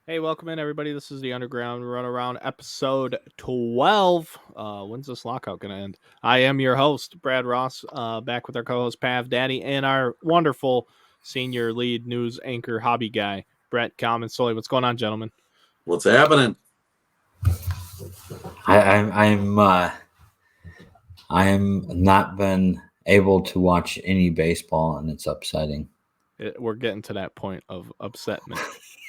Hey, welcome in, everybody. This is the Underground Runaround, episode 12. When's this lockout going to end? I am your host, Brad Ross, back with our co-host, Pav Daddy, and our wonderful senior lead news anchor hobby guy, Brett Sully. What's going on, gentlemen? What's happening? I'm not been able to watch any baseball, and it's upsetting. We're getting to that point of upsetment.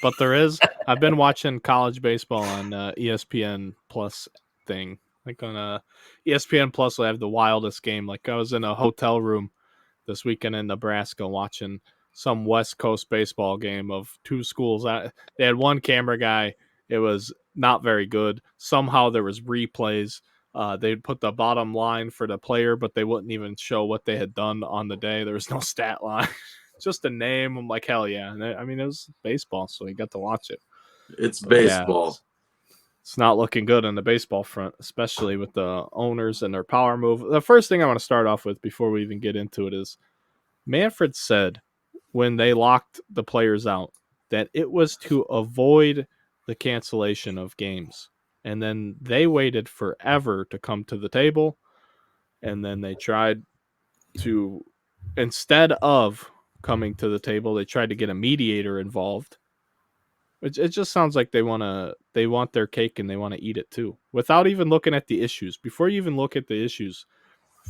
But there is. I've been watching college baseball on ESPN Plus thing. Like on ESPN Plus, they have the wildest game. Like I was in a hotel room this weekend in Nebraska watching some West Coast baseball game of two schools. They had one camera guy. It was not very good. Somehow there was replays. They'd put the bottom line for the player, but they wouldn't even show what they had done on the day. There was no stat line. Just a name. I'm like, hell yeah. And I mean, it was baseball, so you got to watch it. It's But baseball. yeah, it's not looking good on the baseball front, especially with the owners and their power move. The first thing I want to start off with before we even get into it is Manfred said when they locked the players out that it was to avoid the cancellation of games. And then they waited forever to come to the table. And then they tried to, instead of coming to the table, they tried to get a mediator involved. It just sounds like they want their cake and they want to eat it too, without even looking at the issues. Before you even look at the issues,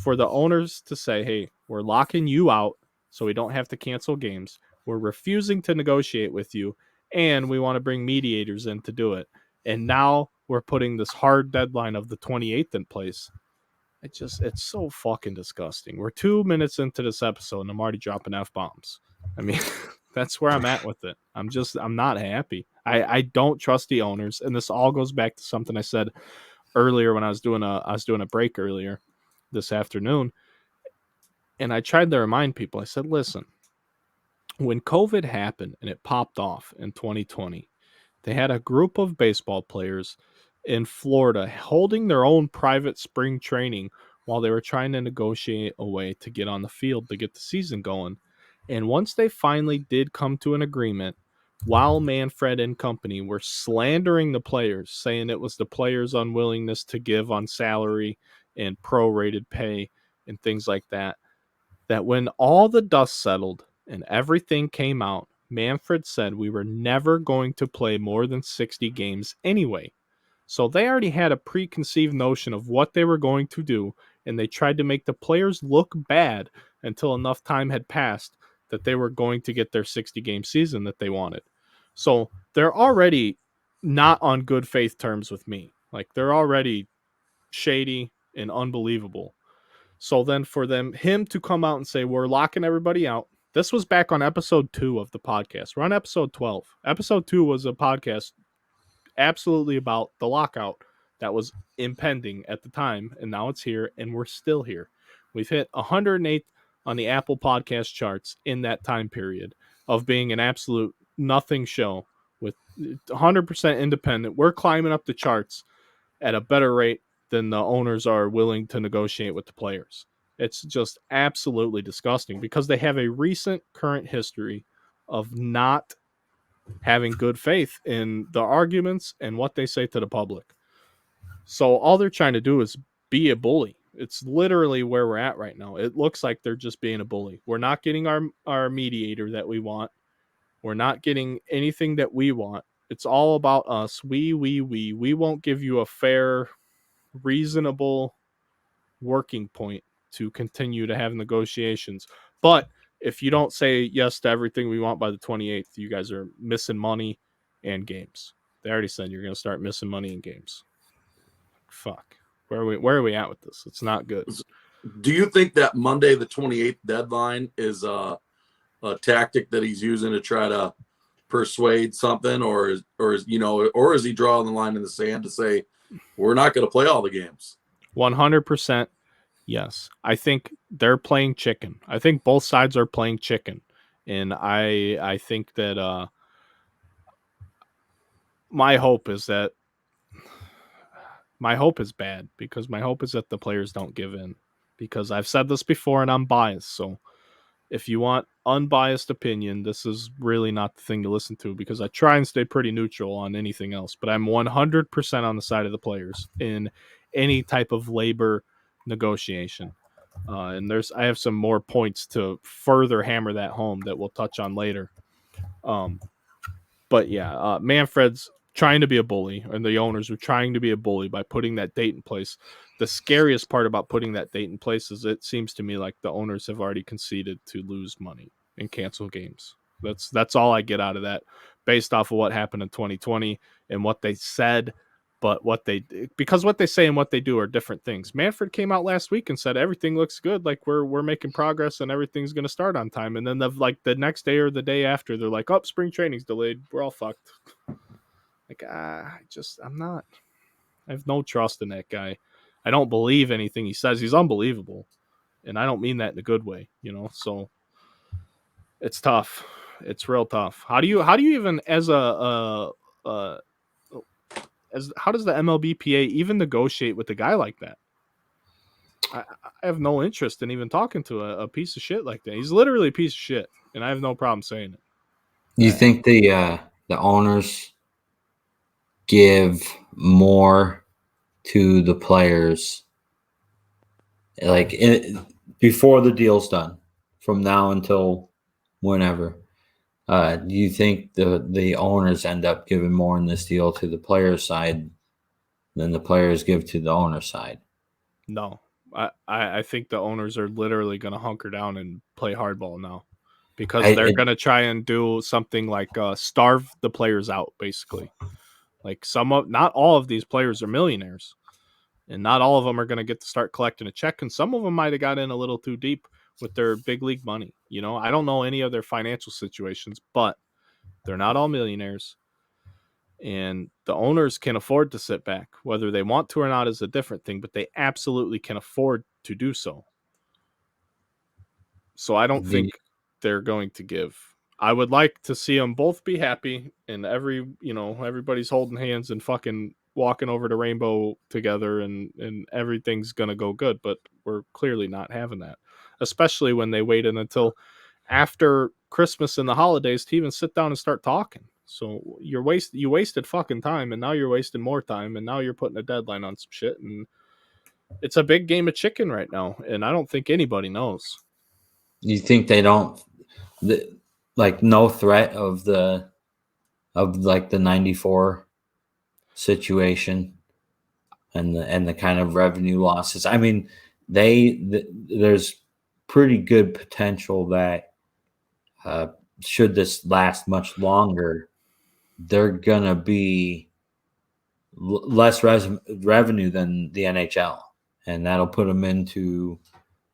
for the owners to say, "Hey, we're locking you out, so we don't have to cancel games. We're refusing to negotiate with you, and we want to bring mediators in to do it." And now we're putting this hard deadline of the 28th in place. It's so fucking disgusting. We're 2 minutes into this episode and I'm already dropping F-bombs. I mean, that's where I'm at with it. I'm not happy. I don't trust the owners, and this all goes back to something I said earlier when I was doing a break earlier this afternoon. And I tried to remind people, I said, listen, when COVID happened and it popped off in 2020, they had a group of baseball players in Florida holding their own private spring training while they were trying to negotiate a way to get on the field to get the season going. And once they finally did come to an agreement, while Manfred and company were slandering the players, saying it was the players' unwillingness to give on salary and prorated pay and things like that, that when all the dust settled and everything came out, Manfred said we were never going to play more than 60 games anyway. So they already had a preconceived notion of what they were going to do, and they tried to make the players look bad until enough time had passed that they were going to get their 60-game season that they wanted. So they're already not on good faith terms with me. Like they're already shady and unbelievable. So then for him to come out and say, we're locking everybody out. This was back on episode 2 of the podcast. We're on episode 12. Episode 2 was a podcast absolutely about the lockout that was impending at the time. And now it's here and we're still here. We've hit 108th on the Apple podcast charts in that time period of being an absolute nothing show with 100% independent. We're climbing up the charts at a better rate than the owners are willing to negotiate with the players. It's just absolutely disgusting because they have a recent current history of not having good faith in the arguments and what they say to the public. So all they're trying to do is be a bully. It's literally where we're at right now. It looks like they're just being a bully. We're not getting our mediator that we want. We're not getting anything that we want. It's all about us. We won't give you a fair, reasonable working point to continue to have negotiations. But if you don't say yes to everything we want by the 28th, you guys are missing money and games. They already said you're going to start missing money and games. Fuck. Where are we at with this? It's not good. Do you think that Monday the 28th deadline is a tactic that he's using to try to persuade something, or is he drawing the line in the sand to say we're not going to play all the games? 100% yes. I think they're playing chicken. I think both sides are playing chicken. And I think that my hope is bad because my hope is that the players don't give in, because I've said this before and I'm biased. So if you want unbiased opinion, this is really not the thing to listen to because I try and stay pretty neutral on anything else. But I'm 100% on the side of the players in any type of labor negotiation. And I have some more points to further hammer that home that we'll touch on later. But yeah, Manfred's trying to be a bully, and the owners are trying to be a bully by putting that date in place. The scariest part about putting that date in place is it seems to me like the owners have already conceded to lose money and cancel games. That's all I get out of that, based off of what happened in 2020 and what they said. But because what they say and what they do are different things. Manfred came out last week and said everything looks good, like we're making progress and everything's going to start on time. And then the next day or the day after, they're like, "Oh, spring training's delayed. We're all fucked." Like, I'm not. I have no trust in that guy. I don't believe anything he says. He's unbelievable, and I don't mean that in a good way, So it's tough. It's real tough. How do you even how does the MLBPA even negotiate with a guy like that? I have no interest in even talking to a piece of shit like that. He's literally a piece of shit, and I have no problem saying it. You think the owners give more to the players, like before the deal's done, from now until whenever? Do you think the owners end up giving more in this deal to the players' side than the players give to the owner side? No, I think the owners are literally going to hunker down and play hardball now, because they're going to try and do something like starve the players out, basically. Like not all of these players are millionaires, and not all of them are going to get to start collecting a check, and some of them might have got in a little too deep with their big league money. I don't know any of their financial situations, but they're not all millionaires. And the owners can afford to sit back. Whether they want to or not is a different thing, but they absolutely can afford to do so. So I don't think they're going to give. I would like to see them both be happy, and everybody's holding hands and fucking walking over the rainbow together, and everything's going to go good, but we're clearly not having that. Especially when they waited until after Christmas and the holidays to even sit down and start talking. So you wasted fucking time, and now you're wasting more time, and now you're putting a deadline on some shit, and it's a big game of chicken right now, and I don't think anybody knows. You think they don't, like, no threat of like the 94 situation and the kind of revenue losses? I mean, there's pretty good potential that should this last much longer, they're gonna be less revenue than the NHL, and that'll put them into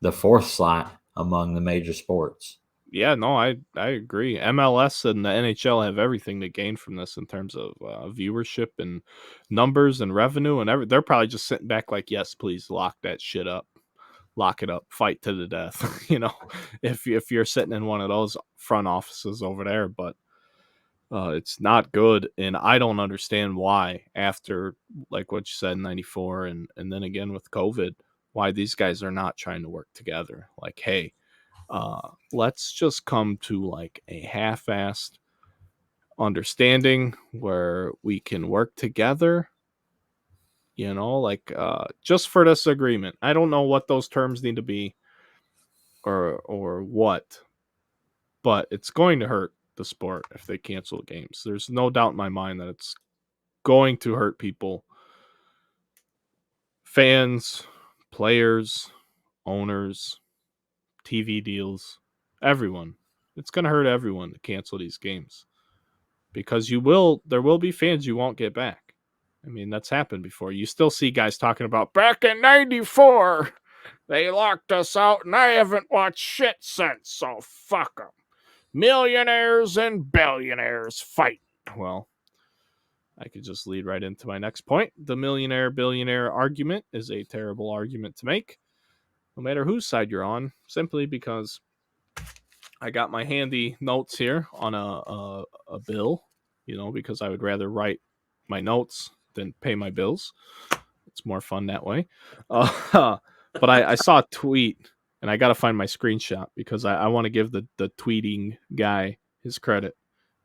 the fourth slot among the major sports. Yeah, no, I agree. MLS and the NHL have everything to gain from this in terms of viewership and numbers and revenue and they're probably just sitting back like, yes, please lock that shit up, lock it up, fight to the death. If you're sitting in one of those front offices over there, but it's not good, and I don't understand why after, like what you said, in 94 and then again with COVID, why these guys are not trying to work together. Like, hey, let's just come to like a half-assed understanding where we can work together, just for this agreement. I don't know what those terms need to be or what, but it's going to hurt the sport if they cancel games. There's no doubt in my mind that it's going to hurt people, fans, players, owners, TV deals, everyone. It's going to hurt everyone to cancel these games, because there will be fans you won't get back. I mean, that's happened before. You still see guys talking about back in 94, they locked us out and I haven't watched shit since, so fuck them. Millionaires and billionaires fight. Well, I could just lead right into my next point. The millionaire-billionaire argument is a terrible argument to make, no matter whose side you're on, simply because I got my handy notes here on a bill, because I would rather write my notes than pay my bills. It's more fun that way. But I saw a tweet and I got to find my screenshot because I want to give the tweeting guy his credit.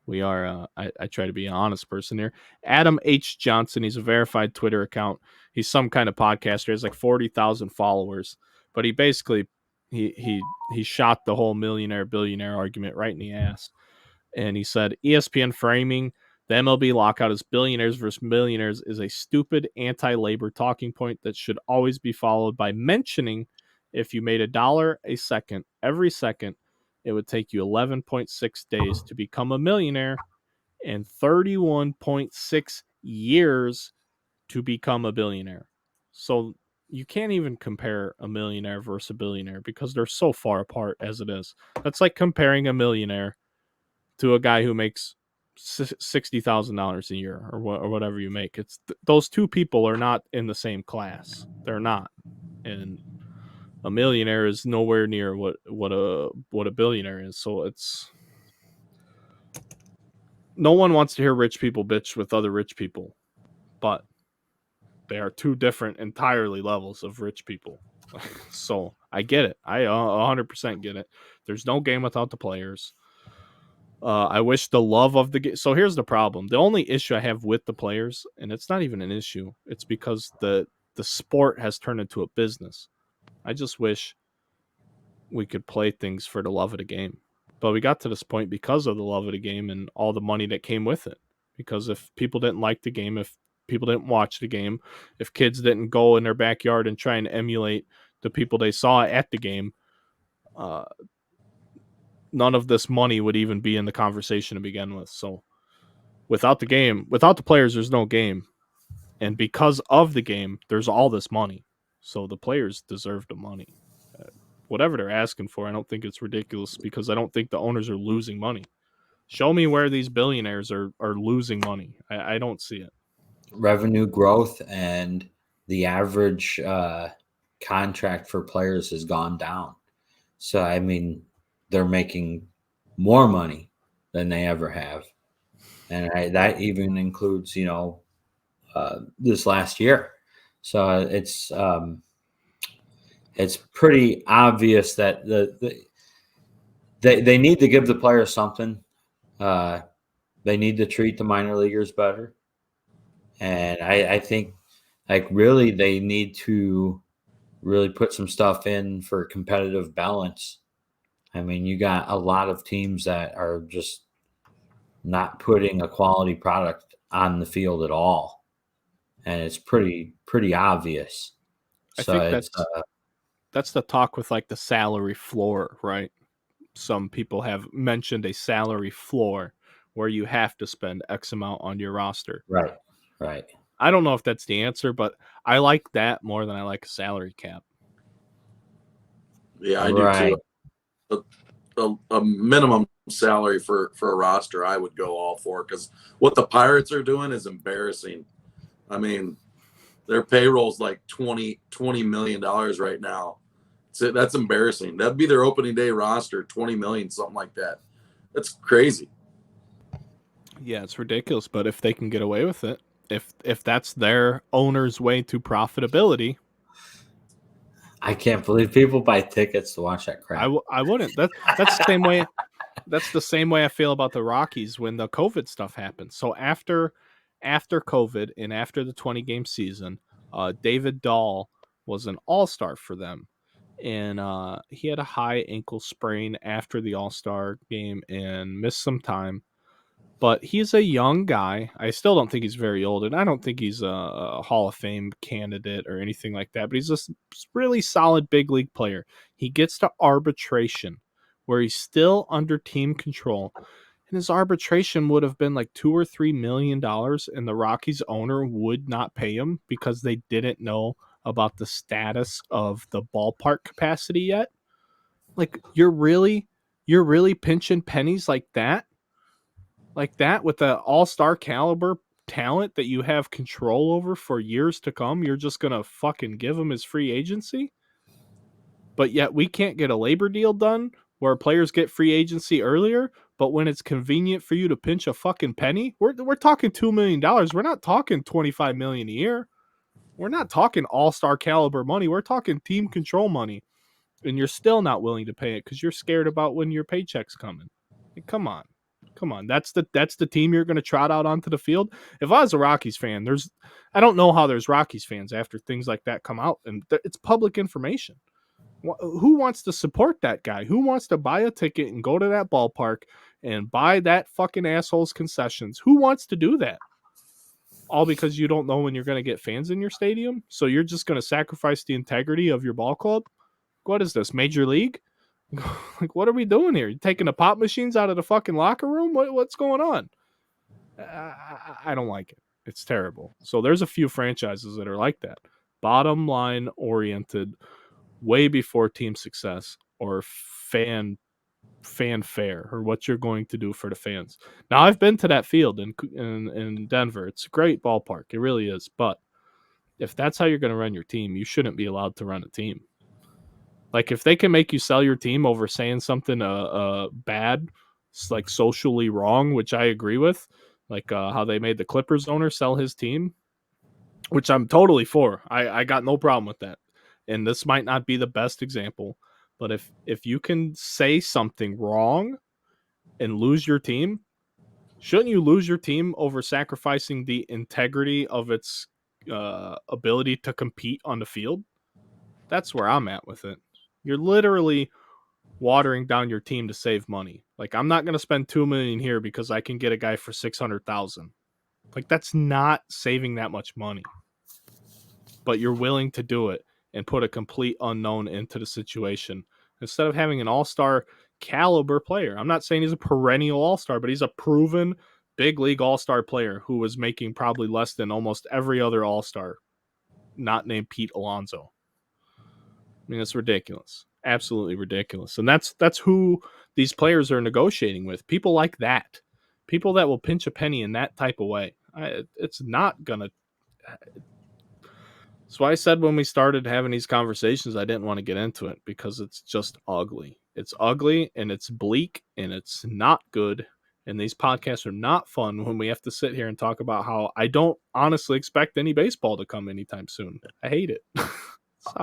We are, I try to be an honest person here. Adam H. Johnson, he's a verified Twitter account. He's some kind of podcaster. He has like 40,000 followers, but he basically, he shot the whole millionaire billionaire argument right in the ass. And he said ESPN framing the MLB lockout as billionaires versus millionaires is a stupid anti-labor talking point that should always be followed by mentioning if you made $1 a second every second, it would take you 11.6 days to become a millionaire and 31.6 years to become a billionaire. So you can't even compare a millionaire versus a billionaire because they're so far apart as it is. That's like comparing a millionaire to a guy who makes $60,000 a year or whatever you make. It's those two people are not in the same class. They're not, and a millionaire is nowhere near what a billionaire is. So it's no one wants to hear rich people bitch with other rich people, but they are two different entirely levels of rich people. So I get it. I 100% get it. There's no game without the players. I wish the love of the game. So here's the problem. The only issue I have with the players, and it's not even an issue, it's because the sport has turned into a business. I just wish we could play things for the love of the game. But we got to this point because of the love of the game and all the money that came with it. Because if people didn't like the game, if people didn't watch the game, if kids didn't go in their backyard and try and emulate the people they saw at the game, none of this money would even be in the conversation to begin with. So without the game, without the players, there's no game. And because of the game, there's all this money. So the players deserve the money. Whatever they're asking for, I don't think it's ridiculous because I don't think the owners are losing money. Show me where these billionaires are losing money. I don't see it. Revenue growth and the average contract for players has gone down. So, I mean, they're making more money than they ever have. And that even includes, this last year. So it's pretty obvious that they need to give the players something. They need to treat the minor leaguers better. And I think like really they need to really put some stuff in for competitive balance. I mean, you got a lot of teams that are just not putting a quality product on the field at all. And it's pretty obvious. I So think that's the talk with like the salary floor, right? Some people have mentioned a salary floor where you have to spend X amount on your roster. right. I don't know if that's the answer, but I like that more than I like a salary cap. Yeah, I do too. A minimum salary for a roster, I would go all for, because what the Pirates are doing is embarrassing. I mean, their payroll's like $20 million right now. So that's embarrassing. That'd be their opening day roster, 20 million, something like that. That's crazy. Yeah, it's ridiculous, but if they can get away with it, if that's their owner's way to profitability, I can't believe people buy tickets to watch that crap. I wouldn't. That's the same way. That's the same way I feel about the Rockies when the COVID stuff happened. So after COVID and after the 20-game season, David Dahl was an all-star for them. And he had a high ankle sprain after the all-star game and missed some time. But he's a young guy. I still don't think he's very old, and I don't think he's a Hall of Fame candidate or anything like that. But he's a really solid big league player. He gets to arbitration, where he's still under team control, and his arbitration would have been like $2 or $3 million, and the Rockies owner would not pay him because they didn't know about the status of the ballpark capacity yet. Like you're really pinching pennies like that? Like that with the all-star caliber talent that you have control over for years to come, you're just going to fucking give him his free agency? But yet we can't get a labor deal done where players get free agency earlier, but when it's convenient for you to pinch a fucking penny, we're talking $2 million. We're not talking $25 million a year. We're not talking all-star caliber money. We're talking team control money. and you're still not willing to pay it because you're scared about when your paycheck's coming. Like, come on. That's the team you're going to trot out onto the field. If I was a Rockies fan, I don't know how there's Rockies fans after things like that come out, and it's public information. Who wants to support that guy? Who wants to buy a ticket and go to that ballpark and buy that fucking asshole's concessions? Who wants to do that? All because you don't know when you're going to get fans in your stadium? So you're just going to sacrifice the integrity of your ball club? What is this, Major League? Like, what are we doing here? You taking the pop machines out of the fucking locker room? What's going on? I don't like it. It's terrible. So there's a few franchises that are like that. Bottom line oriented, way before team success or fanfare or what you're going to do for the fans. Now, I've been to that field in Denver. It's a great ballpark. It really is. But if that's how you're going to run your team, you shouldn't be allowed to run a team. Like, if they can make you sell your team over saying something bad, like socially wrong, which I agree with, like how they made the Clippers owner sell his team, which I'm totally for. I got no problem with that. And this might not be the best example, but if you can say something wrong and lose your team, shouldn't you lose your team over sacrificing the integrity of its ability to compete on the field? That's where I'm at with it. You're literally watering down your team to save money. Like, I'm not going to spend $2 million here because I can get a guy for $600,000. Like, that's not saving that much money. But you're willing to do it and put a complete unknown into the situation instead of having an all-star caliber player. I'm not saying he's a perennial all-star, but he's a proven big league all-star player who was making probably less than almost every other all-star not named Pete Alonso. I mean, it's ridiculous. Absolutely ridiculous. And that's who these players are negotiating with. People like that. People that will pinch a penny in that type of way. It's not going to... That's why I said when we started having these conversations, I didn't want to get into it because it's just ugly. It's ugly and it's bleak and it's not good. And these podcasts are not fun when we have to sit here and talk about how I don't honestly expect any baseball to come anytime soon. I hate it.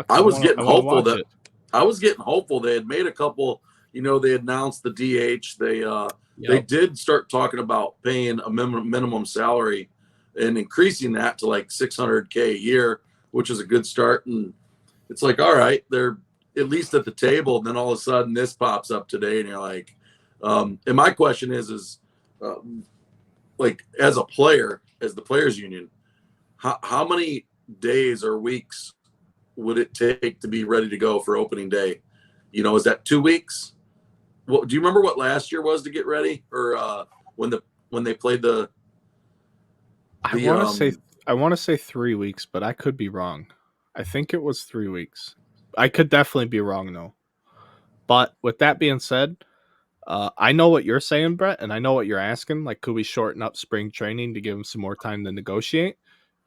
I was getting hopeful that it. I was getting hopeful they had made a couple. They announced the DH. They did start talking about paying a minimum salary and increasing that to like $600K a year, which is a good start. And it's like, all right, they're at least at the table. And then all of a sudden this pops up today, and you're like, and my question is like, as a player, as the players union, how many days or weeks would it take to be ready to go for opening day? Is that 2 weeks? Well, do you remember what last year was to get ready, or when they played the I want to say 3 weeks, but I could be wrong. I think it was 3 weeks. I could definitely be wrong though. But with that being said, I know what you're saying, Brett, and I know what you're asking. Like, could we shorten up spring training to give them some more time to negotiate?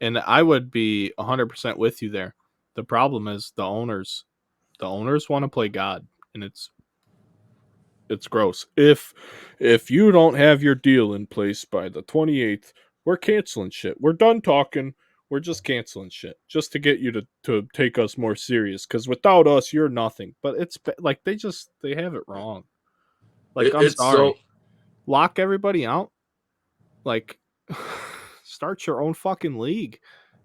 And I would be 100% with you there. The problem is the owners want to play God, and it's gross. If you don't have your deal in place by the 28th, we're canceling shit. We're done talking. We're just canceling shit just to get you to take us more serious, because without us, you're nothing. But it's like they have it wrong. Like, I'm sorry. Lock everybody out. Like, start your own fucking league.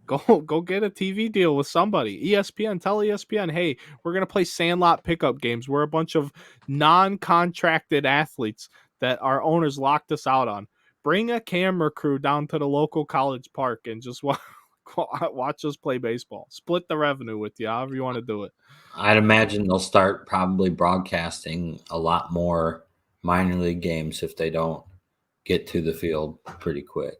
Go get a TV deal with somebody. ESPN, tell ESPN, hey, we're going to play Sandlot pickup games. We're a bunch of non-contracted athletes that our owners locked us out on. Bring a camera crew down to the local college park and just watch us play baseball. Split the revenue with you, however you want to do it. I'd imagine they'll start probably broadcasting a lot more minor league games if they don't get to the field pretty quick.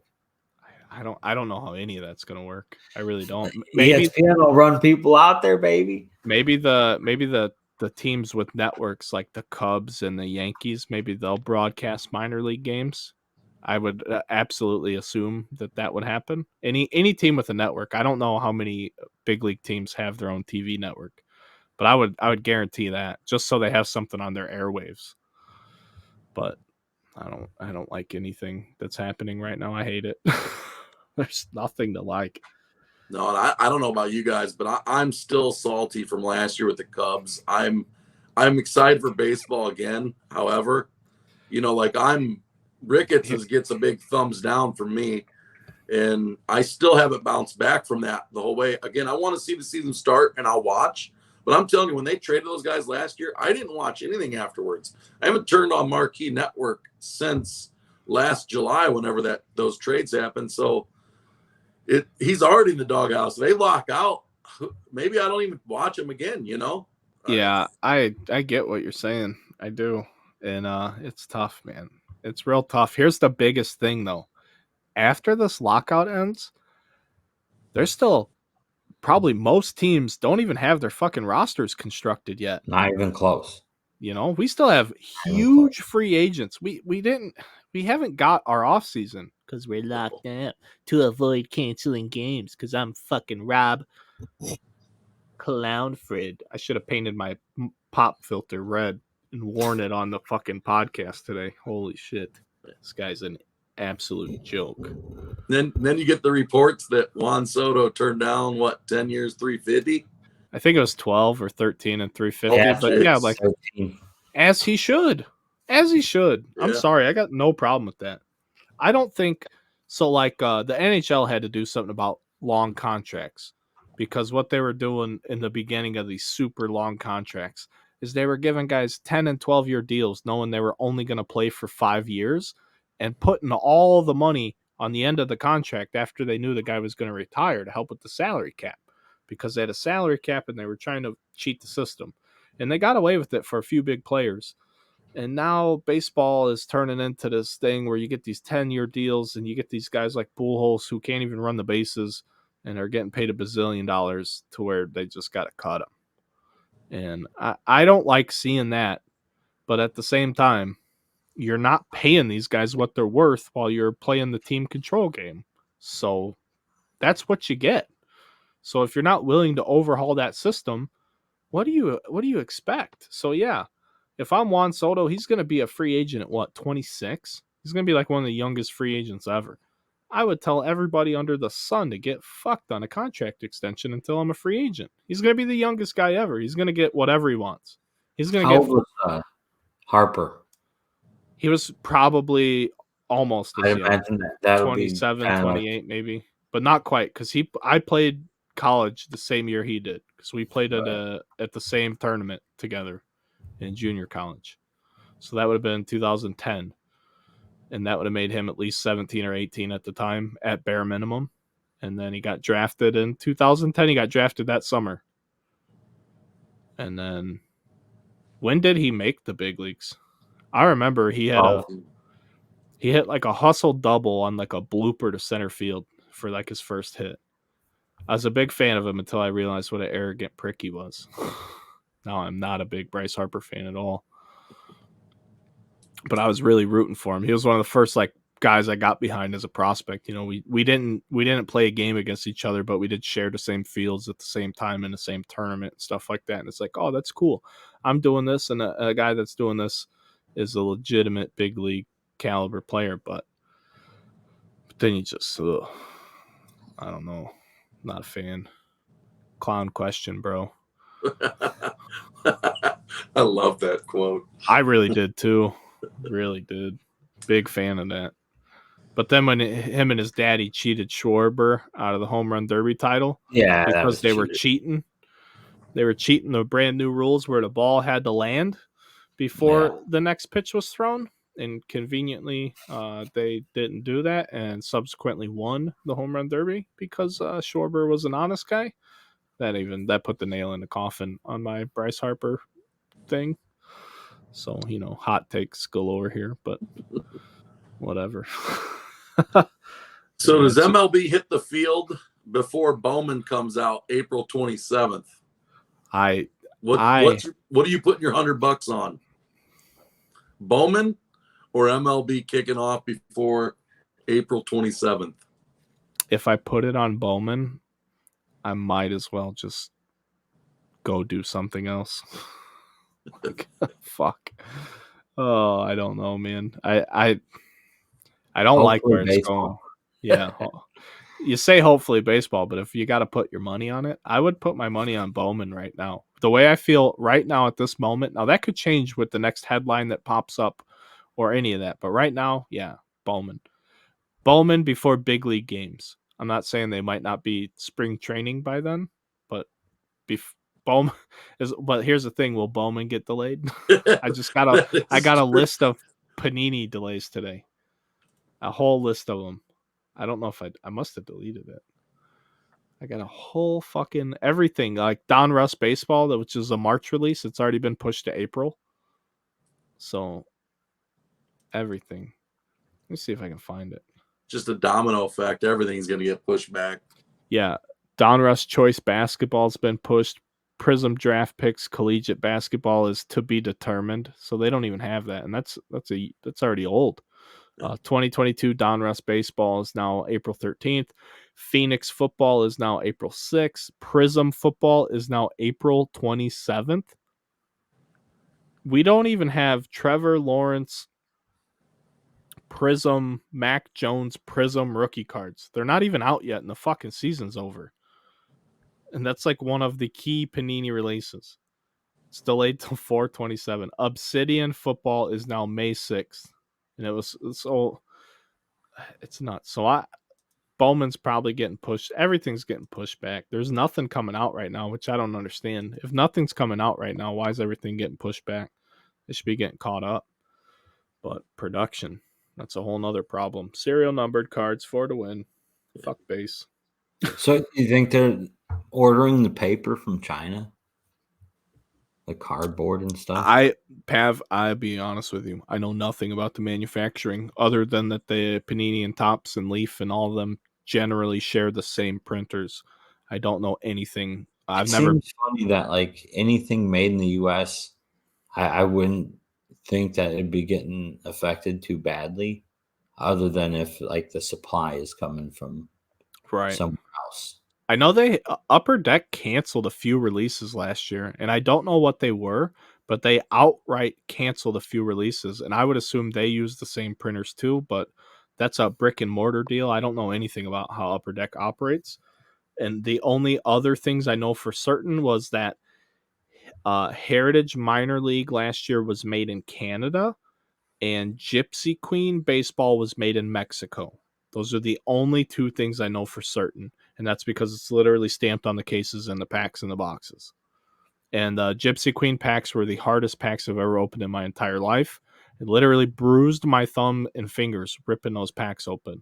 I don't know how any of that's gonna work. I really don't. Maybe ESPN will run people out there, baby. Maybe the teams with networks like the Cubs and the Yankees, maybe they'll broadcast minor league games. I would absolutely assume that would happen. Any team with a network. I don't know how many big league teams have their own TV network, but I would guarantee that, just so they have something on their airwaves. But I don't like anything that's happening right now. I hate it. There's nothing to like. No, I don't know about you guys, but I'm still salty from last year with the Cubs. I'm I'm excited for baseball again. However, like Ricketts gets a big thumbs down from me. And I still haven't bounced back from that the whole way. Again, I want to see the season start and I'll watch. But I'm telling you, when they traded those guys last year, I didn't watch anything afterwards. I haven't turned on Marquee Network since last July, whenever those trades happened. So he's already in the doghouse. They lock out. Maybe I don't even watch him again, Yeah, I get what you're saying. I do. And it's tough, man. It's real tough. Here's the biggest thing, though. After this lockout ends, there's still probably most teams don't even have their fucking rosters constructed yet. Not even close. We still have huge free agents. We haven't got our off season because we're locked out to avoid canceling games because I'm fucking Rob Clownfred. I should have painted my pop filter red and worn it on the fucking podcast today. Holy shit. This guy's an absolute joke. Then you get the reports that Juan Soto turned down 10 years, 350. I think it was 12 or 13 and 350. Yeah, but yeah, like 13. as he should. As he should. Yeah. I'm sorry, I got no problem with that. I don't think so. Like the NHL had to do something about long contracts because what they were doing in the beginning of these super long contracts is they were giving guys 10 and 12-year deals knowing they were only going to play for 5 years and putting all the money on the end of the contract after they knew the guy was going to retire to help with the salary cap because they had a salary cap and they were trying to cheat the system. And they got away with it for a few big players. And now baseball is turning into this thing where you get these 10-year deals and you get these guys like Pujols who can't even run the bases and are getting paid $1 bazillion to where they just got to cut them. And I don't like seeing that. But at the same time, you're not paying these guys what they're worth while you're playing the team control game. So that's what you get. So if you're not willing to overhaul that system, what do you expect? So yeah, if I'm Juan Soto, he's going to be a free agent at 26? He's going to be like one of the youngest free agents ever. I would tell everybody under the sun to get fucked on a contract extension until I'm a free agent. He's going to be the youngest guy ever. He's going to get whatever he wants. He's going to get. How old was Harper? He was probably almost as young. Imagine that 27, 28 maybe, but not quite because I played college the same year he did because we played at the same tournament together in junior college. So that would have been 2010, and that would have made him at least 17 or 18 at the time at bare minimum. And then he got drafted in 2010. He got drafted that summer. And then when did he make the big leagues? I remember he hit like a hustle double on like a blooper to center field for like his first hit. I was a big fan of him until I realized what an arrogant prick he was. Now I'm not a big Bryce Harper fan at all. But I was really rooting for him. He was one of the first like guys I got behind as a prospect. We didn't play a game against each other, but we did share the same fields at the same time in the same tournament and stuff like that. And it's like, oh, that's cool. I'm doing this, and a guy that's doing this is a legitimate big league caliber player. But then you just, I don't know, not a fan. Clown question, bro. I love that quote. I really did too. Really did. Big fan of that. But then when him and his daddy cheated Schwarber out of the home run derby title, because they were cheating. They were cheating the brand new rules where the ball had to land before the next pitch was thrown. And conveniently, they didn't do that and subsequently won the home run derby because Schwarber was an honest guy. That put the nail in the coffin on my Bryce Harper thing. So, hot takes galore here, but whatever. So does MLB hit the field before Bowman comes out April 27th? What are you putting your $100 on? Bowman or MLB kicking off before April 27th? If I put it on Bowman, I might as well just go do something else. Fuck. Oh, I don't know, man. I don't like where it's going. Yeah. You say hopefully baseball, but if you got to put your money on it, I would put my money on Bowman right now the way I feel right now at this moment, now that could change with the next headline that pops up or any of that. But right now, yeah, Bowman. Bowman before big league games. I'm not saying they might not be spring training by then, but Bowman is. But here's the thing: will Bowman get delayed? I got a list of Panini delays today, a whole list of them. I don't know if I must have deleted it. I got a whole fucking everything like Don Russ baseball, which is a March release. It's already been pushed to April. So everything. Let me see if I can find it. Just a domino effect. Everything's going to get pushed back. Yeah, Don Russ Choice Basketball's been pushed. Prism Draft Picks Collegiate Basketball is to be determined, so they don't even have that, and that's already old. 2022 Don Russ Baseball is now April 13th. Phoenix Football is now April 6th. Prism Football is now April 27th. We don't even have Trevor Lawrence Prism, Mac Jones Prism rookie cards. They're not even out yet, and the fucking season's over. And that's like one of the key Panini releases. It's delayed till 4/27. Obsidian Football is now May 6th. And it's nuts. So Bowman's probably getting pushed. Everything's getting pushed back. There's nothing coming out right now, which I don't understand. If nothing's coming out right now, why is everything getting pushed back? It should be getting caught up. But production, that's a whole nother problem. Serial numbered cards, 4 to win. Fuck base. So you think they're ordering the paper from China? The cardboard and stuff? I'll be honest with you. I know nothing about the manufacturing other than that the Panini and Topps and Leaf and all of them generally share the same printers. I don't know anything. Seems funny that like anything made in the US, I wouldn't think that it'd be getting affected too badly, other than if like the supply is coming from somewhere else. I know they Upper Deck canceled a few releases last year, and I don't know what they were, but they outright canceled a few releases, and I would assume they use the same printers too, but that's a brick and mortar deal. I don't know anything about how Upper Deck operates. And the only other things I know for certain was that Heritage Minor League last year was made in Canada, and Gypsy Queen Baseball was made in Mexico. Those are the only two things I know for certain, and that's because it's literally stamped on the cases and the packs and the boxes. And Gypsy Queen packs were the hardest packs I've ever opened in my entire life. It literally bruised my thumb and fingers ripping those packs open.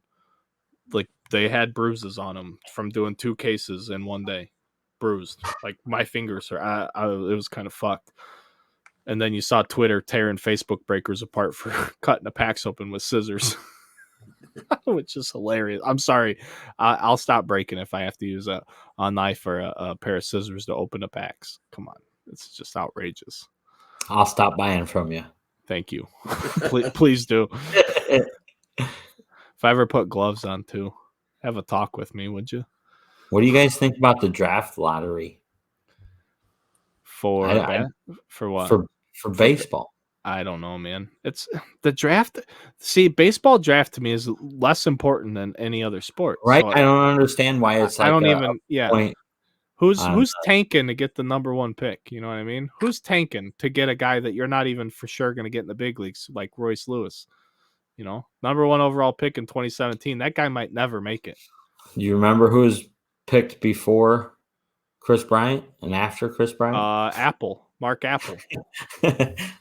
Like they had bruises on them from doing 2 cases in one day. Bruised. Like my fingers are. It was kind of fucked. And then you saw Twitter tearing Facebook breakers apart for cutting the packs open with scissors. Which is hilarious. I'm sorry. I'll stop breaking if I have to use a knife or a pair of scissors to open the packs. Come on. It's just outrageous. I'll stop buying from you. Thank you. please do. If I ever put gloves on too, have a talk with me, would you? What do you guys think about the draft lottery? For what? For baseball. I don't know, man. It's the draft. See, baseball draft to me is less important than any other sport. Right? So I don't understand why it's like I don't even. Yeah. Point. Who's tanking to get the number 1 pick? You know what I mean? Who's tanking to get a guy that you're not even for sure going to get in the big leagues, like Royce Lewis? You know, number 1 overall pick in 2017. That guy might never make it. Do you remember who was picked before Chris Bryant and after Chris Bryant? Mark Apple.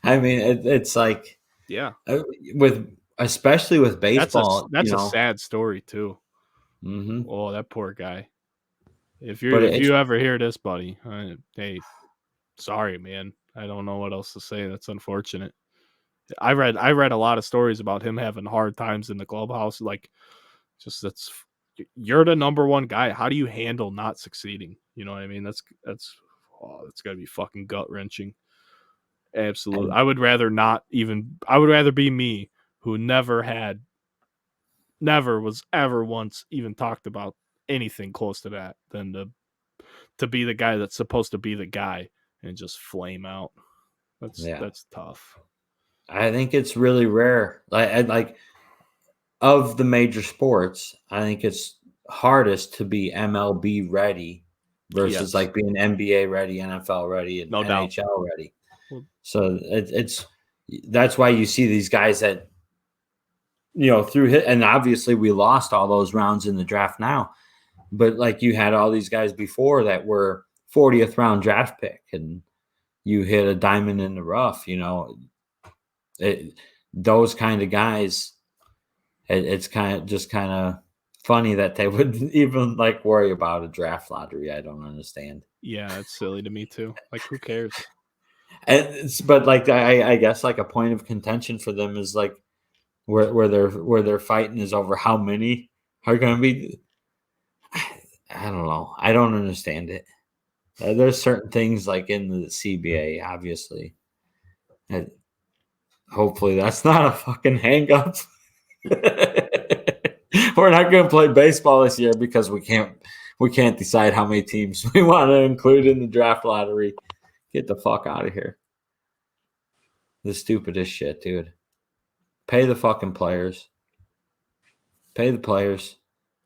I mean, it's like, yeah, especially with baseball. That's a sad story too. Mm-hmm. Oh, that poor guy. If you ever hear this, buddy, hey, sorry, man. I don't know what else to say. That's unfortunate. I read a lot of stories about him having hard times in the clubhouse. Like, you're the number 1 guy. How do you handle not succeeding? You know what I mean? That's gotta be fucking gut wrenching. Absolutely. I would rather be me, who never was ever once even talked about anything close to that, than to be the guy that's supposed to be the guy and just flame out. That's tough. I think it's really rare. Like of the major sports, I think it's hardest to be MLB ready versus Yes. like being NBA ready, NFL ready, and No doubt. NHL ready. Well- So that's why you see these guys that, through hit, and obviously we lost all those rounds in the draft now, but like you had all these guys before that were 40th round draft pick, and you hit a diamond in the rough. Those kind of guys, it's kind of funny that they would even like worry about a draft lottery. I don't understand. Yeah, it's silly to me too. Like, who cares? But like I guess like a point of contention for them is like where they're fighting is over how many are going to be. I don't know. I don't understand it. There's certain things like in the CBA, obviously. And hopefully that's not a fucking hang up. We're not going to play baseball this year because we can't decide how many teams we want to include in the draft lottery. Get the fuck out of here. The stupidest shit, dude. Pay the fucking players. Pay the players.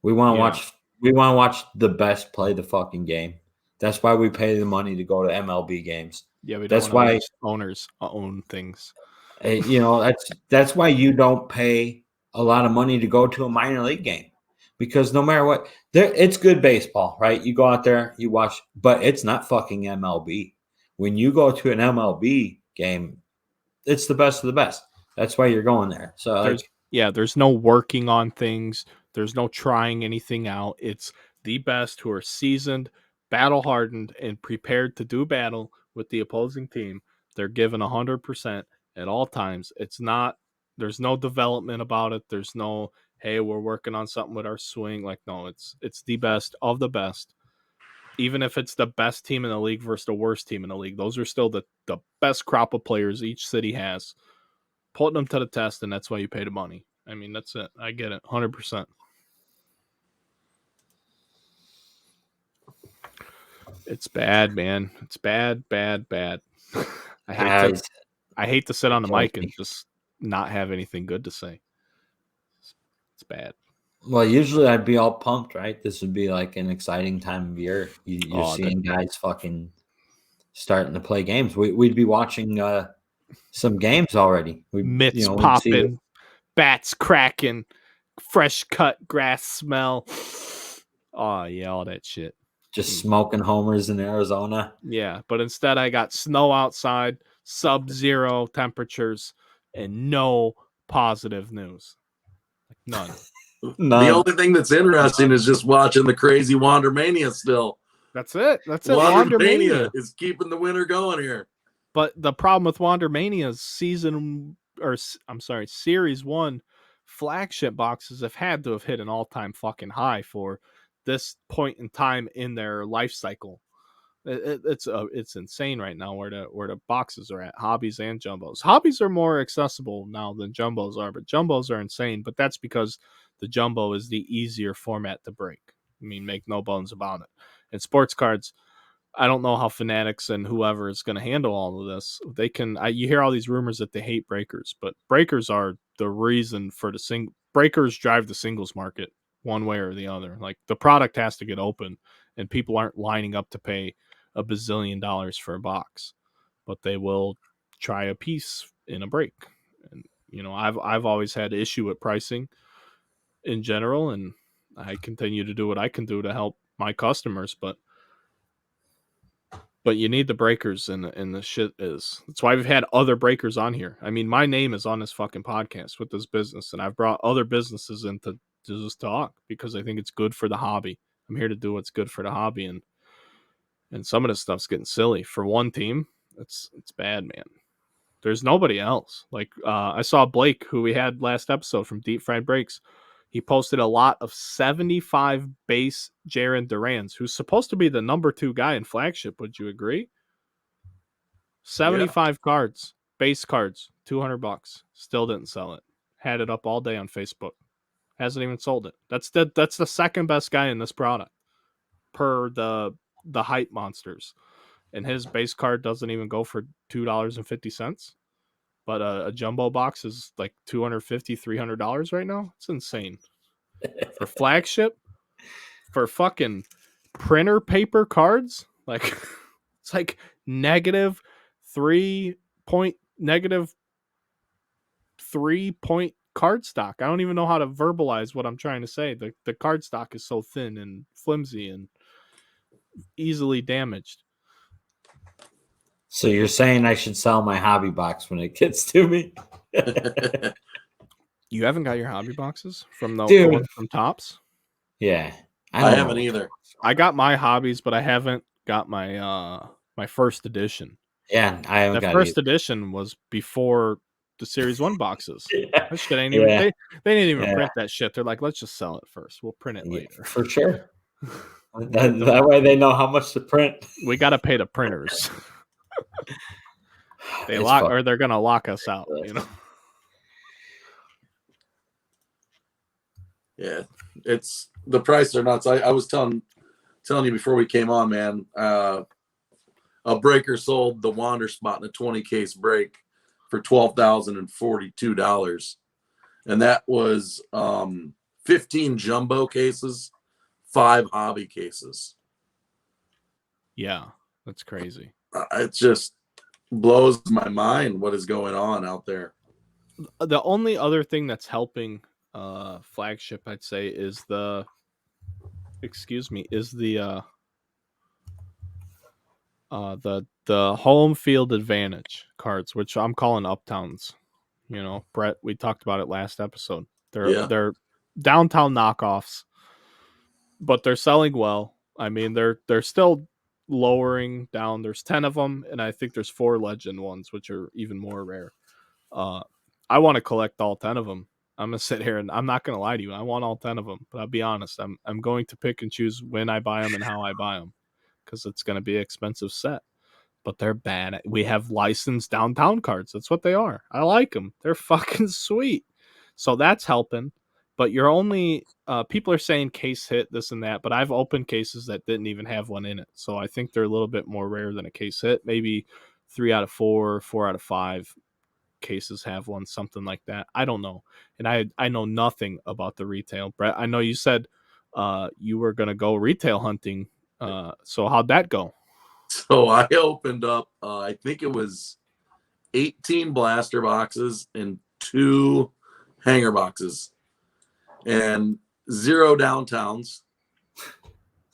We want to watch. We want to watch the best play the fucking game. That's why we pay the money to go to MLB games. Yeah, we don't That's want to why lose owners own things. That's why you don't pay a lot of money to go to a minor league game, because no matter what, it's good baseball, right? You go out there, you watch, but it's not fucking MLB. When you go to an MLB game, it's the best of the best. That's why you're going there. So there's no working on things. There's no trying anything out. It's the best who are seasoned, battle hardened, and prepared to do battle with the opposing team. They're given 100% at all times. There's no development about it. There's no, hey, we're working on something with our swing. Like, no, it's the best of the best. Even if it's the best team in the league versus the worst team in the league, those are still the best crop of players each city has. Putting them to the test, and that's why you pay the money. I mean, that's it. I get it, 100%. It's bad, man. It's bad. I hate to sit on the mic and just not have anything good to say. It's bad. Well, usually I'd be all pumped, right? This would be like an exciting time of year. You're seeing guys fucking starting to play games. We'd be watching some games already. Mitts popping, bats cracking, fresh cut grass smell. Oh, yeah, all that shit. Just smoking homers in Arizona. Yeah, but instead I got snow outside, sub-zero temperatures, and no positive news. Like, none. The only thing that's interesting is just watching the crazy Wandermania still. That's it. Wandermania is keeping the winter going here. But the problem with Wandermania's Series 1 flagship boxes have had to have hit an all-time fucking high for this point in time in their life cycle. It's insane right now where the boxes are at, hobbies and jumbos. Hobbies are more accessible now than jumbos are, but jumbos are insane. But that's because the jumbo is the easier format to break. I mean, make no bones about it. And sports cards, I don't know how Fanatics and whoever is going to handle all of this. You hear all these rumors that they hate breakers, but breakers are the reason for breakers drive the singles market one way or the other. Like, the product has to get open, and people aren't lining up to pay $1 bazillion for a box, but they will try a piece in a break. And I've always had issue with pricing in general, and I continue to do what I can do to help my customers, but you need the breakers, and the shit is. That's why we've had other breakers on here. I mean, my name is on this fucking podcast with this business, and I've brought other businesses in to just talk because I think it's good for the hobby. I'm here to do what's good for the hobby, and some of this stuff's getting silly. For one team, it's bad, man. There's nobody else. Like, I saw Blake, who we had last episode from Deep Fried Breaks. He posted a lot of 75 base Jarren Durans, who's supposed to be the number 2 guy in flagship. Would you agree? 75 cards, base cards, $200. Still didn't sell it. Had it up all day on Facebook. Hasn't even sold it. That's the second best guy in this product per the hype monsters. And his base card doesn't even go for $2.50. But a jumbo box is like $250, $300 right now. It's insane. For flagship, for fucking printer paper cards. Like it's like negative 3.3 card stock. I don't even know how to verbalize what I'm trying to say. The card stock is so thin and flimsy and easily damaged. So you're saying I should sell my hobby box when it gets to me? You haven't got your hobby boxes from the Dude. ones from Tops? Yeah. I haven't either. I got my hobbies, but I haven't got my my first edition. Yeah, I haven't The got first either. edition was before the Series 1 boxes. Yeah. That shit ain't even Yeah. they didn't even Yeah. print that shit. They're like, let's just sell it first. We'll print it Yeah, later. for sure. That way they know how much to print. We gotta pay the printers. It's They're gonna lock us out, you know. Yeah, it's the price are nuts. I was telling you before we came on, man. A breaker sold the Wander spot in a 20 case break for $12,042, and that was 15 jumbo cases, 5 hobby cases. Yeah, that's crazy. It just blows my mind what is going on out there. The only other thing that's helping Flagship, I'd say, is the home field advantage cards, which I'm calling Uptowns. You know, Brett, we talked about it last episode. They're downtown knockoffs, but they're selling well. I mean, they're still lowering down. There's 10 of them, and I think there's 4 legend ones, which are even more rare. I want to collect all 10 of them. I'm gonna sit here and I'm not gonna lie to you. I want all 10 of them, but I'll be honest. I'm going to pick and choose when I buy them and how I buy them, because it's gonna be an expensive set. But they're bad. We have licensed downtown cards. That's what they are. I like them. They're fucking sweet. So that's helping. But you're only people are saying case hit this and that, but I've opened cases that didn't even have one in it. So I think they're a little bit more rare than a case hit. Maybe 3 out of 4, 4 out of 5 cases have one, something like that. I don't know. And I know nothing about the retail. Brett, I know you said you were gonna go retail hunting. So how'd that go? So I opened up, I think it was 18 blaster boxes and 2 hanger boxes, and 0 downtowns,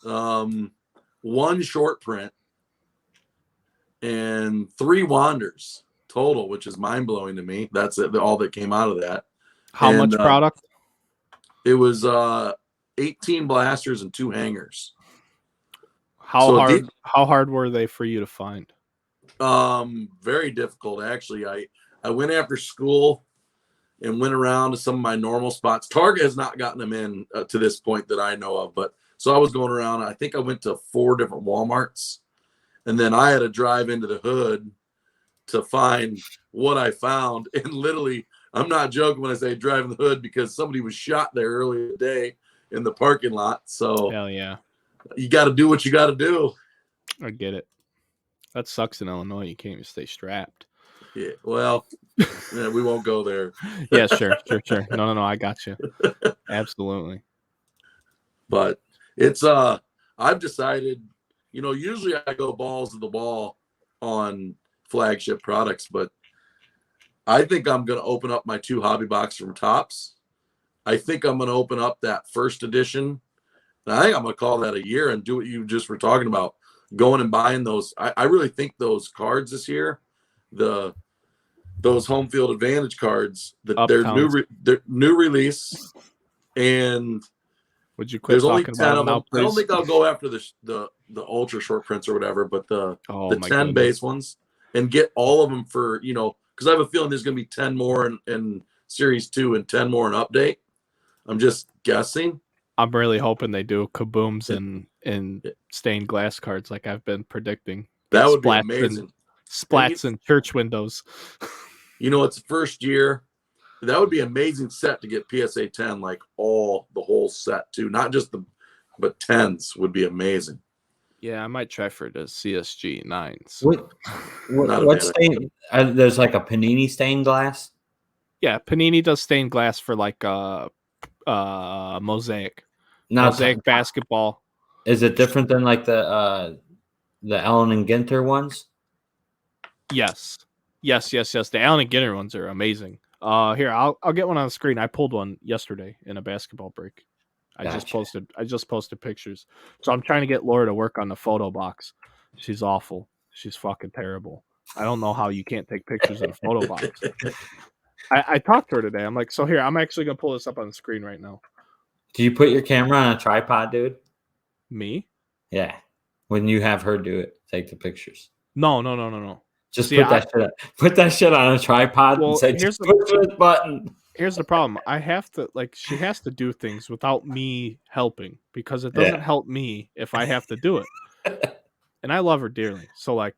1 short print, and 3 wanders total, which is mind blowing to me. That's it, all that came out of that. How much product? It was 18 blasters and 2 hangers. How hard were they for you to find? Very difficult, actually. I went after school and went around to some of my normal spots. Target has not gotten them in to this point that I know of, but so I was going around. I think I went to 4 different Walmarts, and then I had to drive into the hood to find what I found. And literally, I'm not joking when I say driving the hood, because somebody was shot there earlier today in the parking lot. So hell yeah, you got to do what you got to do. I get it. That sucks in Illinois. You can't even stay strapped. Yeah, well, yeah, we won't go there. Yeah, sure. No, I got you. Absolutely. But it's I've decided, usually I go balls to the wall on Flagship products, but I think I'm going to open up my 2 hobby boxes from Tops. I think I'm going to open up that first edition. And I think I'm going to call that a year and do what you just were talking about, going and buying those. I really think those cards this year, those home field advantage cards, their new release, and would you quit there's only talking 10 about of them them. now, I don't please? think I'll go after the ultra short prints or whatever, but the 10 goodness. base ones, and get all of them for, because I have a feeling there's going to be 10 more in Series 2 and 10 more in Update. I'm just guessing. I'm really hoping they do kabooms and stained glass cards like I've been predicting. That would be amazing. Splats and church windows. It's the first year. That would be an amazing set to get PSA 10, like the whole set too. Not just but 10s would be amazing. Yeah, I might try for the CSG 9s. What stain? There's like a Panini stained glass? Yeah, Panini does stained glass for like Mosaic. Not Mosaic basketball. Is it different than like the Allen and Ginter ones? Yes. The Allen and Ginter ones are amazing. Here, I'll get one on the screen. I pulled one yesterday in a basketball break. I just posted pictures. So I'm trying to get Laura to work on the photo box. She's awful. She's fucking terrible. I don't know how you can't take pictures in a photo box. I talked to her today. I'm like, so here, I'm actually gonna pull this up on the screen right now. Do you put your camera on a tripod, dude? Me? Yeah. When you have her do it, take the pictures. No. Just See, put that shit on a tripod and say, just push this button. Here's the problem. I have to she has to do things without me helping because it doesn't help me if I have to do it. And I love her dearly. So like,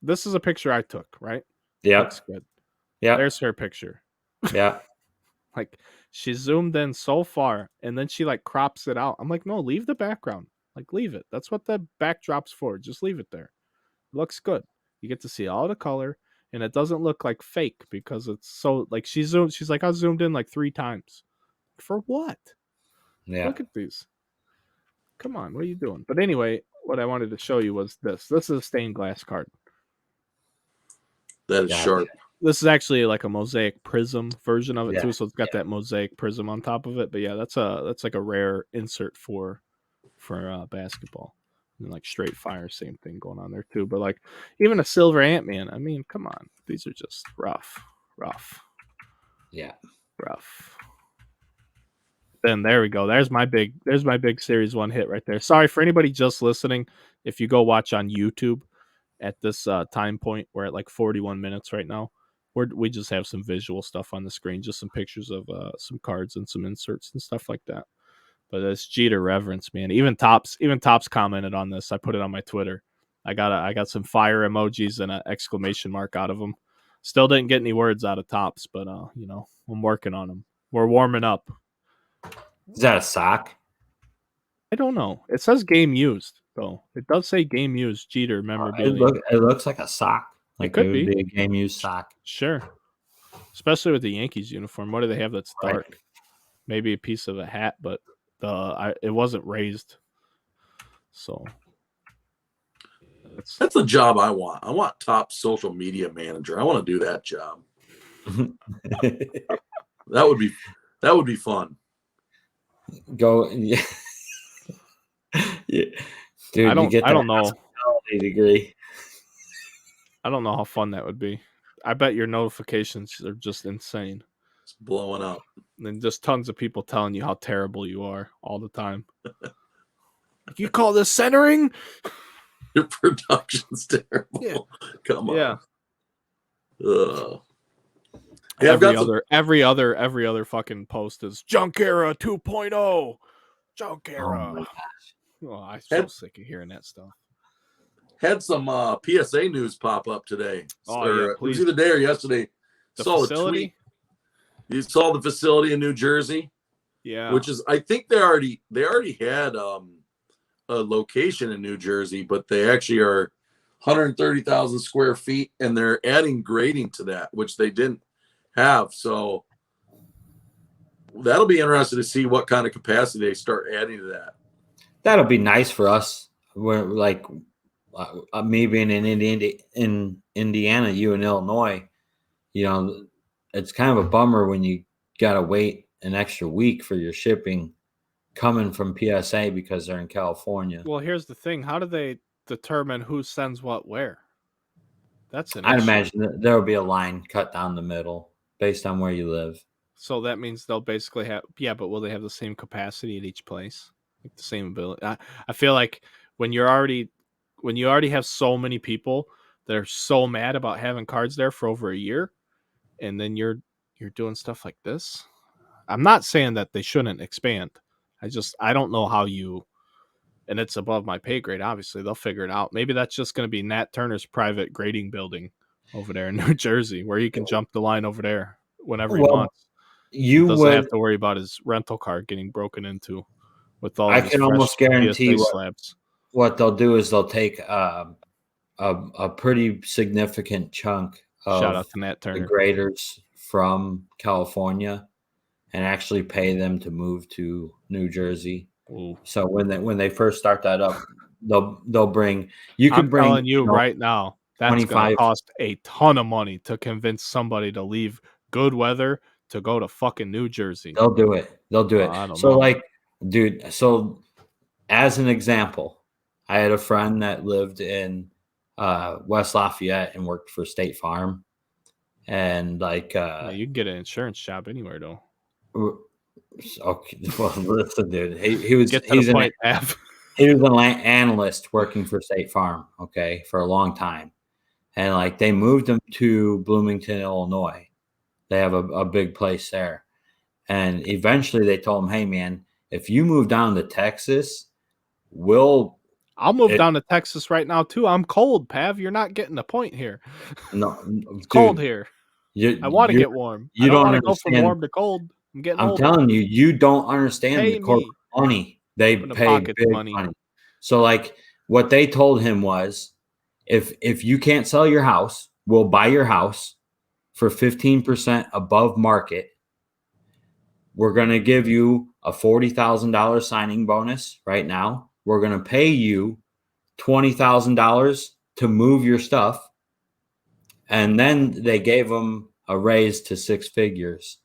this is a picture I took, right? Yeah. Looks good. Yeah. There's her picture. Yeah. Like she zoomed in so far and then she like crops it out. I'm like, no, leave the background. Like leave it. That's what the backdrop's for. Just leave it there. It looks good. You get to see all the color and it doesn't look like fake because it's so like she's like, I zoomed in like 3 times. For what? Yeah. Look at these. Come on, what are you doing? But anyway, what I wanted to show you was this. This is a stained glass card. That is sharp. This is actually like a mosaic prism version of it too, so it's got Yeah. that mosaic prism on top of it. But yeah, that's like a rare insert for basketball. And like straight fire, same thing going on there too. But like even a silver Ant-Man, I mean, come on, these are just rough. Yeah. Rough. Then there we go. There's my big series 1 hit right there. Sorry for anybody just listening. If you go watch on YouTube at this time point, we're at like 41 minutes right now. We just have some visual stuff on the screen, just some pictures of some cards and some inserts and stuff like that. But it's Jeter reverence, man. Even Tops commented on this. I put it on my Twitter. I got some fire emojis and an exclamation mark out of them. Still didn't get any words out of Tops, but you know, I'm working on them. We're warming up. Is that a sock? I don't know. It says game used though. It does say game used Jeter memorabilia. It looks like a sock. Like it could would be a game used sock. Sure. Especially with the Yankees uniform. What do they have that's dark? Right. Maybe a piece of a hat, but it wasn't raised. So that's the job I want. I want top social media manager. I want to do that job. That would be fun. Go. Yeah. Yeah. Dude, I don't know. Degree. I don't know how fun that would be. I bet your notifications are just insane. It's blowing up. And just tons of people telling you how terrible you are all the time. You call this centering? Your production's terrible. Yeah. Come on. Yeah. Yeah, every other fucking post is Junk Era 2.0. Junk Era. Oh my gosh. Oh, I'm so sick of hearing that stuff. Had some PSA news pop up today. Oh, yeah, it was either today or yesterday. The facility? A tweet. You saw the facility in New Jersey? Yeah. Which is, I think they already had a location in New Jersey, but they actually are 130,000 square feet, and they're adding grading to that, which they didn't have. So that'll be interesting to see what kind of capacity they start adding to that. That'll be nice for us. We're like me being in Indiana, you in Illinois. You know, it's kind of a bummer when you got to wait an extra week for your shipping coming from PSA because they're in California. Well, here's the thing. How do they determine who sends what where? That's an I'd issue. imagine that there will be a line cut down the middle based on where you live. So that means they'll basically have, but will they have the same capacity at each place? Like the same ability? I feel like when you already have so many people that are so mad about having cards there for over a year, and then you're doing stuff like this. I'm not saying that they shouldn't expand. I don't know how you, and it's above my pay grade. Obviously, they'll figure it out. Maybe that's just going to be Nat Turner's private grading building over there in New Jersey, where he can jump the line over there whenever he wants. He doesn't have to worry about his rental car getting broken into with all. I can almost guarantee what they'll do is they'll take a pretty significant chunk of shout out to Nat Turner. The graders from California and actually pay them to move to New Jersey Ooh. So when they first start that up, they'll bring. You I'm could bring, telling you right now, that's going to 25. cost a ton of money to convince somebody to leave good weather to go to fucking New Jersey. They'll do it. They'll do it. I don't So know. like, dude. So as an example, I had a friend that lived in West Lafayette and worked for State Farm, and like, Yeah, you can get an insurance job anywhere, though. okay, well, listen, dude. He was Get to the point, Av. he was an analyst working for State Farm, okay, for a long time, and like they moved him to Bloomington, Illinois. They have a big place there, and eventually they told him, "Hey, man, if you move down to Texas, we'll." I'll move down to Texas right now, too. I'm cold, Pav. You're not getting the point here. No, It's cold dude, here. you I want to you get warm. I you don't don't want to go from understand. warm to cold. I'm getting I'm older. telling you, you don't understand the Pay corporate me. money. They Open the pay pockets big money. money. So like what they told him was, if you can't sell your house, we'll buy your house for 15% above market. We're going to give you a $40,000 signing bonus right now. We're going to pay you $20,000 to move your stuff. And then they gave him a raise to 6 figures.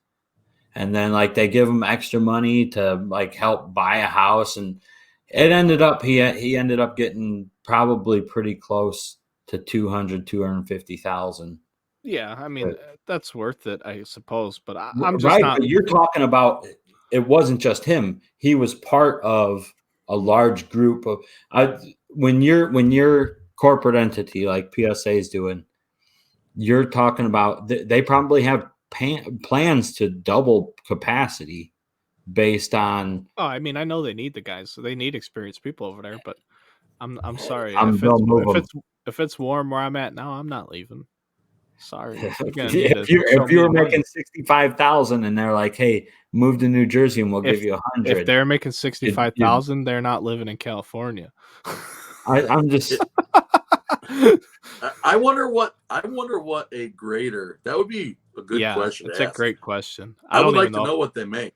And then like they give him extra money to like help buy a house, and it ended up he ended up getting probably pretty close to 250,000. Yeah, I mean, that's worth it, I suppose. But I'm just Right, not. but you're talking about, it wasn't just him. He was part of a large group of when your corporate entity like PSA is doing, you're talking about they probably have plans to double capacity based on. Oh, I mean, I know they need the guys. So they need experienced people over there. But I'm sorry They'll move them. if it's warm where I'm at now, I'm not leaving. Sorry, you're gonna need to show If me you were the money. making 65,000 and they're like, "Hey, move to New Jersey and we'll give you If 100," they're making 65,000, they're not living in California. I'm just. I wonder what a grader. That would be a good question. It's to a ask. great question. I would like to know what they make.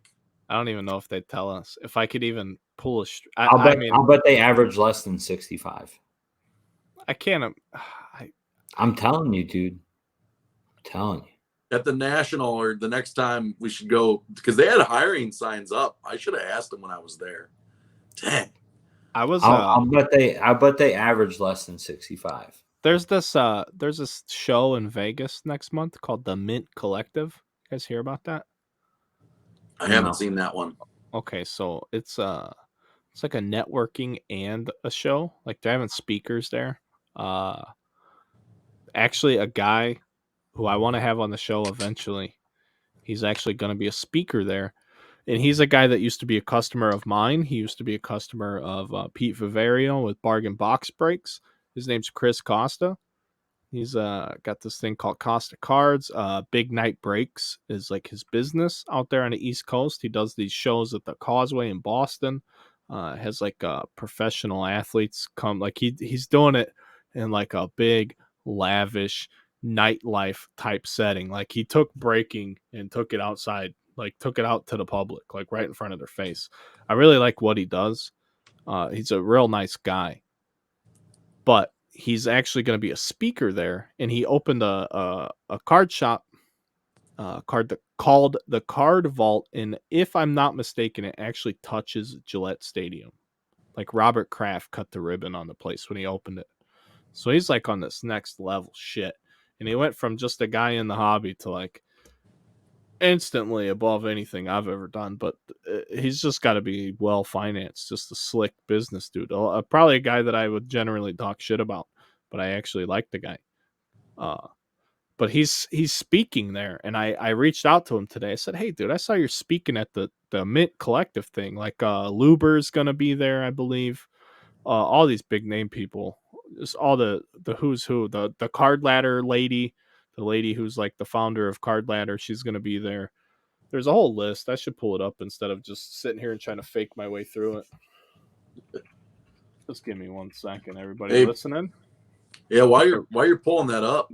I don't even know if they'd tell us. If I could even pull a. I'll bet they average less than 65. I can't. I'm telling you, dude. I'm telling you. At the national or the next time we should go, because they had hiring signs up. I should have asked them when I was there. Dang. I'll bet they average less than 65. There's this show in Vegas next month called the Mint Collective. You guys hear about that? I haven't seen that one. Okay, so it's like a networking and a show. Like they're having speakers there. Actually, a guy who I want to have on the show eventually. He's actually going to be a speaker there. And he's a guy that used to be a customer of mine. He used to be a customer of Pete Viverio with Bargain Box Breaks. His name's Chris Costa. He's got this thing called Costa Cards. Big Night Breaks is like his business out there on the East Coast. He does these shows at the Causeway in Boston. Has like professional athletes come. Like he's doing it in like a big, lavish nightlife type setting. Like he took breaking and took it outside. Like took it out to the public, like right in front of their face. I really like what he does. He's a real nice guy. But he's actually going to be a speaker there, and he opened a card shop called the Card Vault, and if I'm not mistaken, it actually touches Gillette Stadium. Like Robert Kraft cut the ribbon on the place when he opened it. So he's like on this next level shit. And he went from just a guy in the hobby to like instantly above anything I've ever done. But he's just got to be well financed, just a slick business dude. Probably a guy that I would generally talk shit about, but I actually like the guy. But he's speaking there, and I reached out to him today. I said, "Hey, dude, I saw you're speaking at the Mint Collective thing. Like Luber's gonna be there, I believe. All these big name people, just all the who's who. The Card Ladder lady, the lady who's like the founder of Card Ladder, she's gonna be there. There's a whole list. I should pull it up instead of just sitting here and trying to fake my way through it. Just give me 1 second, everybody listening. Yeah, while you're pulling that up,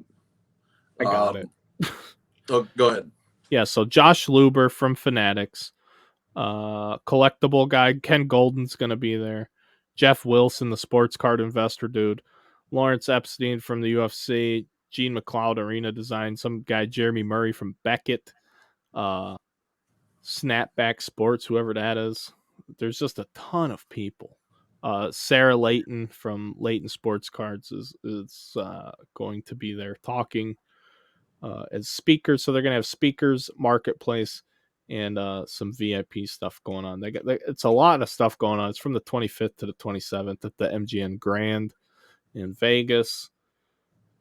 I got it. Oh, go ahead. Yeah, so Josh Luber from Fanatics. collectible guy. Ken Golden's going to be there. Jeff Wilson, the sports card investor dude. Lawrence Epstein from the UFC. Gene McLeod, arena design. Some guy, Jeremy Murray from Beckett. Snapback Sports, whoever that is. There's just a ton of people. Sarah Layton from Layton Sports Cards is going to be there talking as speakers. So they're going to have speakers, marketplace, and some VIP stuff going on. It's a lot of stuff going on. It's from the 25th to the 27th at the MGM Grand in Vegas.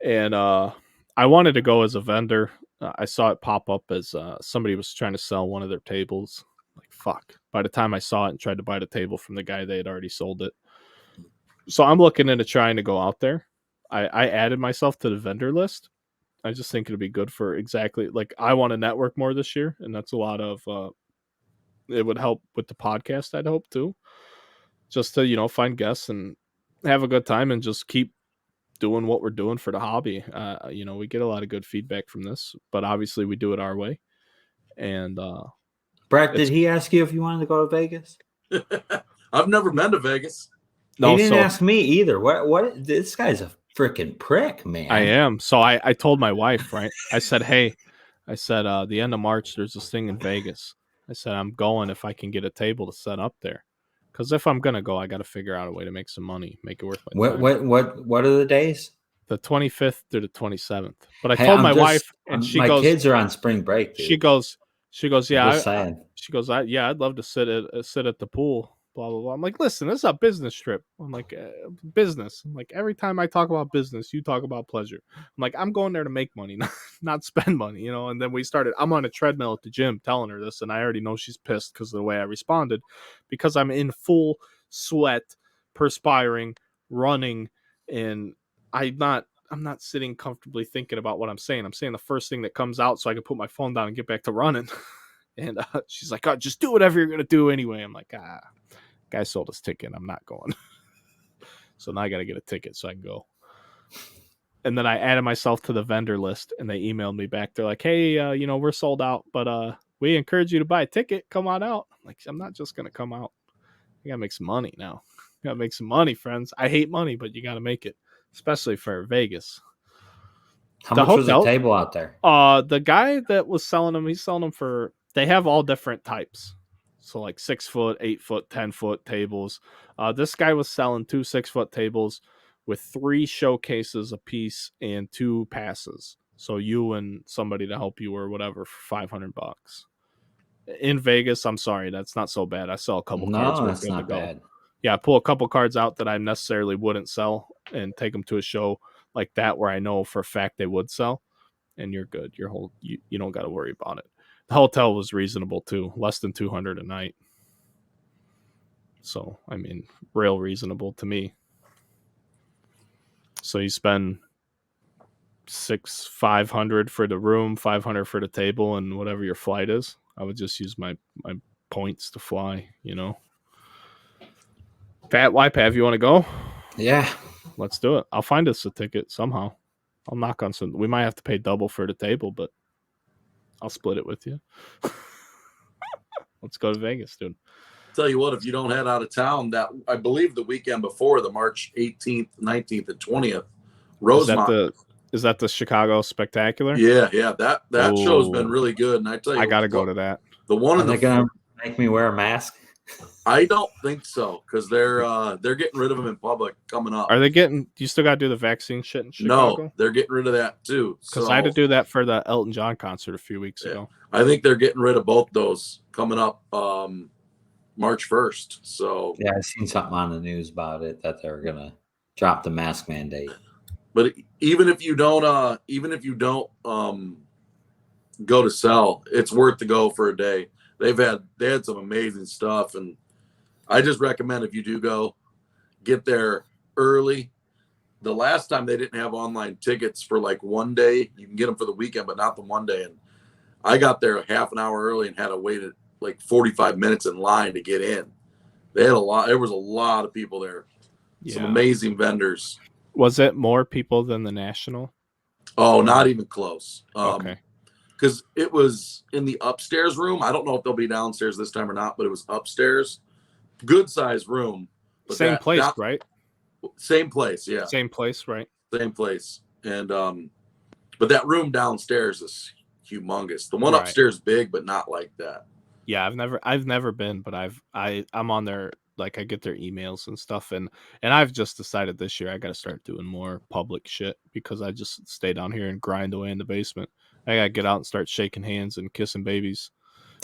And I wanted to go as a vendor. I saw it pop up as somebody was trying to sell one of their tables. Like, fuck. By the time I saw it and tried to buy the table from the guy, they had already sold it. So I'm looking into trying to go out there. I added myself to the vendor list. I just think it'll be good for exactly, like, I want to network more this year, and that's a lot of, it would help with the podcast, I'd hope, too. Just to, find guests and have a good time and just keep doing what we're doing for the hobby. We get a lot of good feedback from this, but obviously we do it our way. And Brett, did he ask you if you wanted to go to Vegas? I've never been to Vegas. No, he didn't ask me either. What? This guy's a freaking prick, man. I am. So I told my wife, right? I said, hey, the end of March, there's this thing in Vegas. I said, I'm going if I can get a table to set up there. Because if I'm gonna go, I got to figure out a way to make some money, make it worth my time. What are the days? The 25th through the 27th. But I told my wife, and she goes, my kids are on spring break. Dude. She goes, yeah. I'd love to sit at the pool. Blah blah blah. I'm like, listen, this is a business trip. I'm like, business. I'm like, every time I talk about business, you talk about pleasure. I'm like, I'm going there to make money, not spend money, And then we started. I'm on a treadmill at the gym, telling her this, and I already know she's pissed because of the way I responded, because I'm in full sweat, perspiring, running, and I'm not sitting comfortably thinking about what I'm saying. I'm saying the first thing that comes out so I can put my phone down and get back to running. And she's like, oh, just do whatever you're going to do anyway. I'm like, guy sold his ticket. I'm not going. So now I got to get a ticket so I can go. And then I added myself to the vendor list, and they emailed me back. They're like, hey, we're sold out, but we encourage you to buy a ticket. Come on out. I'm like, I'm not just going to come out. I got to make some money now. Got to make some money, friends. I hate money, but you got to make it, especially for Vegas. How much was the table out there? The guy that was selling them, he's selling them for, they have all different types. So like 6 foot, 8 foot, 10 foot tables. This guy was selling 2 6-foot tables with 3 showcases a piece and 2 passes. So you and somebody to help you or whatever for $500. In Vegas, I'm sorry, that's not so bad. I sell a couple cards. No, that's not bad. Yeah, I pull a couple cards out that I necessarily wouldn't sell and take them to a show like that where I know for a fact they would sell, and you're good. You don't got to worry about it. The hotel was reasonable too, less than $200 a night. So, I mean, real reasonable to me. So you spend $500 for the room, $500 for the table, and whatever your flight is. I would just use my points to fly, Fat YPAV, you want to go? Yeah. Let's do it. I'll find us a ticket somehow. I'll knock on some. We might have to pay double for the table, but I'll split it with you. Let's go to Vegas, dude. Tell you what, if you don't head out of town, that I believe the weekend before, the March 18th, 19th, and 20th, Rosemont. Is that the Chicago Spectacular? Yeah. That show's been really good, and I tell you, I got to go to that. The one Are they gonna make me wear a mask? I don't think so, because they're getting rid of them in public coming up. Are they getting? You still got to do the vaccine shit in Chicago? No, they're getting rid of that too. Because I had to do that for the Elton John concert a few weeks ago. I think they're getting rid of both those coming up March 1st. So yeah, I seen something on the news about it that they're gonna drop the mask mandate. But even if you don't go to sell, it's worth to go for a day. They had some amazing stuff, and I just recommend if you do go, get there early. The last time they didn't have online tickets for like one day. You can get them for the weekend, but not the one day. And I got there a half an hour early and had to wait like 45 minutes in line to get in. There was a lot of people there. Yeah. Some amazing vendors. Was it more people than the National? Oh, not even close. Okay. because it was in the upstairs room. I don't know if they'll be downstairs this time or not, but it was upstairs. Good size room. But Same place, right? Same place, yeah. Same place, right? Same place. And but that room downstairs is humongous. The one Right. upstairs big, but not like that. Yeah, I've never been, but I'm on their, like, I get their emails and stuff, and I've just decided this year I got to start doing more public shit because I just stay down here and grind away in the basement. I got to get out and start shaking hands and kissing babies.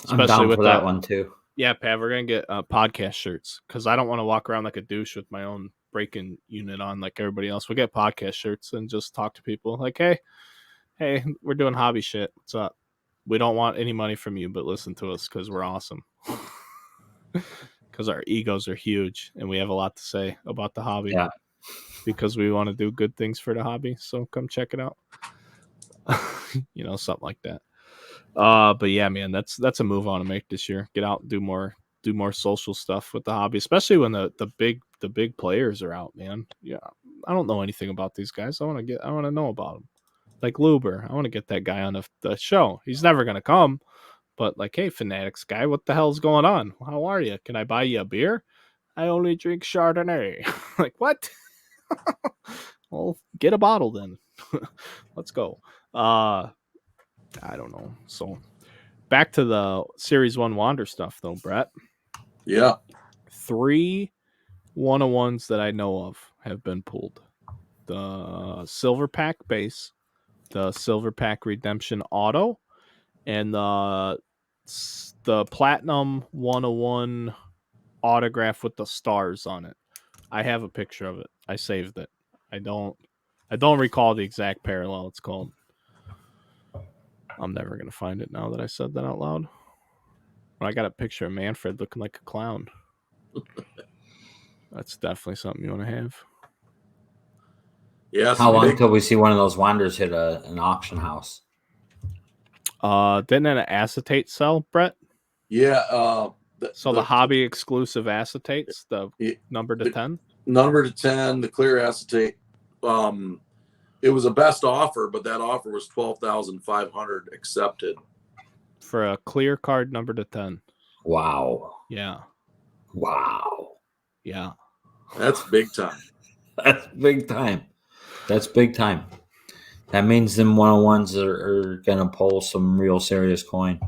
I'm down for that one too. Yeah, Pav, we're gonna get podcast shirts because I don't want to walk around like a douche with my own breaking unit on like everybody else. We'll get podcast shirts and just talk to people like, hey, we're doing hobby shit. What's up? We don't want any money from you, but listen to us because we're awesome. Because our egos are huge and we have a lot to say about the hobby. Yeah. Because we want to do good things for the hobby. So come check it out. Something like that. But yeah, man, that's a move I want to make this year. Get out and do more social stuff with the hobby, especially when the big players are out, man. Yeah. I don't know anything about these guys. I want to know about them. Like Luber, I want to get that guy on the show. He's never going to come, but like, hey, Fanatics guy, what the hell's going on? How are you? Can I buy you a beer? I only drink Chardonnay. Like, what? Well, get a bottle then. Let's go. I don't know. So back to the Series 1 Wander stuff, though, Brett. Yeah. 3 101s that I know of have been pulled. The Silver Pack base, the Silver Pack Redemption Auto, and the Platinum 101 autograph with the stars on it. I have a picture of it. I saved it. I don't recall the exact parallel it's called. I'm never going to find it now that I said that out loud. I got a picture of Manfred looking like a clown. That's definitely something you want to have. Yeah. How long till we see one of those Wanders hit an auction house? Didn't it acetate sell, Brett? Yeah. The hobby exclusive acetates, the number to 10? Number to 10, the clear acetate. It was a best offer, but that offer was $12,500 accepted. For a clear card number to 10. Wow. Yeah. Wow. Yeah. That's big time. That's big time. That's big time. That means them 101s are going to pull some real serious coin.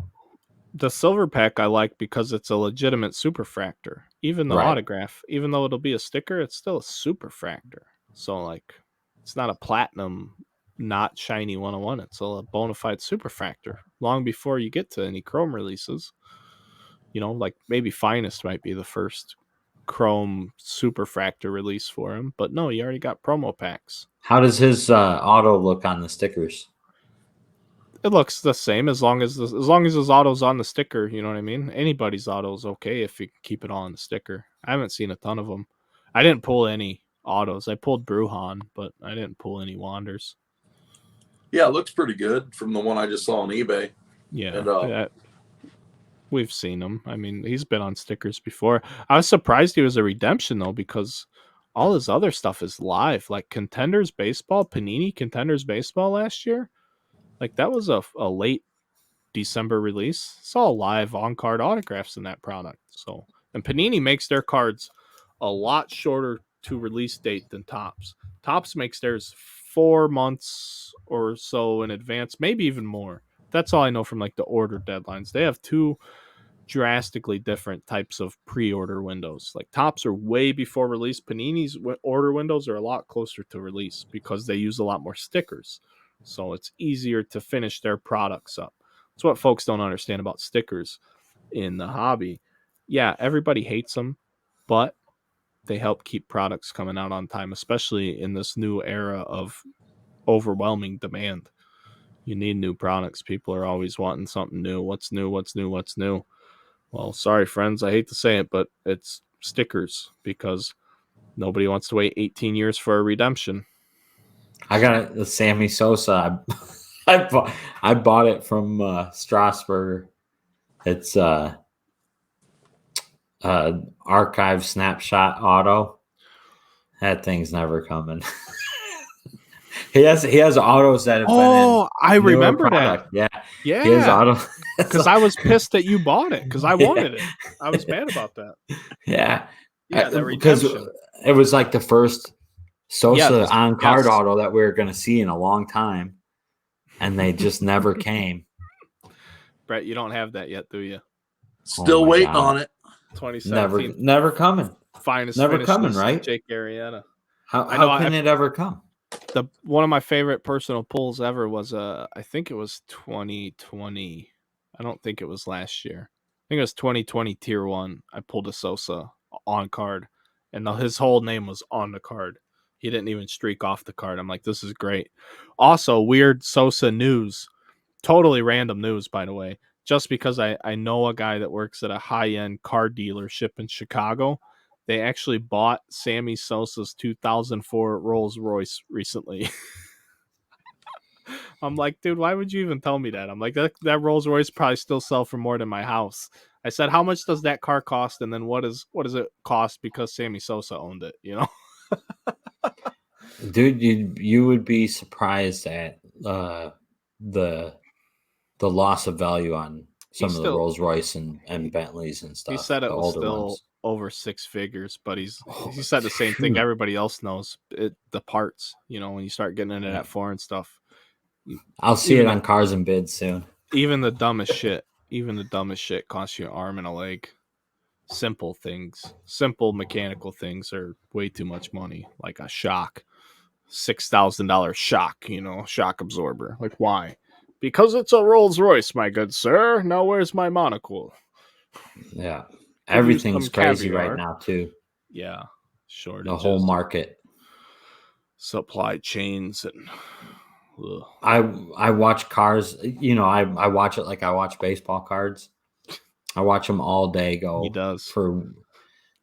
The Silver Pack I like because it's a legitimate superfractor. Even the autograph, even though it'll be a sticker, it's still a superfractor. So, like, it's not a platinum, not shiny 101. It's a bona fide superfractor. Long before you get to any chrome releases. Like maybe Finest might be the first chrome superfractor release for him. But no, you already got promo packs. How does his auto look on the stickers? It looks the same as long as his auto's on the sticker. You know what I mean? Anybody's auto is okay if you keep it on the sticker. I haven't seen a ton of them. I didn't pull any autos. I pulled Bruhan, but I didn't pull any Wanders. Yeah, it looks pretty good from the one I just saw on eBay. Yeah, and, we've seen him. I mean, he's been on stickers before. I was surprised he was a redemption, though, because all his other stuff is live. Like Contenders Baseball, Panini Contenders Baseball last year. Like, that was a late December release. Saw live on-card autographs in that product. So, and Panini makes their cards a lot shorter to release date than Topps. Topps makes theirs 4 months or so in advance, maybe even more. That's all I know from like the order deadlines. They have 2 drastically different types of pre-order windows. Like Topps are way before release. Panini's order windows are a lot closer to release because they use a lot more stickers. So it's easier to finish their products up. That's what folks don't understand about stickers in the hobby. Yeah, everybody hates them, but they help keep products coming out on time, especially in this new era of overwhelming demand. You need new products. People are always wanting something new. What's new? What's new? What's new? Well, sorry, friends. I hate to say it, but it's stickers because nobody wants to wait 18 years for a redemption. I got the Sammy Sosa. I bought it from Strasburg. It's archive snapshot auto. That thing's never coming. He has autos that have been in I remember product. that. Yeah, His Yeah, auto. because I was pissed that you bought it because I Yeah. wanted it. I was mad about that. Yeah. Yeah, that Because redemption. it was like the first Sosa Yes, on card yes. auto that we were going to see in a long time, and they just never came. Brett, you don't have that yet, do you? Still my waiting God. on it. 2017 Never coming. finest Never coming, finishes, right? Jake Arrieta. How know. can it ever come? One of my favorite personal pulls ever was I think it was 2020. I don't think it was last year. I think it was 2020 Tier 1. I pulled a Sosa on card, and his whole name was on the card. He didn't even streak off the card. I'm like, this is great. Also, weird Sosa news. Totally random news, by the way. Just because I know a guy that works at a high-end car dealership in Chicago. They actually bought Sammy Sosa's 2004 Rolls Royce recently. I'm like, dude, why would you even tell me that? I'm like, that Rolls Royce probably still sell for more than my house. I said, how much does that car cost? And then what does it cost because Sammy Sosa owned it? You know, Dude, you would be surprised at the loss of value on he some of the still Rolls Royce and Bentleys and he stuff, said the it was older still ones. over six figures, but he Oh, said the same thing phew. everybody else knows. The parts, you know, when you start getting into Yeah. that foreign stuff, I'll see even it on Cars and Bids soon. even the dumbest shit costs you an arm and a leg. Simple things, simple mechanical things are way too much money, like a shock, $6,000 shock, shock absorber. Like, why? Because it's a Rolls Royce, my good sir. Now where's my monocle? Yeah. Could use Everything's some crazy right caviar. now too. Yeah, The whole shortages, market. supply chains, and ugh. I watch cars, I watch it like I watch baseball cards. I watch them all day He go does. for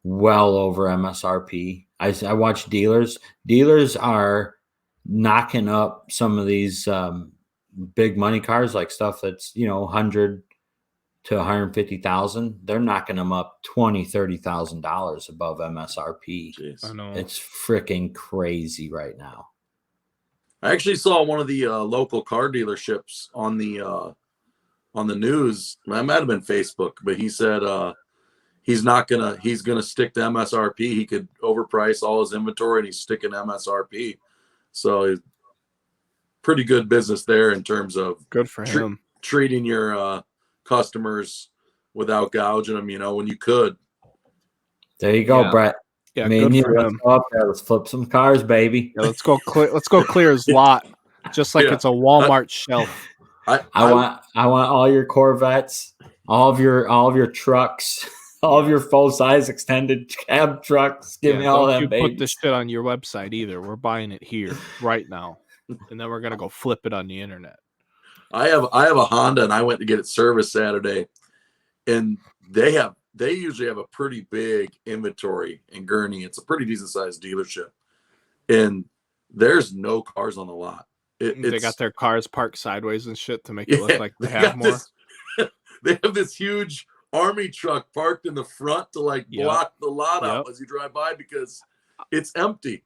well over MSRP. I watch dealers. Dealers are knocking up some of these big money cars, like stuff that's 100 to 150,000. They're knocking them up $20,000-$30,000 above MSRP. Jeez. I know. It's freaking crazy right now. I actually saw one of the local car dealerships on the news. That might have been Facebook, but he said he's gonna stick to MSRP. He could overprice all his inventory and he's sticking to MSRP. So pretty good business there in terms of Good for him. treating your customers without gouging them, when you could. There you go, Yeah. Brett. Yeah, Me good and you, for let's him. go up there. Let's flip some cars, baby. Yeah, let's go clear his lot, just like Yeah. it's a Walmart shelf. I want all your Corvettes, all of your trucks, all of your full size extended cab trucks. Give me all don't them you babies. put this shit on your website either. We're buying it here right now, and then we're gonna go flip it on the internet. I have a Honda and I went to get it serviced Saturday, and they usually have a pretty big inventory in Gurney. It's a pretty decent sized dealership, and there's no cars on the lot. They got their cars parked sideways and shit to make Yeah, it look like they have got more. They have this huge army truck parked in the front to block the lot out as you drive by because it's empty.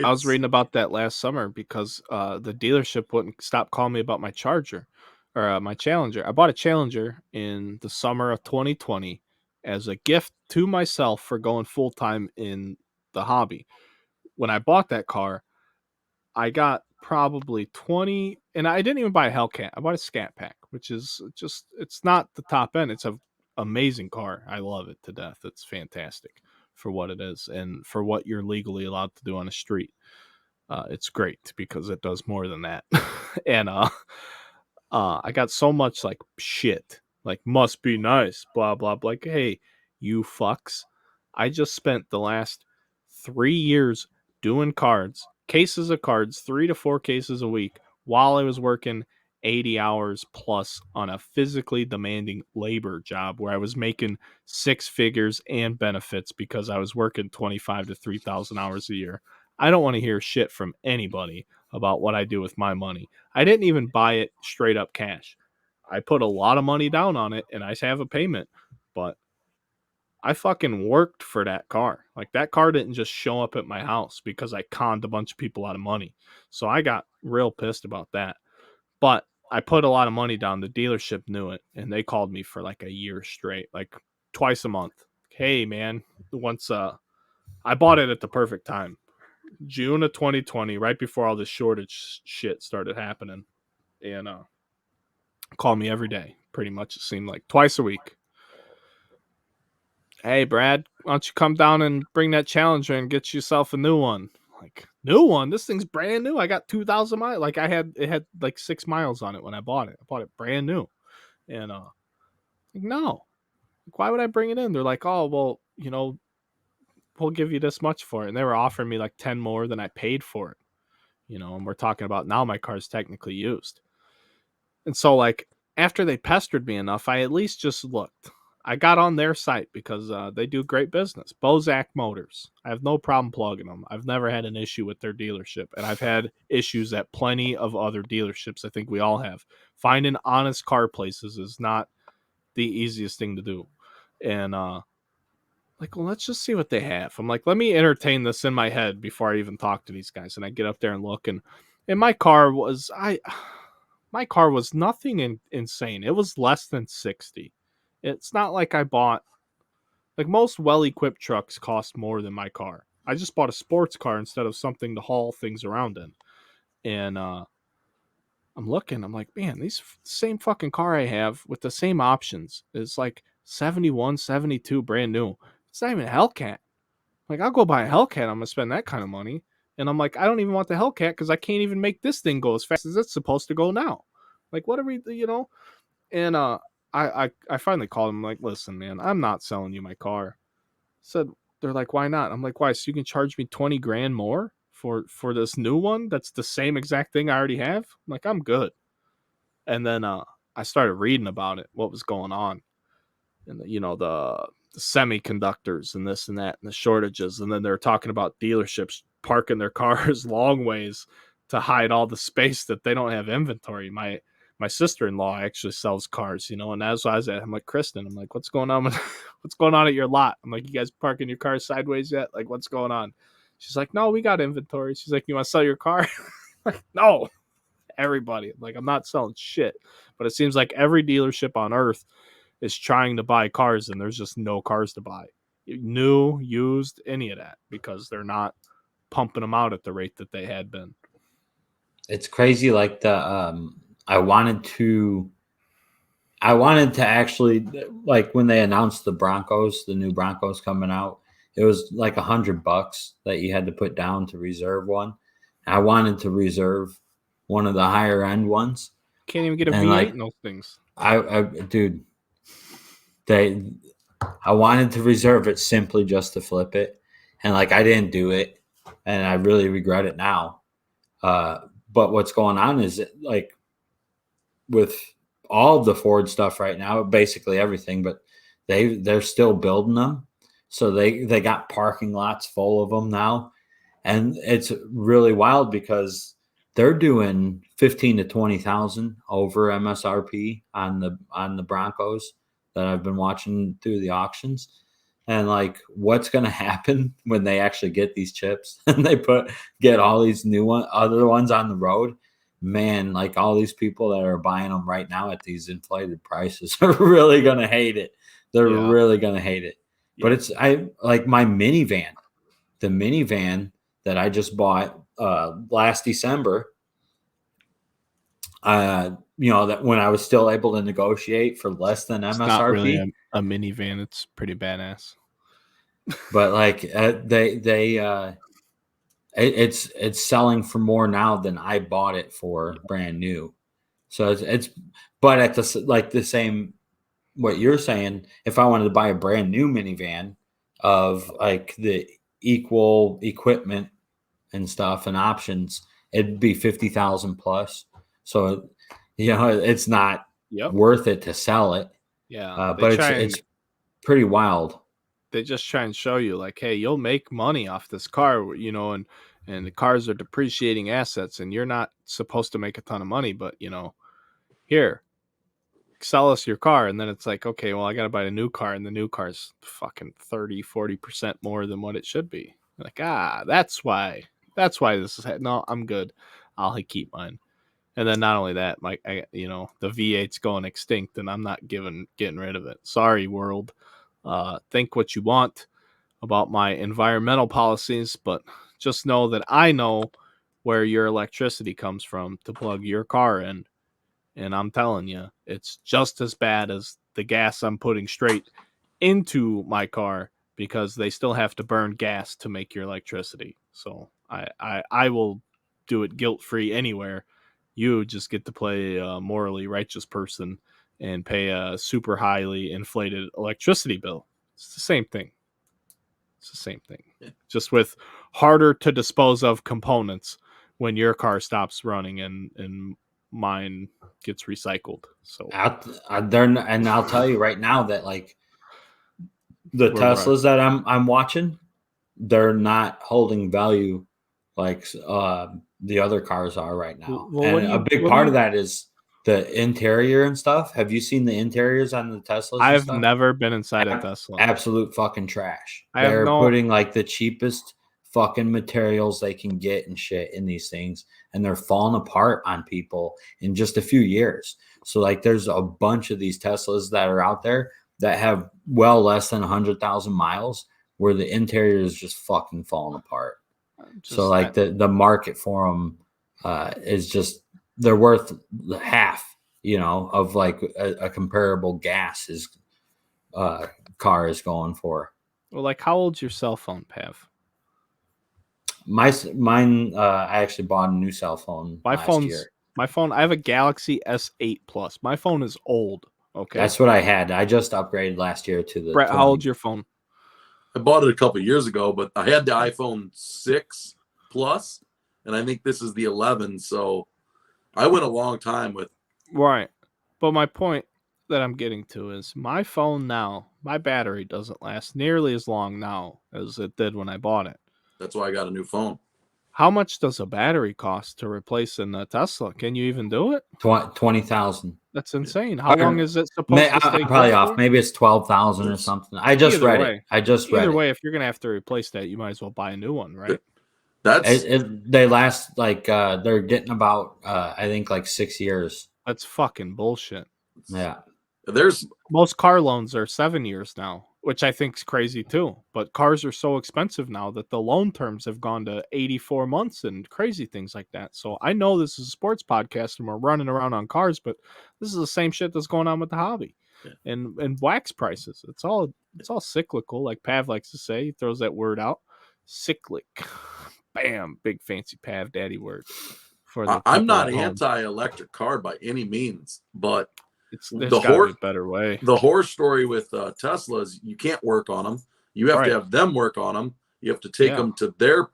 I was reading about that last summer because the dealership wouldn't stop calling me about my Charger or my Challenger. I bought a Challenger in the summer of 2020 as a gift to myself for going full time in the hobby. When I bought that car, I got probably 20, and I didn't even buy a Hellcat. I bought a Scat Pack, which is it's not the top end. It's an amazing car. I love it to death. It's fantastic for what it is and for what you're legally allowed to do on the street. It's great because it does more than that. And I got so much like shit, like must be nice, blah blah blah. Like, hey, you fucks! I just spent the last 3 years doing cards, cases of cards, 3 to 4 cases a week, while I was working 80 hours plus on a physically demanding labor job where I was making six figures and benefits because I was working 25 to 3,000 hours a year. I don't want to hear shit from anybody about what I do with my money. I didn't even buy it straight up cash. I put a lot of money down on it and I have a payment, but I fucking worked for that car. Like, that car didn't just show up at my house because I conned a bunch of people out of money. So I got real pissed about that. But I put a lot of money down. The dealership knew it, and they called me for like a year straight, like twice a month. Hey, man, once I bought it at the perfect time, June of 2020, right before all this shortage shit started happening, and called me every day. Pretty much, it seemed like twice a week. Hey, Brad, why don't you come down and bring that Challenger and get yourself a new one? Like, new one? This thing's brand new. I got 2,000 miles. Like, it had like 6 miles on it when I bought it. I bought it brand new. And like, no. Like, why would I bring it in? They're like, oh, well, we'll give you this much for it. And they were offering me like 10 more than I paid for it. And we're talking about now my car's technically used. And so, like, after they pestered me enough, I at least just looked. I got on their site because they do great business. Bozak Motors. I have no problem plugging them. I've never had an issue with their dealership, and I've had issues at plenty of other dealerships. I think we all have. Finding honest car places is not the easiest thing to do. And like, well, let's just see what they have. I'm like, let me entertain this in my head before I even talk to these guys. And I get up there and look, and my car was my car was nothing insane. It was less than 60. It's not like I bought, like, most well-equipped trucks cost more than my car. I just bought a sports car instead of something to haul things around in. And I'm looking, I'm like, man, these same fucking car I have with the same options is like 71, 72 brand new. It's not even a Hellcat. Like, I'll go buy a Hellcat. I'm gonna spend that kind of money. And I'm like, I don't even want the Hellcat because I can't even make this thing go as fast as it's supposed to go now. Like, what are we? And I finally called him, like, listen, man, I'm not selling you my car. Said, they're like, why not? I'm like, why? So you can charge me 20 grand more for this new one that's the same exact thing I already have? I'm like, I'm good. And then I started reading about it, what was going on, and the semiconductors and this and that and the shortages. And then they're talking about dealerships parking their cars long ways to hide all the space that they don't have inventory. My sister-in-law actually sells cars, and as I was at, I'm like, Kristen, I'm like, what's going on what's going on at your lot? I'm like, you guys parking your cars sideways yet? Like, what's going on? She's like, no, we got inventory. She's like, you want to sell your car? Like, no, everybody. Like, I'm not selling shit. But it seems like every dealership on earth is trying to buy cars, and there's just no cars to buy. New, used, any of that, because they're not pumping them out at the rate that they had been. It's crazy. Like I wanted to actually, like, when they announced the new Broncos coming out, it was like $100 that you had to put down to reserve one. I wanted to reserve one of the higher end ones. Can't even get a V8 in those things. Dude, I wanted to reserve it simply just to flip it, and like, I didn't do it, and I really regret it now. But what's going on is, like, with all of the Ford stuff right now, basically everything, but they're still building them, so they got parking lots full of them now, and it's really wild because they're doing 15 to 20,000 over MSRP on the Broncos that I've been watching through the auctions. And like, what's going to happen when they actually get these chips and they get all these other ones on the road? Man, like, all these people that are buying them right now at these inflated prices are really going to hate it. They're really going to hate it. Yeah. But I like my minivan, the minivan that I just bought last December. That when I was still able to negotiate for less than MSRP. It's not really a minivan. It's pretty badass. But like, it's selling for more now than I bought it for brand new. So but at the same, what you're saying, if I wanted to buy a brand new minivan of like the equal equipment and stuff and options, it'd be 50,000 plus. So, it's not worth it to sell it. Yeah. But it's pretty wild. They just try and show you, like, hey, you'll make money off this car, and the cars are depreciating assets, and you're not supposed to make a ton of money, but here, sell us your car. And then it's like, okay, well, I got to buy a new car, and the new car's fucking 30-40% more than what it should be. Like, that's why this is, no, I'm good. I'll keep mine. And then not only that, the V8's going extinct, and I'm not getting rid of it. Sorry, world. Think what you want about my environmental policies, but just know that I know where your electricity comes from to plug your car in. And I'm telling you, it's just as bad as the gas I'm putting straight into my car, because they still have to burn gas to make your electricity. So I will do it guilt-free anywhere. You just get to play a morally righteous person and pay a super highly inflated electricity bill. It's the same thing. It's the same thing. Yeah. Just with harder to dispose of components when your car stops running and mine gets recycled. So And I'll tell you right now that like the We're Teslas that I'm watching, they're not holding value like the other cars are right now. Well, and a big part of that is the interior and stuff. Have you seen the interiors on the Teslas? I've never been inside a Tesla. Absolute fucking trash. I have They're no- putting like the cheapest fucking materials they can get and shit in these things, and they're falling apart on people in just a few years. So like there's a bunch of these Teslas that are out there that have well less than 100,000 miles where the interior is just fucking falling apart. So like the market for them is just, they're worth half, of like a comparable gas car is going for. Well, like, how old's your cell phone, Pav? Mine, I actually bought a new cell phone last year. My phone, I have a Galaxy S8 Plus. My phone is old. Okay, that's what I had. I just upgraded last year to the. Brett, 20. How old's your phone? I bought it a couple years ago, but I had the iPhone 6 Plus, and I think this is the 11. So I went a long time with. Right, but my point that I'm getting to is my phone now, my battery doesn't last nearly as long now as it did when I bought it. That's why I got a new phone. How much does a battery cost to replace in a Tesla? Can you even do it? 20,000. That's insane. How long is it supposed to stay? I'm probably off. Maybe it's 12,000 or something. I just read it. Either way, if you're gonna have to replace that, you might as well buy a new one, right? They last like they're getting about I think like 6 years. That's fucking bullshit. Yeah. Most car loans are 7 years now, which I think is crazy too. But cars are so expensive now that the loan terms have gone to 84 months and crazy things like that. So I know this is a sports podcast and we're running around on cars, but this is the same shit that's going on with the hobby. Yeah. And wax prices. It's all cyclical, like Pav likes to say. He throws that word out. Cyclic. Bam, big fancy Pav daddy word. I'm not anti-electric car by any means, but there's got to be a better way. The horror story with Teslas, you can't work on them. You have to have them work on them. You have to take them to their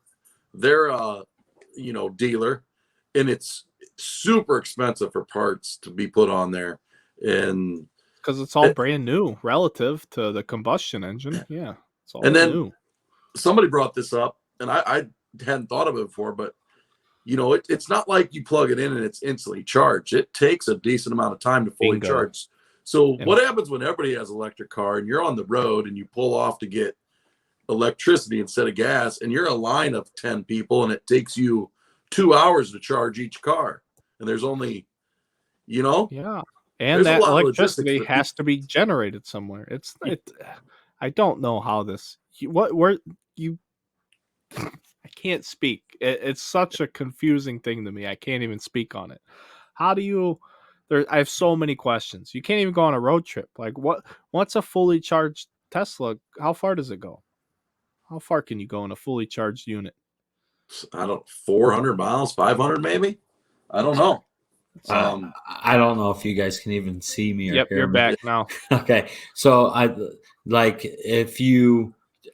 dealer, and it's super expensive for parts to be put on there, and because it's all brand new relative to the combustion engine. Yeah, it's all new. Somebody brought this up, and I hadn't thought of it before, but it's not like you plug it in and it's instantly charged. It takes a decent amount of time to fully charge. So what happens when everybody has an electric car and you're on the road and you pull off to get electricity instead of gas, and you're a line of 10 people and it takes you 2 hours to charge each car, and there's only, and that electricity has to be generated somewhere. I don't know how this, I can't speak. It's such a confusing thing to me. I can't even speak on it. How do you? I have so many questions. You can't even go on a road trip. Like what's a fully charged Tesla? How far does it go? How far can you go in a fully charged unit? 400 miles, 500 maybe. I don't know. I don't know if you guys can even see me. Yep, you're back now. Okay, so I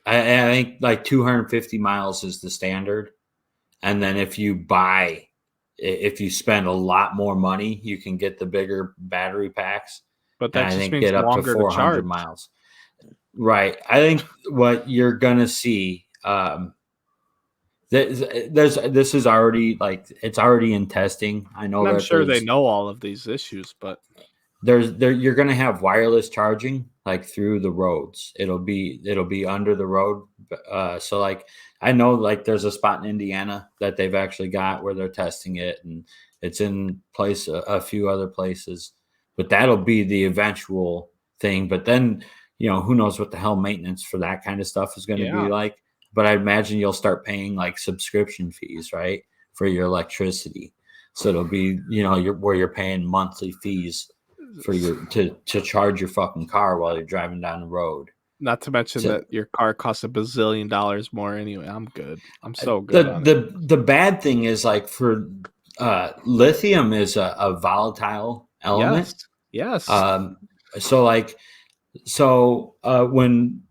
think like 250 miles is the standard. And then if you spend a lot more money, you can get the bigger battery packs. But that just means get up to 400 miles. Right. I think what you're going to see, this is already it's already in testing. I know. I'm sure they know all of these issues, but you're going to have wireless charging like through the roads. It'll be under the road. So I know there's a spot in Indiana that they've actually got where they're testing it, and It's in place a few other places, but that'll be the eventual thing. But then, who knows what the hell maintenance for that kind of stuff is going to be like. But I imagine you'll start paying like subscription fees, right, for your electricity. So it'll be, where you're paying monthly fees for to charge your fucking car while you're driving down the road. Not to mention that your car costs $1 bazillion more anyway. I'm good. I'm so good. The bad thing is like for lithium is a volatile element. Yes. So when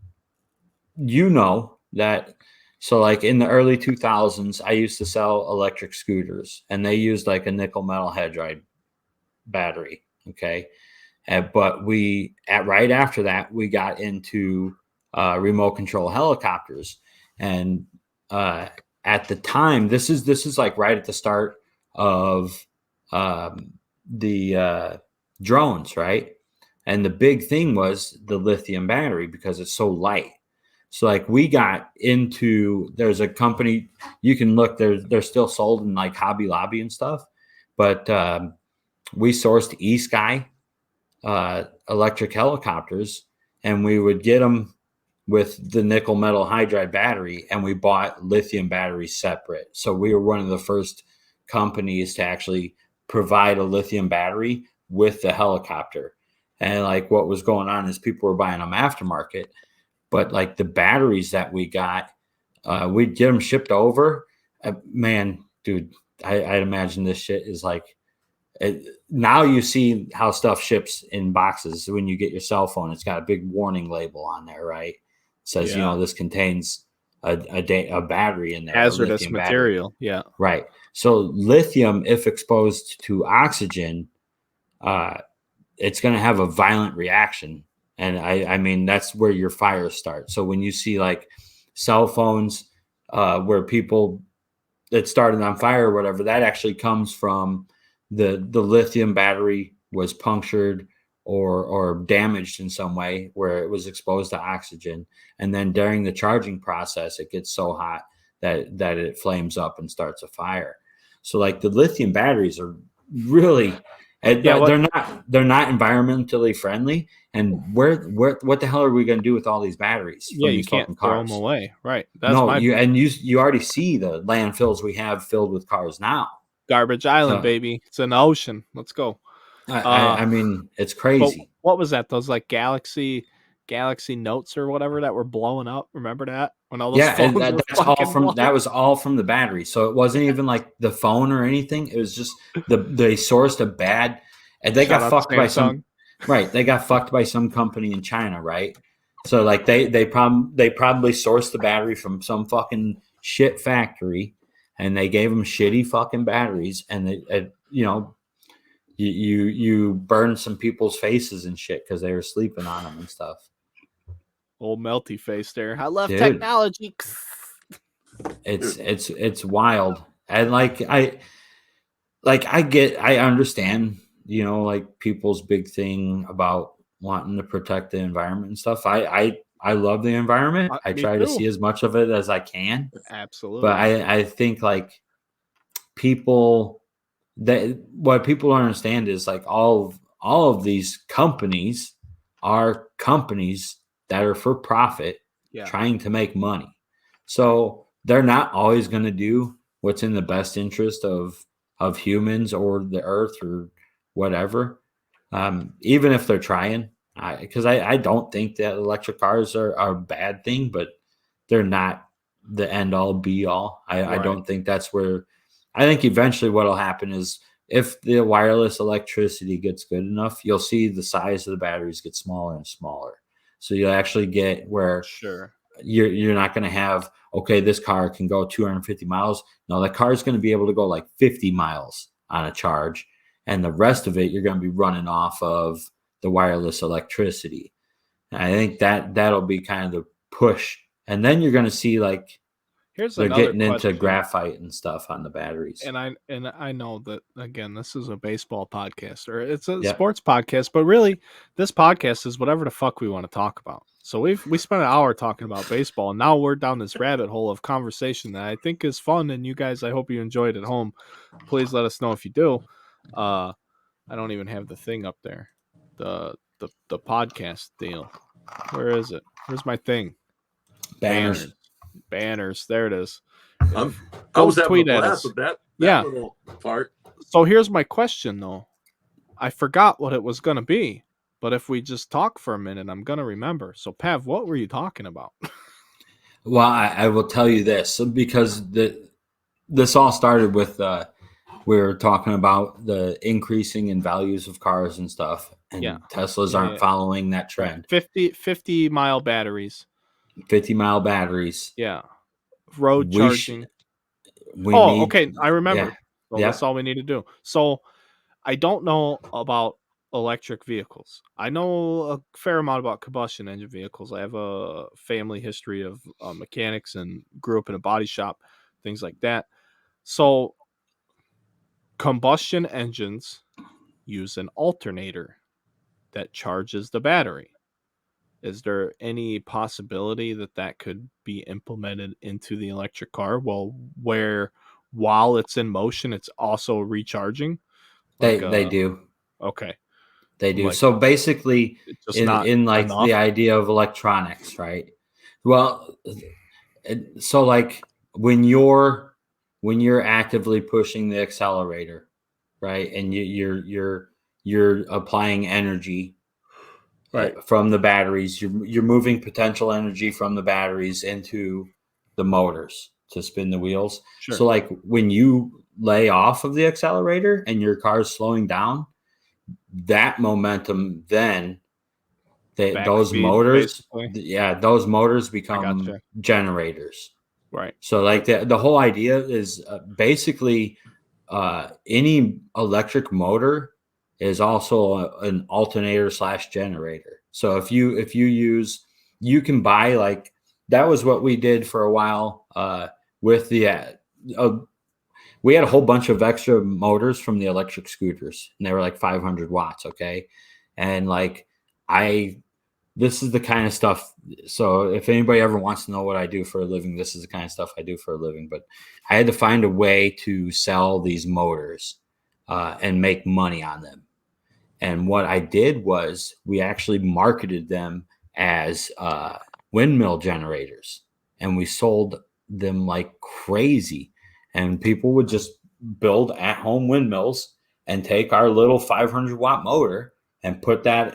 that, so like in the early 2000s, I used to sell electric scooters, and they used like a nickel metal hydride battery. Okay. But right after that, we got into remote control helicopters. And at the time, this is like right at the start of the drones, right? And the big thing was the lithium battery because it's so light. So like we got into, there's a company, you can look, they're still sold in like Hobby Lobby and stuff, but we sourced eSky electric helicopters, and we would get them with the nickel metal hydride battery, and we bought lithium batteries separate. So we were one of the first companies to actually provide a lithium battery with the helicopter. And like what was going on is people were buying them aftermarket, but like the batteries that we got, we'd get them shipped over. Man, dude, I'd imagine this shit is like, now you see how stuff ships in boxes. When you get your cell phone, it's got a big warning label on there, right? It says, this contains a battery in there. Hazardous material. Battery. Yeah. Right. So lithium, if exposed to oxygen, it's going to have a violent reaction. And I mean, that's where your fires start. So when you see like cell phones where people that started on fire or whatever, that actually comes from the lithium battery was punctured or damaged in some way where it was exposed to oxygen. And then during the charging process, it gets so hot that it flames up and starts a fire. So like the lithium batteries are really, they're not environmentally friendly. And what the hell are we going to do with all these batteries? Yeah, you can't throw them away, right? That's you already see the landfills we have filled with cars now. Garbage Island, baby. It's in the ocean. Let's go. I mean, it's crazy. What was that? Those like Galaxy Notes or whatever that were blowing up. Remember that? When all those phones that was all from the battery. So it wasn't even like the phone or anything. It was just they sourced a bad, and they got fucked by some. Right, they got fucked by some company in China, right? So like they probably sourced the battery from some fucking shit factory. And they gave them shitty fucking batteries, and they, you burned some people's faces and shit because they were sleeping on them and stuff. Old melty face there. I love technology. It's wild, and I understand, like people's big thing about wanting to protect the environment and stuff. I love the environment. I try to see as much of it as I can. Absolutely. But I think like what people don't understand is like all of these companies are companies that are for profit, trying to make money. So they're not always going to do what's in the best interest of humans or the earth or whatever. Even if they're trying. Because I don't think that electric cars are a bad thing, but they're not the end all be all. I don't think that's where. I think eventually what will happen is if the wireless electricity gets good enough, you'll see the size of the batteries get smaller and smaller. So you'll actually get where you're not going to have, okay, this car can go 250 miles. No, that car is going to be able to go like 50 miles on a charge, and the rest of it you're going to be running off of the wireless electricity. And I think that'll be kind of the push. And then you're going to see like Here's They're another getting into question. graphite and stuff on the batteries. And I know that, again, this is a baseball podcast, or it's a Yeah. sports podcast, but really this podcast is whatever the fuck we want to talk about. So we spent an hour talking about baseball, and now we're down this rabbit hole of conversation that I think is fun. And you guys, I hope you enjoyed at home. Please let us know if you do. I don't even have the thing up there, the podcast deal. Where is it? Where's my thing? Banners. Banners. There it is. I Go was having a tweet at blast us. with that Yeah. little part. So here's my question, though. I forgot what it was going to be, but if we just talk for a minute, I'm going to remember. So, Pav, what were you talking about? Well, I will tell you this, because this all started with we were talking about the increasing in values of cars and stuff, and Yeah. Teslas Yeah, aren't yeah. following that trend. 50-mile batteries. 50-mile batteries. Yeah. Road We charging. We need, okay. I remember. Yeah. So Yeah. that's all we need to do. So I don't know about electric vehicles. I know a fair amount about combustion engine vehicles. I have a family history of mechanics and grew up in a body shop, things like that. So combustion engines use an alternator that charges the battery. Is there any possibility that that could be implemented into the electric car? Well, where while it's in motion, it's also recharging. They do. Okay. They do. Like, So basically, it's just in not like enough. the idea of electronics, right? Well, so like when you're actively pushing the accelerator, right, and you're applying energy from the batteries, you're moving potential energy from the batteries into the motors to spin the wheels. Sure. So like when you lay off of the accelerator and your car's slowing down, that momentum then those motors become generators. Right. So like the whole idea is basically any electric motor is also an alternator / generator. So if you use, you can buy, like, that was what we did for a while with the we had a whole bunch of extra motors from the electric scooters, and they were like 500 watts. Okay. And like, this is the kind of stuff. So if anybody ever wants to know what I do for a living, this is the kind of stuff I do for a living. But I had to find a way to sell these motors and make money on them. And what I did was we actually marketed them as windmill generators, and we sold them like crazy. And people would just build at-home windmills and take our little 500-watt motor and put that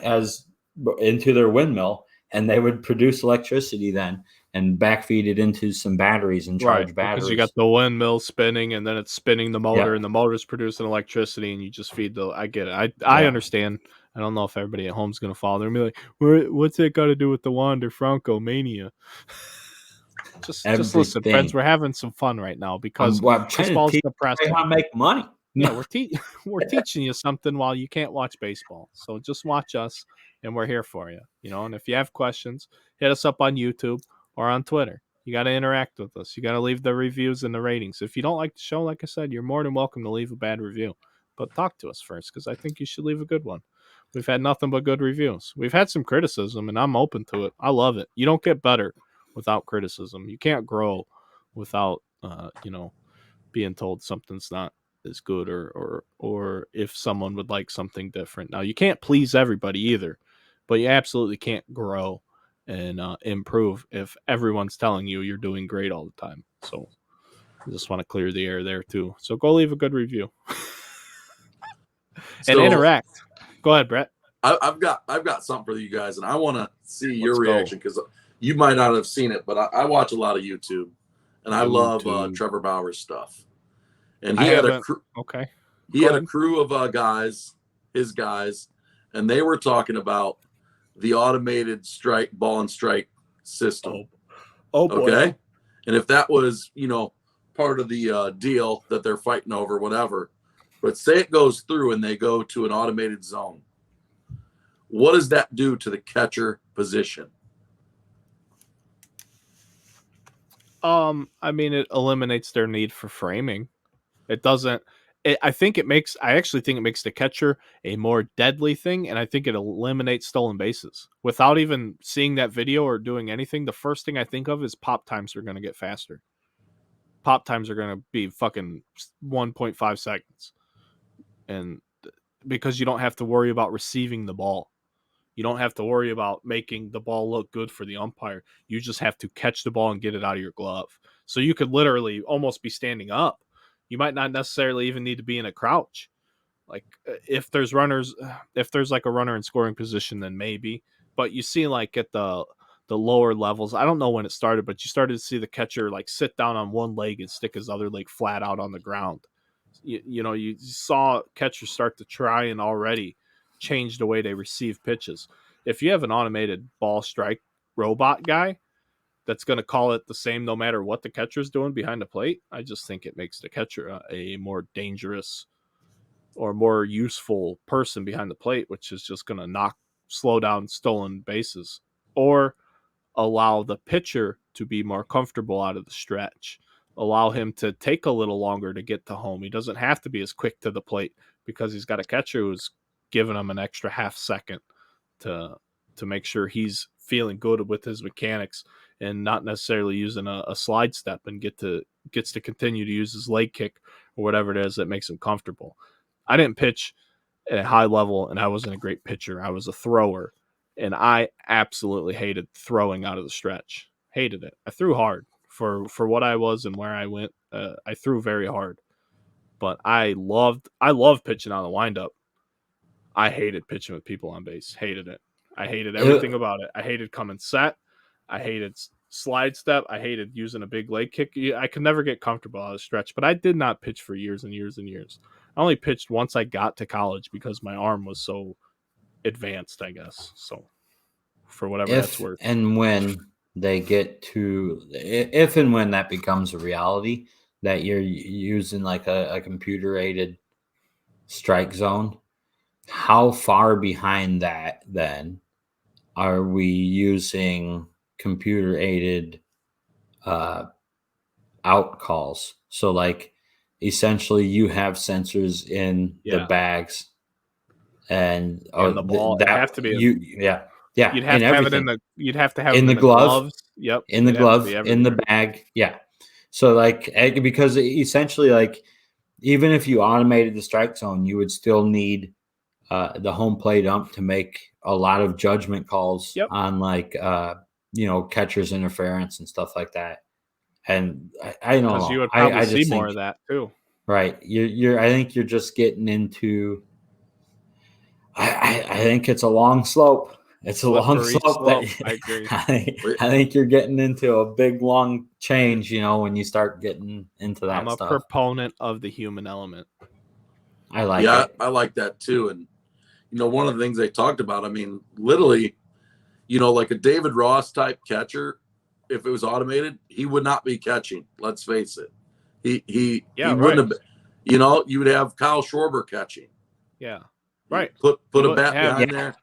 into their windmill, and they would produce electricity then and backfeed it into some batteries and charge batteries. Because you got the windmill spinning, and then it's spinning the motor, and the motor's producing electricity, and you just feed I get it. I understand. I don't know if everybody at home's going to follow. They're going to be like, what's it got to do with the Wander Franco mania? Just listen, friends. We're having some fun right now because baseball's depressing. How to make money. Yeah, we're teaching you something while you can't watch baseball. So just watch us, and we're here for you. And if you have questions, hit us up on YouTube or on Twitter. You got to interact with us. You got to leave the reviews and the ratings. If you don't like the show, like I said, you're more than welcome to leave a bad review. But talk to us first, because I think you should leave a good one. We've had nothing but good reviews. We've had some criticism, and I'm open to it. I love it. You don't get better without criticism. You can't grow without, being told something's not as good, or if someone would like something different. Now, you can't please everybody either, but you absolutely can't grow and improve if everyone's telling you you're doing great all the time. So I just want to clear the air there too. So go leave a good review and interact. Go ahead, Brett. I've got something for you guys, and I want to see your reaction, because you might not have seen it, but I watch a lot of YouTube, and I love Trevor Bauer's stuff. And he had a crew. Okay. He had a crew of guys, his guys, and they were talking about the automated ball and strike system. Oh boy. Okay. And if that was, part of the deal that they're fighting over, whatever, but say it goes through and they go to an automated zone, what does that do to the catcher position? I mean, it eliminates their need for framing. It doesn't. I think it makes. I actually think it makes the catcher a more deadly thing, and I think it eliminates stolen bases without even seeing that video or doing anything. The first thing I think of is pop times are going to get faster. Pop times are going to be fucking 1.5 seconds, and because you don't have to worry about receiving the ball. You don't have to worry about making the ball look good for the umpire. You just have to catch the ball and get it out of your glove. So you could literally almost be standing up. You might not necessarily even need to be in a crouch. Like if there's runners, if there's like a runner in scoring position, then maybe. But you see, like at the lower levels, I don't know when it started, but you started to see the catcher like sit down on one leg and stick his other leg flat out on the ground. You saw catchers start to try and already change the way they receive pitches. If you have an automated ball strike robot guy that's going to call it the same no matter what the catcher's doing behind the plate, I just think it makes the catcher a more dangerous or more useful person behind the plate, which is just going to slow down stolen bases or allow the pitcher to be more comfortable out of the stretch, allow him to take a little longer to get to home. He doesn't have to be as quick to the plate because he's got a catcher who's giving him an extra half second to make sure he's feeling good with his mechanics and not necessarily using a slide step and gets to continue to use his leg kick or whatever it is that makes him comfortable. I didn't pitch at a high level and I wasn't a great pitcher. I was a thrower and I absolutely hated throwing out of the stretch. Hated it. I threw hard for what I was and where I went. I threw very hard, but I loved pitching on the windup. I hated pitching with people on base. Hated it. I hated everything about it. I hated coming set. I hated slide step. I hated using a big leg kick. I could never get comfortable out of the stretch, but I did not pitch for years and years and years. I only pitched once I got to college because my arm was so advanced, I guess. So for whatever that's worth. And when they get to, if and when that becomes a reality, that you're using like a computer aided strike zone, how far behind that then are we using computer aided out calls? So like essentially you have sensors in the bags and the ball that have to be yeah you'd have to have it in the in the gloves. Yep, in the glove, in the bag. Yeah. So like, because essentially like, even if you automated the strike zone, you would still need the home plate ump to make a lot of judgment calls on like, catcher's interference and stuff like that. And I don't know. You would probably I see just more think, of that too. Right. I think you're just getting into, I think it's a long slope. It's a long slope. I agree. I think you're getting into a big, long change, when you start getting into that stuff. I'm a proponent of the human element. I like it. I like that too. And, one of the things they talked about, I mean, literally, like a David Ross type catcher, if it was automated, he would not be catching. Let's face it. He wouldn't have been, you would have Kyle Schwarber catching. Yeah. Right. Put a bat behind there.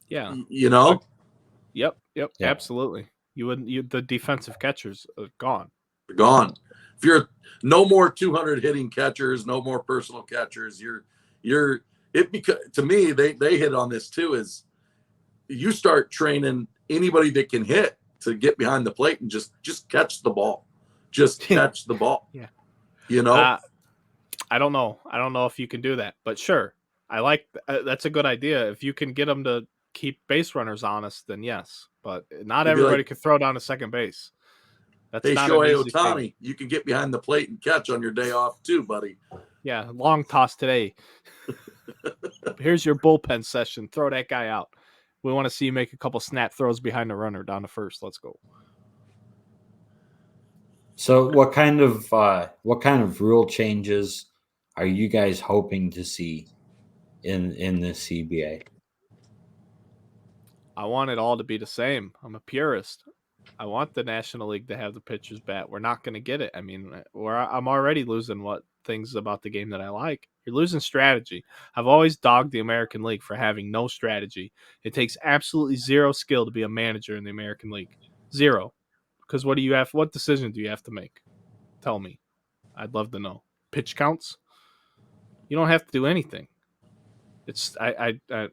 Yeah. Yep. Yeah. Absolutely. The defensive catchers are gone. They're gone. If you're no more 200 hitting catchers, no more personal catchers, because to me, they hit on this too, is you start training anybody that can hit to get behind the plate and just catch the ball. Just catch the ball. Yeah. I don't know. I don't know if you can do that, but sure. I like that's a good idea. If you can get them to keep base runners honest, then yes. But not everybody can throw down to second base. That's not Shohei Ohtani, you can get behind the plate and catch on your day off too, buddy. Yeah, long toss today. Here's your bullpen session. Throw that guy out. We want to see you make a couple snap throws behind the runner down to first. Let's go. So, what kind of rule changes are you guys hoping to see in this CBA? I want it all to be the same. I'm a purist. I want the National League to have the pitcher's bat. We're not going to get it. I mean, I'm already losing things about the game that I like. You're losing strategy. I've always dogged the American League for having no strategy. It takes absolutely zero skill to be a manager in the American League. Zero. Because what do you have? What decision do you have to make? Tell me. I'd love to know. Pitch counts. You don't have to do anything. It's we're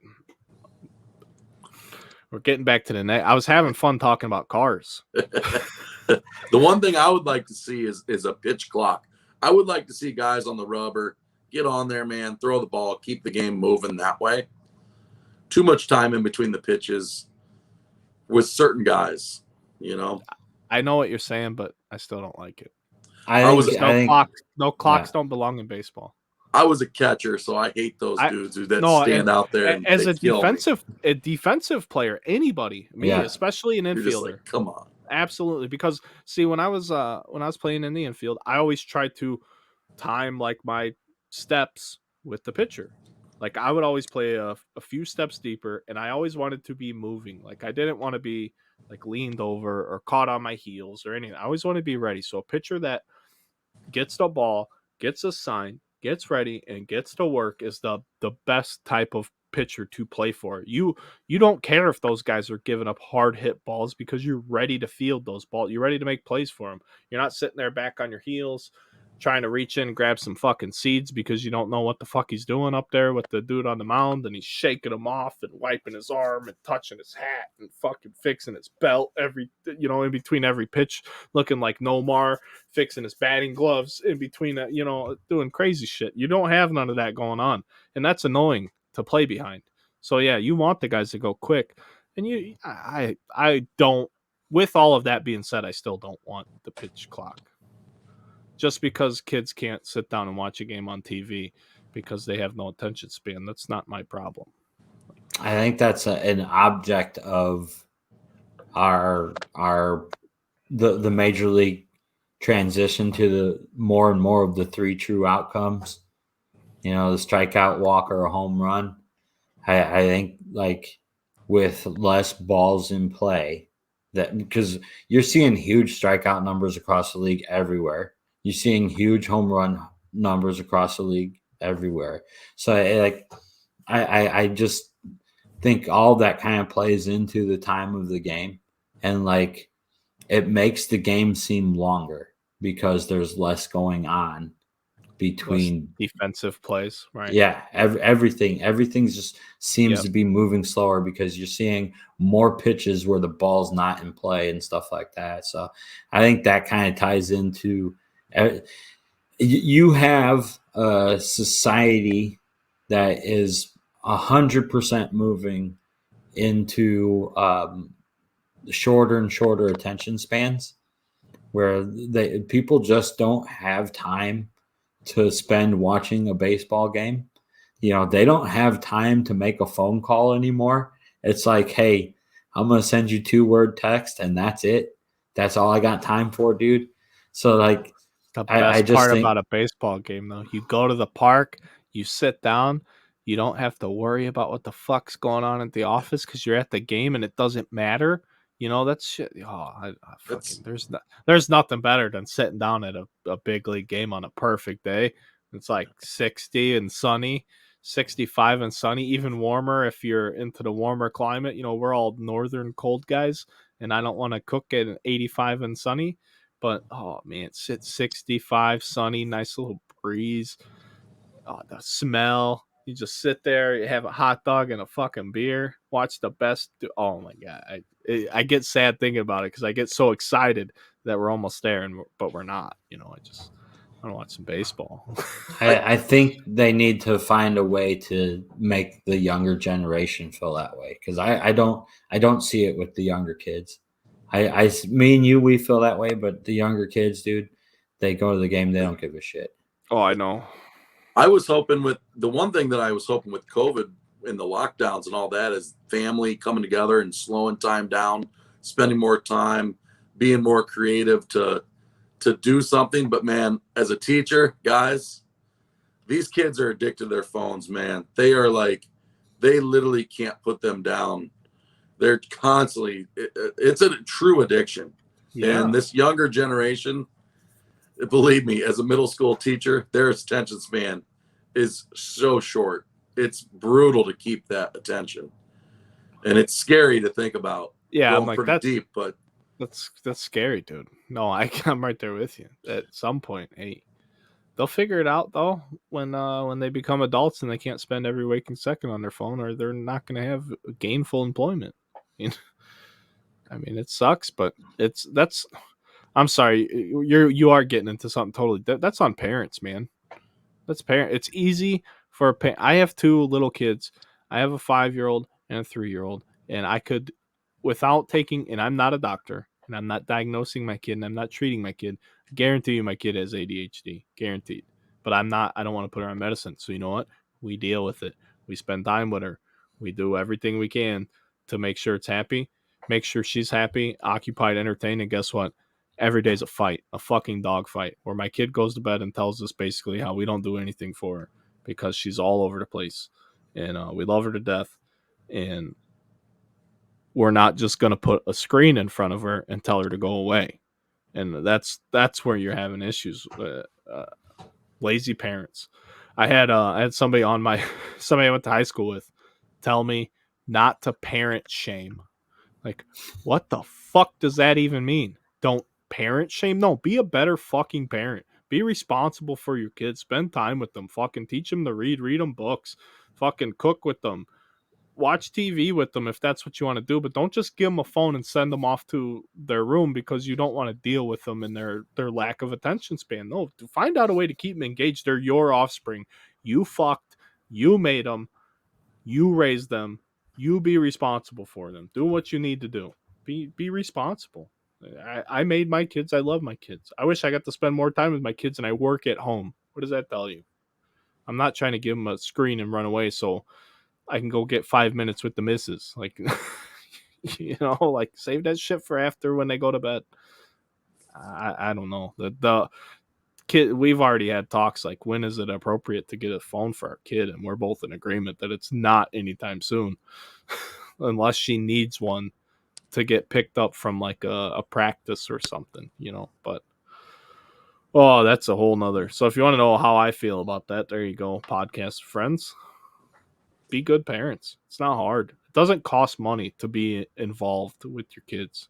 getting back to the net. I was having fun talking about cars. The one thing I would like to see is a pitch clock. I would like to see guys on the rubber get on there, man, throw the ball, keep the game moving that way. Too much time in between the pitches with certain guys, you know. I know what you're saying, but I still don't like it. I think No clocks don't belong in baseball. I was a catcher, so I hate those dudes who stand out there and as a defensive player, anybody, me, especially an infielder. Like, come on. Absolutely. Because see, when I was playing in the infield, I always tried to time like my steps with the pitcher. Like I would always play a few steps deeper, and I always wanted to be moving. Like I didn't want to be like leaned over or caught on my heels or anything. I always want to be ready. So a pitcher that gets the ball, gets a sign, gets ready, and gets to work is the best type of pitcher to play for. You don't care if those guys are giving up hard hit balls because you're ready to field those balls. You're ready to make plays for them. You're not sitting there back on your heels trying to reach in and grab some fucking seeds because you don't know what the fuck he's doing up there with the dude on the mound, and he's shaking them off and wiping his arm and touching his hat and fucking fixing his belt in between every pitch, looking like Nomar, fixing his batting gloves in between that, doing crazy shit. You don't have none of that going on, and that's annoying to play behind. So yeah, you want the guys to go quick, and I don't. With all of that being said, I still don't want the pitch clock. Just because kids can't sit down and watch a game on TV because they have no attention span, that's not my problem. I think that's an object of the major league transition to the more and more of the three true outcomes. The strikeout, walk, or a home run. I think like with less balls in play, that because you're seeing huge strikeout numbers across the league everywhere. You're seeing huge home run numbers across the league everywhere. So I just think all that kind of plays into the time of the game, and like it makes the game seem longer because there's less going on between less defensive plays, right? Yeah, everything just seems to be moving slower because you're seeing more pitches where the ball's not in play and stuff like that. So I think that kind of ties into. You have a society that is 100% moving into shorter and shorter attention spans, where people just don't have time to spend watching a baseball game. They don't have time to make a phone call anymore. It's like, hey, I'm gonna send you 2-word text, and that's it. That's all I got time for, dude. So like. The best part about a baseball game, though, you go to the park, you sit down, you don't have to worry about what the fuck's going on at the office because you're at the game and it doesn't matter. That's shit. Oh, there's nothing better than sitting down at a big league game on a perfect day. It's like 60 and sunny, 65 and sunny, even warmer if you're into the warmer climate. We're all northern cold guys, and I don't want to cook at 85 and sunny. But, oh, man, it's 65, sunny, nice little breeze. Oh, the smell. You just sit there, you have a hot dog and a fucking beer, watch the best. Oh, my God. I get sad thinking about it because I get so excited that we're almost there, but we're not. I want to watch some baseball. I think they need to find a way to make the younger generation feel that way because I don't see it with the younger kids. Me and you, we feel that way, but the younger kids, dude, they go to the game, they don't give a shit. Oh, I know. I was hoping with COVID and the lockdowns and all that is family coming together and slowing time down, spending more time, being more creative to do something. But man, as a teacher, guys, these kids are addicted to their phones, man. They literally can't put them down. They're constantly, it's a true addiction. Yeah. And this younger generation, believe me, as a middle school teacher, their attention span is so short. It's brutal to keep that attention. And it's scary to think about. Yeah, I'm like, pretty deep, but That's scary, dude. No, I'm right there with you. At some point, hey, they'll figure it out though when they become adults and they can't spend every waking second on their phone, or they're not going to have gainful employment. I mean, it sucks, but that's. I'm sorry, you are getting into something totally. That's on parents, man. That's parent. It's easy for a parent. I have two little kids. I have a 5-year-old and a 3-year-old, and I could, without taking. And I'm not a doctor, and I'm not diagnosing my kid, and I'm not treating my kid. I guarantee you, my kid has ADHD, guaranteed. But I'm not. I don't want to put her on medicine. So you know what? We deal with it. We spend time with her. We do everything we can to make sure it's happy, make sure she's happy, occupied, entertained, and guess what? Every day's a fight, a fucking dog fight, where my kid goes to bed and tells us basically how we don't do anything for her because she's all over the place, and we love her to death, and we're not just gonna put a screen in front of her and tell her to go away, and that's where you're having issues. Lazy parents. I had somebody on my somebody I went to high school with tell me not to parent shame. Like, what the fuck does that even mean? Don't parent shame? No, be a better fucking parent. Be responsible for your kids. Spend time with them. Fucking teach them to read them books. Fucking cook with them. Watch TV with them if that's what you want to do, but don't just give them a phone and send them off to their room because you don't want to deal with them and their lack of attention span. No, find out a way to keep them engaged. They're your offspring. You fucked. You made them. You raise them. You be responsible for them. Do what you need to do. Be responsible. I made my kids. I love my kids. I wish I got to spend more time with my kids, and I work at home. What does that tell you? I'm not trying to give them a screen and run away so I can go get 5 minutes with the missus. Like, like save that shit for after when they go to bed. I don't know. The kid, we've already had talks like when is it appropriate to get a phone for our kid, and we're both in agreement that it's not anytime soon unless she needs one to get picked up from like a practice or something, but oh, that's a whole nother. So if you want to know how I feel about that, there you go. Podcast friends, be good parents. It's not hard. It doesn't cost money to be involved with your kids.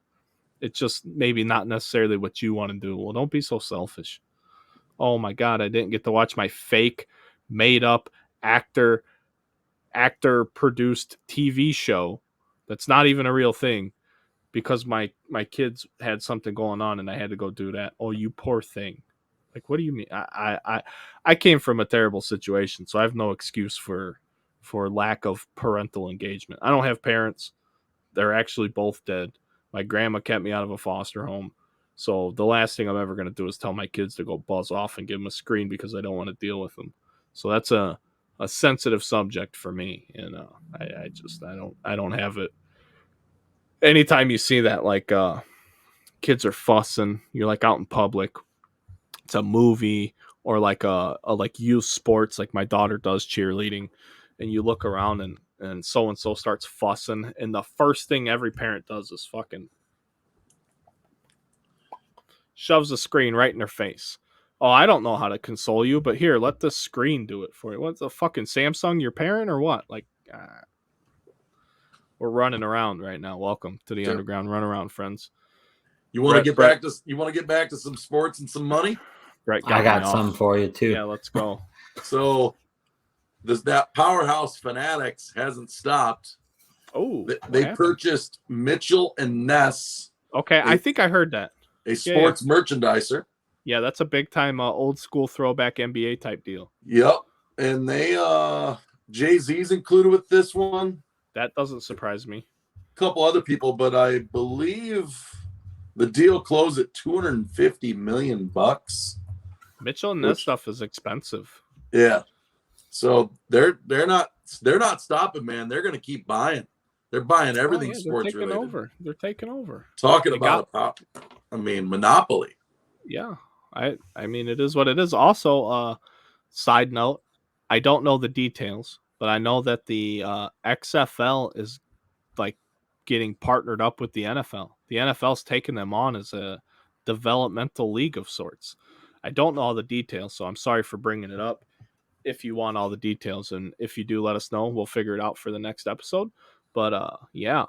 It's just maybe not necessarily what you want to do. Well, don't be so selfish. Oh my god, I didn't get to watch my fake made up actor produced TV show that's not even a real thing because my kids had something going on and I had to go do that. Oh, you poor thing. Like, what do you mean? I came from a terrible situation, so I have no excuse for lack of parental engagement. I don't have parents. They're actually both dead. My grandma kept me out of a foster home. So the last thing I'm ever going to do is tell my kids to go buzz off and give them a screen because I don't want to deal with them. So that's a sensitive subject for me, and I don't have it. Anytime you see that, like kids are fussing, you're like out in public, it's a movie or like a like youth sports, like my daughter does cheerleading, and you look around and so starts fussing, and the first thing every parent does is fucking shoves a screen right in their face. Oh, I don't know how to console you, but here, let the screen do it for you. What's the fucking Samsung, your parent, or what? Like, we're running around right now. Welcome to the Underground Runaround, friends. You want to get back to some sports and some money? Brett, I got some for you too. Yeah, let's go. So, that powerhouse Fanatics hasn't stopped. Oh, they purchased Mitchell and Ness. Okay, I think I heard that. A sports merchandiser. Yeah, that's a big time old school throwback NBA type deal. Yep, and they Jay-Z's included with this one. That doesn't surprise me. A couple other people, but I believe the deal closed at $250 million. Mitchell and Ness stuff is expensive. Yeah, so they're not stopping, man. They're going to keep buying. They're buying everything sports related. They're taking over. Talking about monopoly. Yeah, I mean, it is what it is. Also, side note, I don't know the details, but I know that the XFL is like getting partnered up with the NFL. The NFL's taking them on as a developmental league of sorts. I don't know all the details, so I'm sorry for bringing it up. If you want all the details, and if you do, let us know. We'll figure it out for the next episode. But yeah,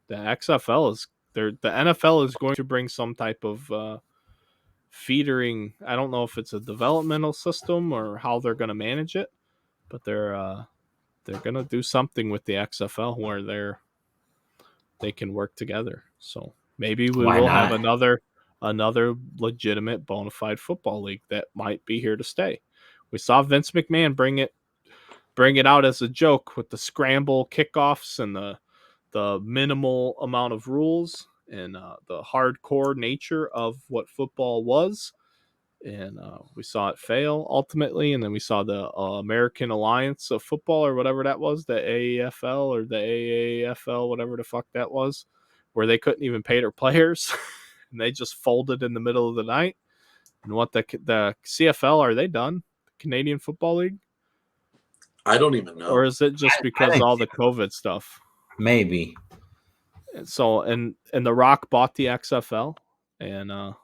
the XFL is the NFL is going to bring some type of feedering. I don't know if it's a developmental system or how they're going to manage it, but they're going to do something with the XFL where they can work together. So maybe we Why will have not? another legitimate bona fide football league that might be here to stay. We saw Vince McMahon bring it out as a joke with the scramble kickoffs and the minimal amount of rules and the hardcore nature of what football was. And we saw it fail ultimately. And then we saw the American Alliance of Football or whatever that was, the AAFL or the AAFL, whatever the fuck that was, where they couldn't even pay their players and they just folded in the middle of the night. And what the CFL, are they done? Canadian Football League? I don't even know. Or is it just because think all the COVID stuff? Maybe. So and The Rock bought the XFL, and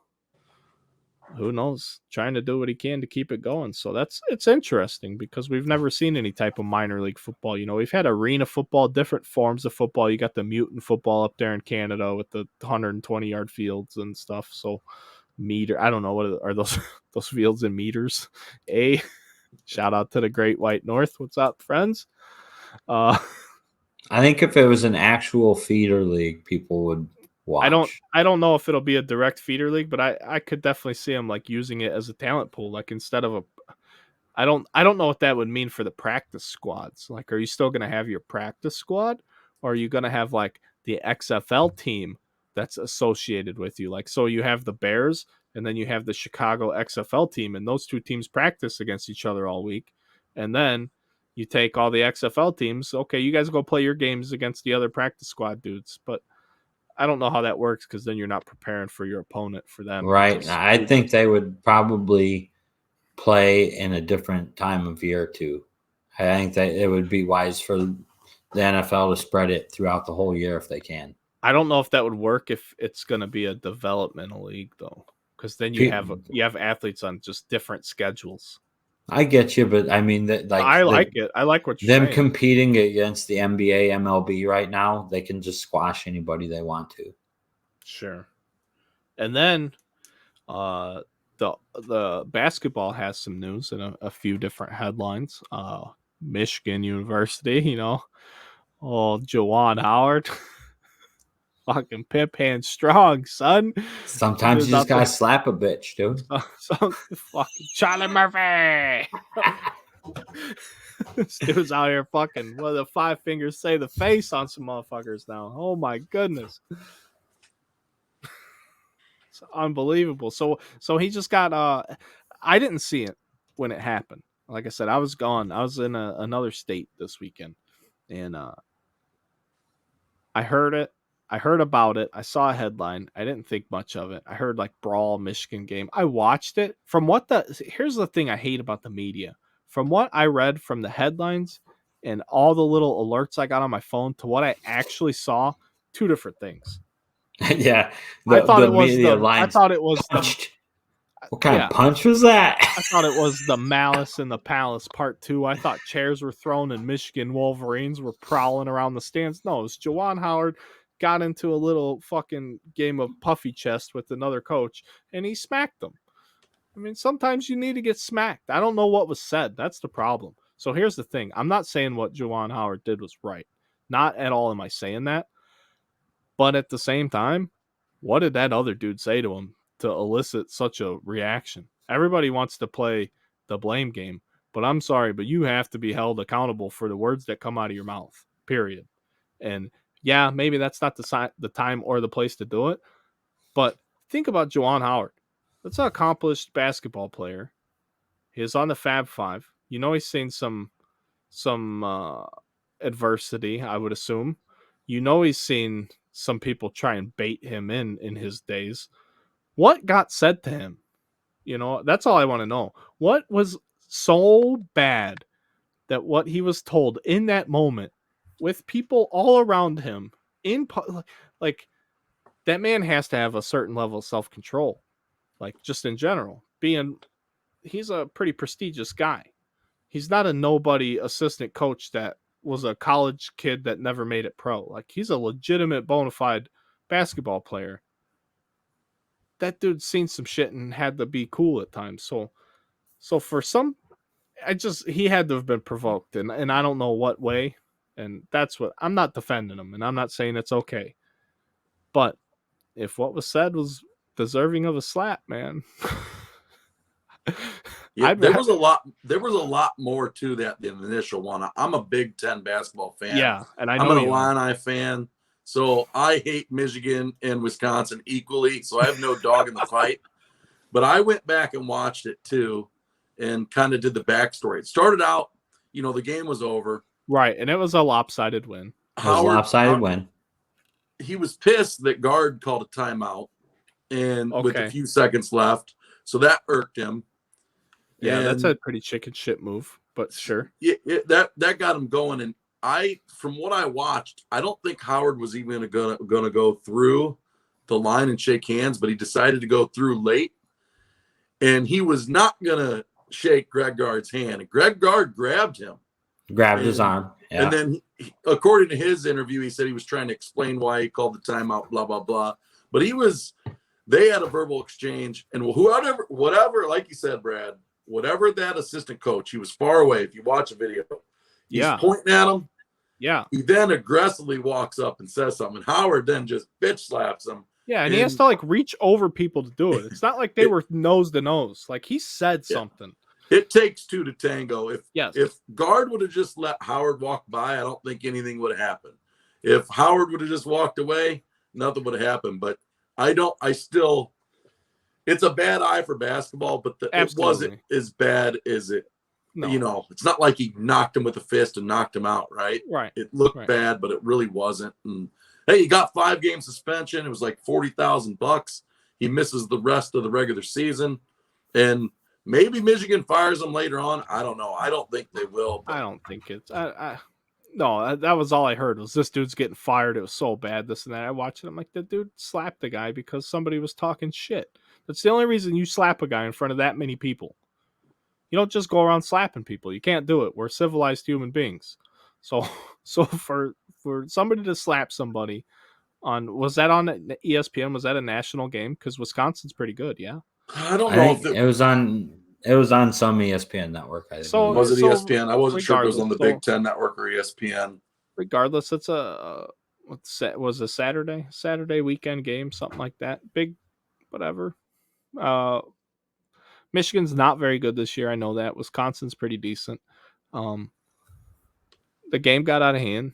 who knows, trying to do what he can to keep it going. So it's interesting because we've never seen any type of minor league football. You know, we've had arena football, different forms of football. You got the mutant football up there in Canada with the 120-yard fields and stuff. So meter, I don't know, what are those those fields in meters. Shout out to the Great White North. What's up, friends? I think if it was an actual feeder league, people would watch. I don't know if it'll be a direct feeder league, but I could definitely see them like using it as a talent pool, like instead of a. I don't know what that would mean for the practice squads. Like, are you still going to have your practice squad, or are you going to have like the XFL team that's associated with you? Like, so you have the Bears, and then you have the Chicago XFL team, and those two teams practice against each other all week, and then you take all the XFL teams. Okay, you guys go play your games against the other practice squad dudes, but I don't know how that works because then you're not preparing for your opponent for them. Right. I think they would probably play in a different time of year too. I think that it would be wise for the NFL to spread it throughout the whole year if they can. I don't know if that would work if it's going to be a developmental league though, because then you have athletes on just different schedules. I get you, but I mean that I like it. I like what you're them saying. competing against the NBA, MLB right now. They can just squash anybody they want to. Sure. And then the basketball has some news and a few different headlines. Michigan University, you know, Juwan Howard, fucking pimp hand strong, son. Sometimes you just gotta slap a bitch, dude. Some fucking Charlie Murphy. This dude's out here fucking, what do the five fingers say, the face on some motherfuckers now. Oh my goodness. It's unbelievable. So he just got I didn't see it when it happened. Like I said, I was gone. I was in another state this weekend, and I heard it. I heard about it. I saw a headline. I didn't think much of it. I heard like brawl Michigan game. I watched it. Here's the thing I hate about the media. From what I read from the headlines and all the little alerts I got on my phone to what I actually saw, two different things. Yeah, I thought it was punched. What kind of punch was that? I thought it was the Malice in the Palace Part 2. I thought chairs were thrown and Michigan Wolverines were prowling around the stands. No, it was Juwan Howard got into a little fucking game of puffy chest with another coach, and he smacked them. I mean, sometimes you need to get smacked. I don't know what was said. That's the problem. So here's the thing. I'm not saying what Juwan Howard did was right. Not at all am I saying that. But at the same time, what did that other dude say to him to elicit such a reaction? Everybody wants to play the blame game, but I'm sorry, but you have to be held accountable for the words that come out of your mouth, period. And yeah, maybe that's not the time or the place to do it, but think about Juwan Howard. That's an accomplished basketball player. He is on the Fab Five. You know he's seen some adversity, I would assume. You know he's seen some people try and bait him in his days. What got said to him? You know, that's all I want to know. What was so bad that what he was told in that moment with people all around him like that man has to have a certain level of self-control, like just in general. He's a pretty prestigious guy. He's not a nobody assistant coach that was a college kid that never made it pro. Like he's a legitimate bona fide basketball player. That dude's seen some shit and had to be cool at times. So for some, he had to have been provoked, and I don't know what way. And that's what I'm not defending him, and I'm not saying it's okay. But if what was said was deserving of a slap, man. Yeah, there was a lot more to that than the initial one. I'm a Big Ten basketball fan. Yeah, and I'm an Illini fan, so I hate Michigan and Wisconsin equally. So I have no dog in the fight. But I went back and watched it too, and kind of did the backstory. It started out, the game was over, right, and it was a lopsided win. Win. He was pissed that guard called a timeout, and with a few seconds left, so that irked him. Yeah, that's a pretty chicken shit move, but sure. Yeah, that got him going. And from what I watched, I don't think Howard was even gonna go through the line and shake hands, but he decided to go through late, and he was not gonna shake Greg Gard's hand. And Greg Gard grabbed his arm, yeah. And then, according to his interview, he said he was trying to explain why he called the timeout, blah blah blah. But they had a verbal exchange, and whatever, like you said, Brad. Whatever that assistant coach, he was far away. If you watch a video, he's pointing at him. Yeah. He then aggressively walks up and says something. Howard then just bitch slaps him. Yeah, and he has to reach over people to do it. It's not like they were nose to nose. Like he said something. It takes two to tango. If Gard would have just let Howard walk by, I don't think anything would have happened. If Howard would have just walked away, nothing would have happened. But it's a bad eye for basketball, but it wasn't as bad as it. No. It's not like he knocked him with a fist and knocked him out, right? Right. It looked bad, but it really wasn't. And hey, he got 5-game suspension. It was like $40,000. He misses the rest of the regular season, and maybe Michigan fires him later on. I don't know. I don't think they will. I don't think it's. No, that was all I heard was this dude's getting fired. It was so bad, this and that. I watched it. I'm like, the dude slapped the guy because somebody was talking shit. That's the only reason you slap a guy in front of that many people. You don't just go around slapping people. You can't do it. We're civilized human beings. So for somebody to slap somebody was that on ESPN? Was that a national game? Because Wisconsin's pretty good, yeah. I don't know if it was on. It was on some ESPN network. Was it ESPN? I wasn't sure if it was on the Big Ten network or ESPN. Regardless, it's was a Saturday weekend game, something like that. Big, whatever. Michigan's not very good this year. I know that. Wisconsin's pretty decent. The game got out of hand,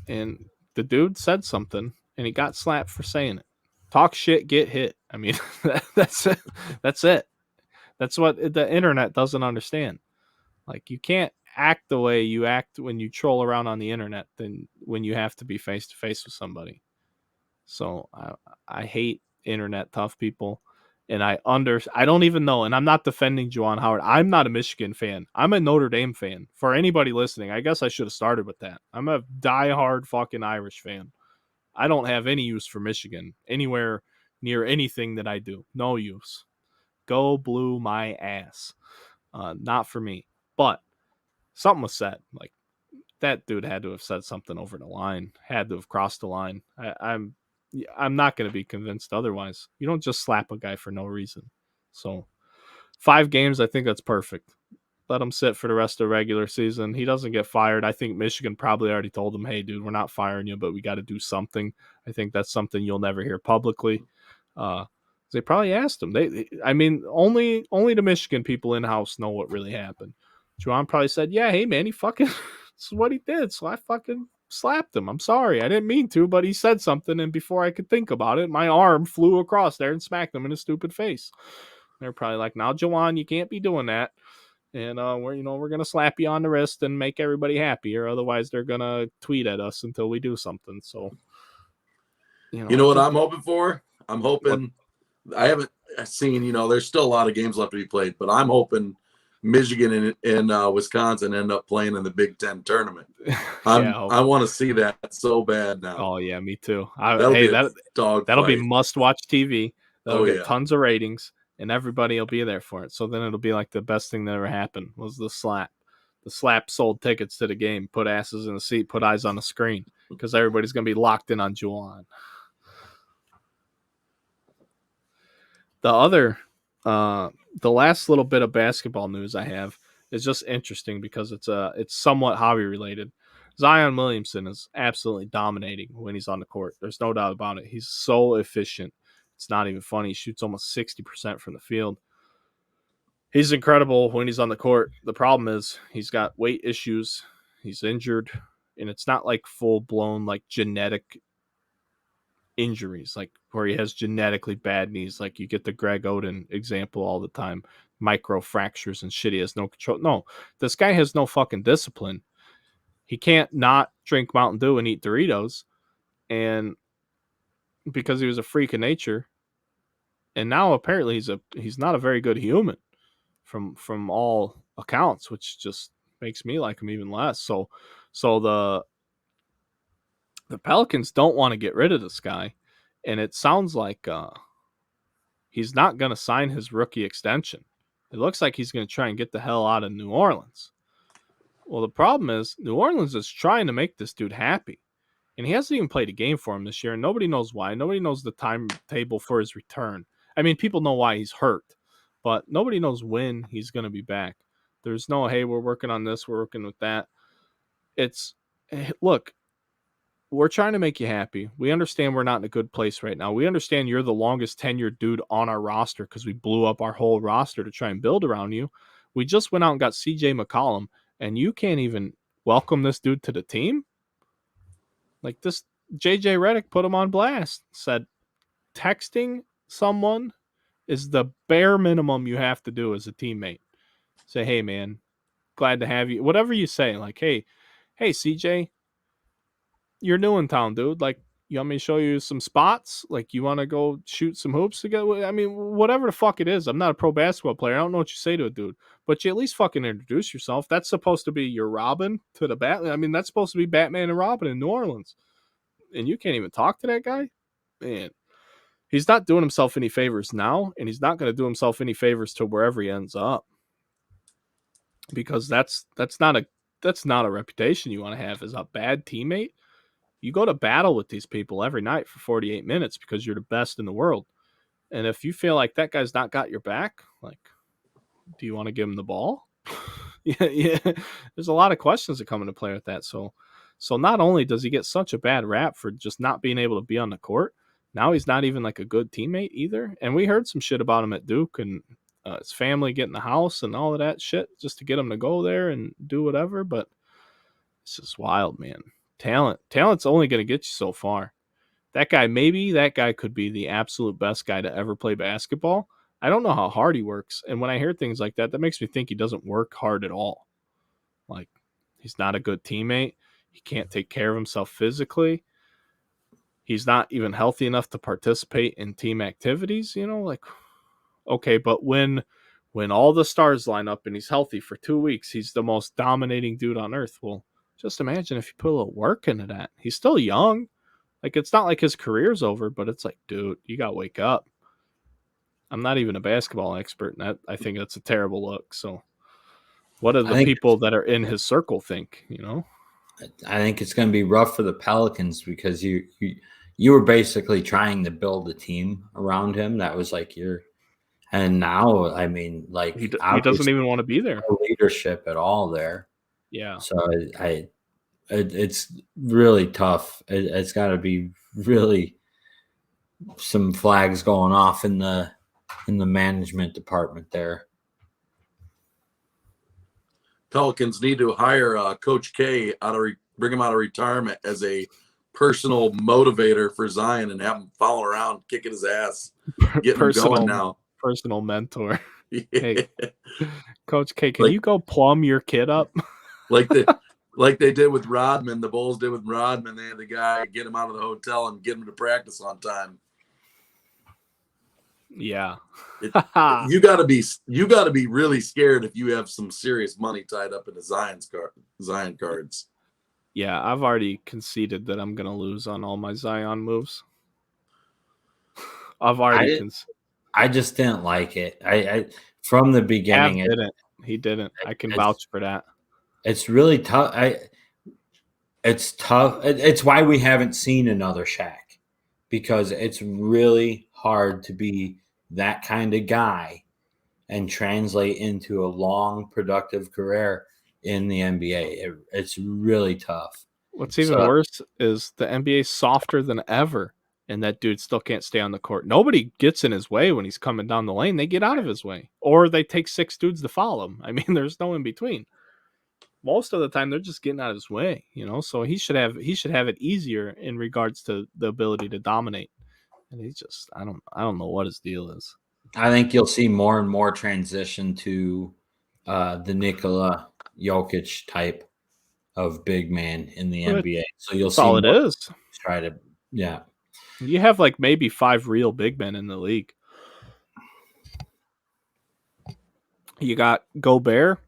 and the dude said something, and he got slapped for saying it. Talk shit, get hit. I mean, that's it. That's it. That's what the internet doesn't understand. Like, you can't act the way you act when you troll around on the internet than when you have to be face to face with somebody. So I hate internet tough people, and I don't even know. And I'm not defending Juwan Howard. I'm not a Michigan fan. I'm a Notre Dame fan. For anybody listening, I guess I should have started with that. I'm a diehard fucking Irish fan. I don't have any use for Michigan anywhere near anything that I do. No use. Go blue my ass. Not for me. But something was said. Like, that dude had to have said something over the line. Had to have crossed the line. I'm not going to be convinced otherwise. You don't just slap a guy for no reason. So 5 games, I think that's perfect. Let him sit for the rest of the regular season. He doesn't get fired. I think Michigan probably already told him, hey, dude, we're not firing you, but we got to do something. I think that's something you'll never hear publicly. They probably asked him. Only the Michigan people in-house know what really happened. Juwan probably said, yeah, hey, man, this is what he did, so I fucking slapped him. I'm sorry. I didn't mean to, but he said something, and before I could think about it, my arm flew across there and smacked him in his stupid face. They're probably like, now, Juwan, you can't be doing that. And we're gonna slap you on the wrist and make everybody happy, or otherwise they're gonna tweet at us until we do something. So, you know what I'm hoping for? I'm hoping. I haven't seen. There's still a lot of games left to be played, but I'm hoping Michigan and Wisconsin end up playing in the Big Ten tournament. I want to see that so bad now. Oh yeah, me too. That'll be must-watch TV. That'll get tons of ratings. And everybody will be there for it. So then it'll be like the best thing that ever happened was the slap. The slap sold tickets to the game, put asses in the seat, put eyes on the screen, because everybody's going to be locked in on Juwan. The last little bit of basketball news I have is just interesting because it's somewhat hobby related. Zion Williamson is absolutely dominating when he's on the court. There's no doubt about it. He's so efficient. It's not even funny. He shoots almost 60% from the field. He's incredible when he's on the court. The problem is he's got weight issues. He's injured, and it's not like full blown like genetic injuries, like where he has genetically bad knees. Like you get the Greg Oden example all the time, micro fractures and shit. He has no control. No, this guy has no fucking discipline. He can't not drink Mountain Dew and eat Doritos, and because he was a freak of nature, and now apparently he's not a very good human from all accounts, which just makes me like him even less. So the Pelicans don't want to get rid of this guy, and it sounds like he's not going to sign his rookie extension. It looks like he's going to try and get the hell out of New Orleans. Well, the problem is New Orleans is trying to make this dude happy, and he hasn't even played a game for him this year, and nobody knows why. Nobody knows the timetable for his return. I mean, people know why he's hurt, but nobody knows when he's going to be back. There's no, hey, we're working on this, we're working with that. It's, look, we're trying to make you happy. We understand we're not in a good place right now. We understand you're the longest tenured dude on our roster because we blew up our whole roster to try and build around you. We just went out and got CJ McCollum, and you can't even welcome this dude to the team? Like this, JJ Redick put him on blast, said texting someone is the bare minimum you have to do as a teammate. Say, hey, man, glad to have you. Whatever you say, like, hey, CJ, you're new in town, dude. Like, you want me to show you some spots? Like, you want to go shoot some hoops together? I mean, whatever the fuck it is. I'm not a pro basketball player. I don't know what you say to a dude, but you at least fucking introduce yourself. That's supposed to be your Robin to the Batman. I mean, that's supposed to be Batman and Robin in New Orleans. And you can't even talk to that guy? Man, he's not doing himself any favors now, and he's not going to do himself any favors to wherever he ends up. Because that's not a reputation you want to have as a bad teammate. You go to battle with these people every night for 48 minutes because you're the best in the world. And if you feel like that guy's not got your back, like, do you want to give him the ball? yeah. There's a lot of questions that come into play with that. So not only does he get such a bad rap for just not being able to be on the court, now he's not even like a good teammate either. And we heard some shit about him at Duke and his family getting the house and all of that shit just to get him to go there and do whatever. But it's just wild, man. Talent's only going to get you so far. That guy could be the absolute best guy to ever play basketball. I don't know how hard he works. And when I hear things like that, that makes me think he doesn't work hard at all. Like, he's not a good teammate. He can't take care of himself physically. He's not even healthy enough to participate in team activities, like, okay, but when all the stars line up and he's healthy for 2 weeks, he's the most dominating dude on earth. Well, just imagine if you put a little work into that. He's still young. Like, it's not like his career's over, but it's like, dude, you got to wake up. I'm not even a basketball expert, and I think that's a terrible look. So what do the people that are in his circle think, I think it's going to be rough for the Pelicans because you were basically trying to build a team around him. That was like and now, I mean, like, he doesn't even want to be there. No leadership at all there. Yeah. So it's really tough. It's got to be really some flags going off in the management department there. Pelicans need to hire Coach K bring him out of retirement as a personal motivator for Zion and have him following around, kicking his ass, getting him going now. Personal mentor. Yeah. Hey, Coach K, can you go plumb your kid up? like they did with Rodman, the Bulls did with Rodman. They had the guy get him out of the hotel and get him to practice on time. Yeah. You got to be really scared if you have some serious money tied up in the Zion cards. Yeah, I've already conceded that I'm going to lose on all my Zion moves. I just didn't like it. I from the beginning. He didn't. I can vouch for that. It's really tough. It's tough. It's why we haven't seen another Shaq, because it's really hard to be that kind of guy and translate into a long, productive career in the NBA. It's really tough. What's even So worse is the NBA's softer than ever, and that dude still can't stay on the court. Nobody gets in his way when he's coming down the lane. They get out of his way, or they take 6 dudes to follow him. I mean, there's no in between. Most of the time, they're just getting out of his way, you know. So he should have it easier in regards to the ability to dominate. And he's just I don't know what his deal is. I think you'll see more and more transition to the Nikola Jokic type of big man in the But NBA. So you'll that's see all it more is. try to, yeah. You have like maybe 5 real big men in the league. You got Gobert,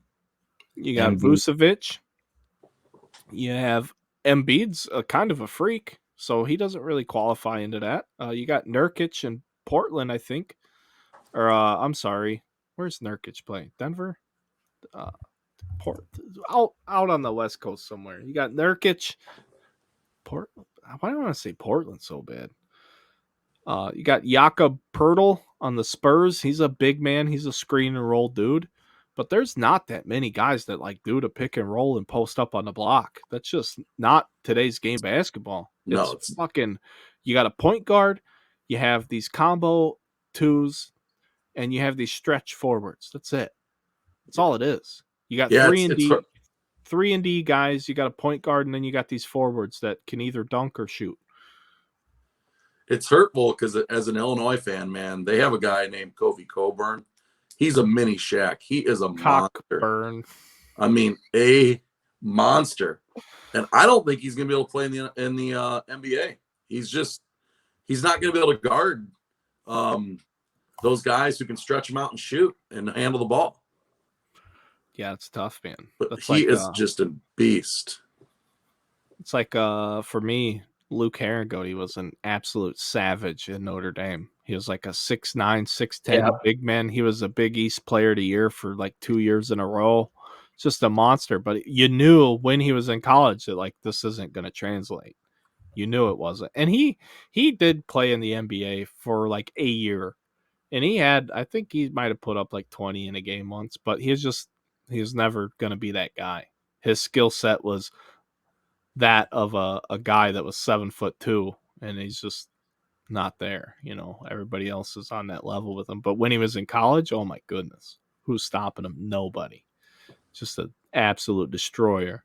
you got Embiid. Vucevic, you have Embiid's a kind of a freak, so he doesn't really qualify into that. You got Nurkic in Portland, I think, or I'm sorry, where's Nurkic playing? Denver, uh, Port, out on the West Coast somewhere. You got Nurkic, Portland. Why do I want to say Portland so bad? You got Jakob Pertl on the Spurs. He's a big man. He's a screen and roll dude. But there's not that many guys that like do to pick and roll and post up on the block. That's just not today's game basketball. No, It's fucking. You got a point guard. You have these combo twos, and you have these stretch forwards. That's it. That's all it is. You got yeah, three and D guys. You got a point guard, and then you got these forwards that can either dunk or shoot. it's hurtful because as an Illinois fan, man, they have a guy named Kofi Coburn. He's a mini Shaq. He is a monster. Cockburn. I mean, a monster. And I don't think he's going to be able to play in the NBA. He's not going to be able to guard those guys who can stretch him out and shoot and handle the ball. Yeah, it's tough, man. But That's he like, is just a beast. It's like for me, Luke Herringgold, he was an absolute savage in Notre Dame. He was like a 6'9", 6'10" big man. He was a Big East Player of the Year for like 2 years in a row. Just a monster. But you knew when he was in college that like this isn't going to translate. You knew it wasn't. And he did play in the NBA for like a year. And I think he might have put up like 20 in a game once, but he was never going to be that guy. His skill set was that of a guy that was 7'2", and he's just not there. You know, everybody else is on that level with him. But when he was in college, oh my goodness, who's stopping him? Nobody. Just an absolute destroyer.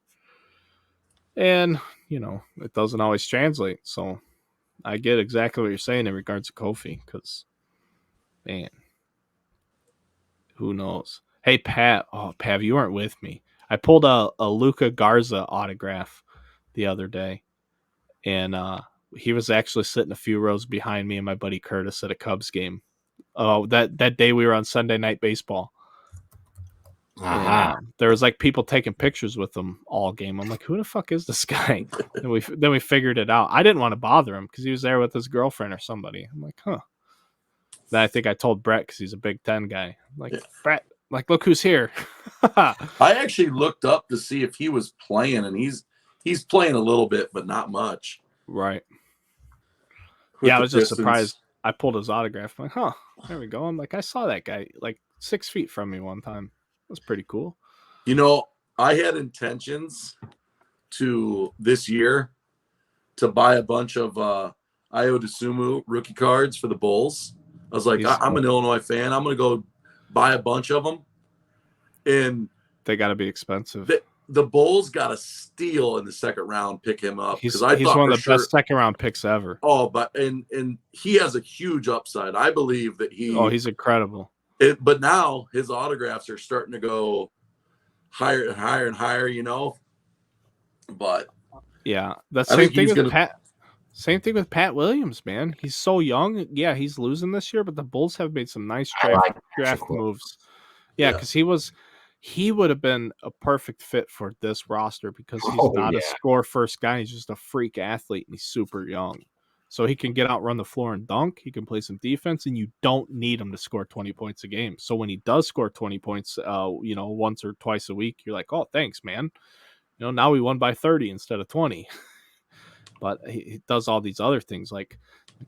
And, you know, it doesn't always translate. So I get exactly what you're saying in regards to Kofi, because, man, who knows? Hey, Pat. Oh, Pav, you weren't with me. I pulled a Luca Garza autograph the other day, and he was actually sitting a few rows behind me and my buddy Curtis at a Cubs game. Oh, that day we were on Sunday Night Baseball. Aha. And, there was like people taking pictures with him all game. I'm like, who the fuck is this guy? And then we figured it out. I didn't want to bother him because he was there with his girlfriend or somebody. I'm like, huh. Then I think I told Brett because he's a Big Ten guy. I'm like, yeah. Brett, like, look who's here. I actually looked up to see if he was playing, and he's playing a little bit, but not much. Right. Yeah, I was just surprised. I pulled his autograph. I'm like, huh, there we go. I'm like, I saw that guy like 6 feet from me one time. That's pretty cool. You know, I had intentions to this year to buy a bunch of Ayo Dosunmu rookie cards for the Bulls. I was like, I'm an Illinois fan. I'm going to go buy a bunch of them. And they got to be expensive. The Bulls got a steal in the second round, pick him up. He's one of the best second round picks ever. Oh, but and he has a huge upside. I believe that he's incredible. But now his autographs are starting to go higher and higher and higher, you know. But yeah, that's the same thing with Pat. Same thing with Pat Williams, man. He's so young. Yeah, he's losing this year, but the Bulls have made some nice draft moves. Yeah, because he would have been a perfect fit for this roster because he's not a score first guy. He's just a freak athlete and he's super young. So he can get out, run the floor, and dunk. He can play some defense, and you don't need him to score 20 points a game. So when he does score 20 points, once or twice a week, you're like, oh, thanks, man. Now we won by 30 instead of 20. But he does all these other things, like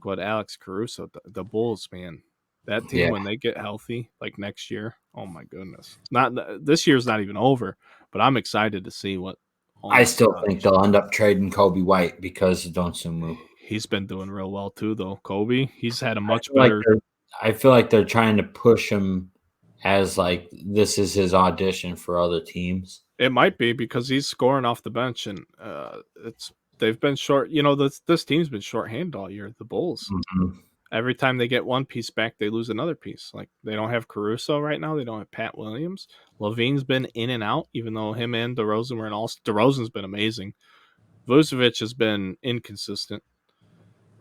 what Alex Caruso, the Bulls, man. That team, when they get healthy, like next year, oh my goodness! This year's not even over, but I'm excited to see what. I still think they'll end up trading Kobe White because of Dosunmu. He's been doing real well too, though. Kobe, he's had a much better. I feel like they're trying to push him as like this is his audition for other teams. It might be because he's scoring off the bench, and they've been short. This team's been shorthanded all year. The Bulls. Mm-hmm. Every time they get one piece back, they lose another piece. Like, they don't have Caruso right now. They don't have Pat Williams. Levine's been in and out, even though him and DeRozan were in all. DeRozan's been amazing. Vucevic has been inconsistent.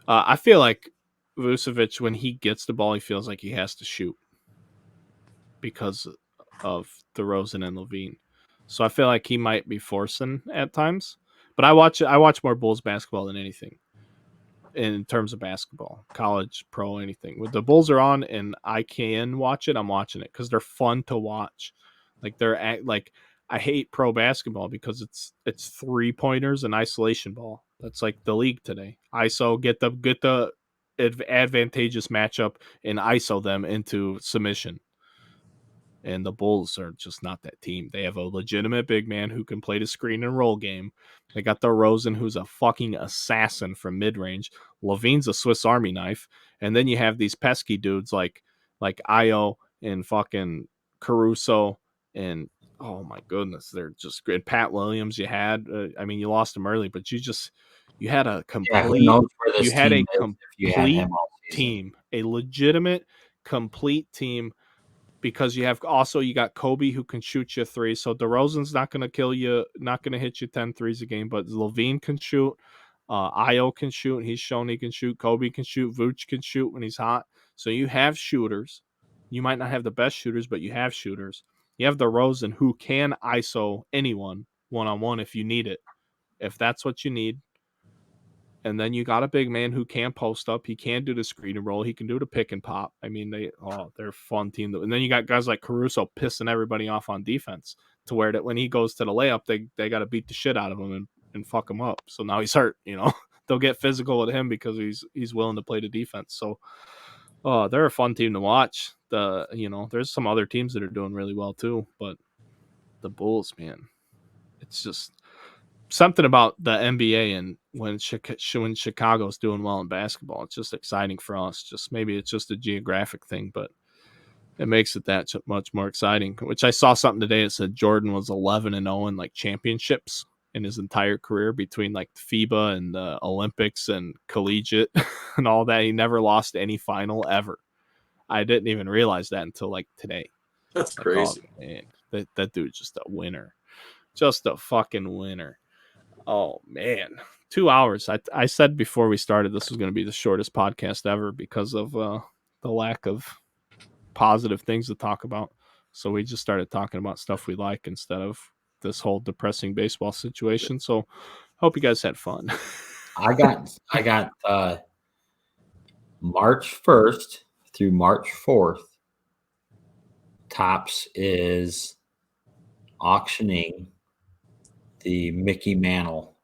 I feel like Vucevic, when he gets the ball, he feels like he has to shoot because of DeRozan and Levine. So I feel like he might be forcing at times. But I watch more Bulls basketball than anything. In terms of basketball, college, pro, anything. When the Bulls are on and I can watch it, I'm watching it because they're fun to watch. Like, I hate pro basketball because it's 3-pointers and isolation ball. That's like the league today. ISO, get the advantageous matchup and ISO them into submission. And the Bulls are just not that team. They have a legitimate big man who can play the screen and roll game. They got DeRozan, who's a fucking assassin from mid-range. Levine's a Swiss Army knife. And then you have these pesky dudes like Io and fucking Caruso. And, oh my goodness, they're just good. Pat Williams, you had, you lost him early, but you had a complete, team, a legitimate, complete team. Because you got Kobe who can shoot you 3. So DeRozan's not going to kill you, not going to hit you 10 threes a game, but Levine can shoot. Io can shoot. He's shown he can shoot. Kobe can shoot. Vooch can shoot when he's hot. So you have shooters. You might not have the best shooters, but you have shooters. You have DeRozan who can ISO anyone one-on-one if you need it, if that's what you need. And then you got a big man who can post up. He can do the screen and roll. He can do the pick and pop. I mean, they're a fun team. And then you got guys like Caruso pissing everybody off on defense to where that when he goes to the layup, they got to beat the shit out of him and fuck him up. So now he's hurt. They'll get physical with him because he's willing to play the defense. So, they're a fun team to watch. There's some other teams that are doing really well too, but the Bulls, man, it's just something about the NBA and when Chicago's doing well in basketball, it's just exciting for us. Just maybe it's just a geographic thing, but it makes it that much more exciting. Which I saw something today that said Jordan was 11-0 in like championships in his entire career between like FIBA and the Olympics and collegiate and all that. He never lost any final ever. I didn't even realize that until like today. That's crazy. Oh, man, that dude's just a winner. Just a fucking winner. Oh, man. 2 hours. I said before we started this was going to be the shortest podcast ever because of the lack of positive things to talk about. So we just started talking about stuff we like instead of this whole depressing baseball situation. So hope you guys had fun. I got March 1st through March 4th. Topps is auctioning the Mickey Mantle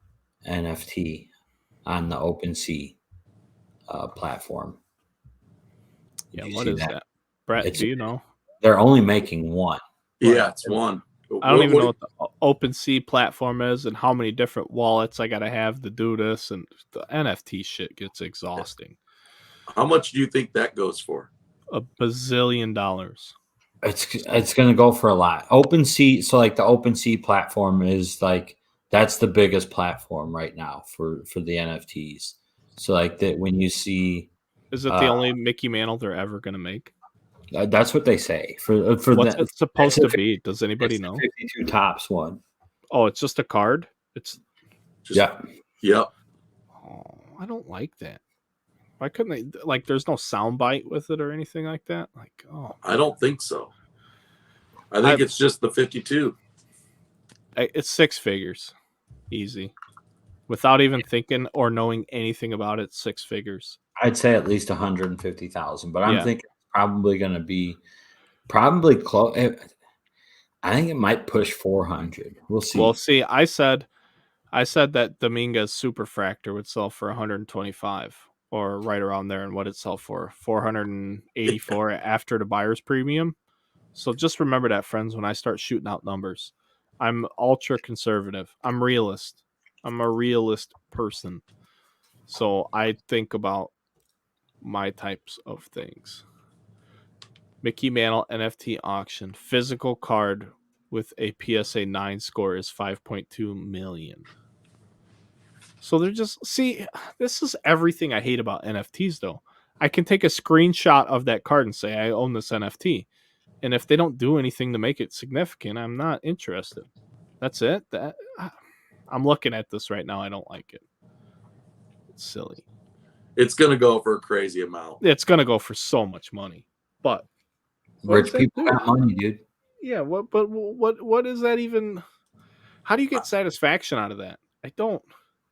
NFT on the OpenSea platform. Yeah, what is that? Brett, do you know? They're only making one. Yeah, it's one. I don't even know what the OpenSea platform is and how many different wallets I got to have to do this. And the NFT shit gets exhausting. How much do you think that goes for? $1 bazillion. It's going to go for a lot. OpenSea, so like the OpenSea platform is like that's the biggest platform right now for the NFTs. So like that when you see, is it the only Mickey Mantle they're ever going to make? That's what they say. For what's it supposed to be? Does anybody know? 52 Topps one. Oh, it's just a card. It's just, yeah. Oh, I don't like that. Why couldn't they like? There's no soundbite with it or anything like that. Like, oh, I don't think so. I think it's just the 52. It's 6 figures, easy. without even thinking or knowing anything about it, 6 figures. I'd say at least 150,000, but I'm Yeah. thinking it's probably going to be probably close. I think it might push 400. We'll see. Well, see, I said that Dominguez Superfractor would sell for 125 or right around there, and what it sell for 484 after the buyer's premium. So just remember that, friends, when I start shooting out numbers. I'm ultra conservative. I'm realist. I'm a realist person. So I think about my types of things. Mickey Mantle NFT auction. Physical card with a PSA 9 score is 5.2 million. So they're just, see, this is everything I hate about NFTs though. I can take a screenshot of that card and say I own this NFT. And if they don't do anything to make it significant, I'm not interested. That's it. I'm looking at this right now. I don't like it. It's silly. It's going to go for a crazy amount. It's going to go for so much money. But Rich people got money, dude. Yeah, what is that even? How do you get satisfaction out of that? I don't.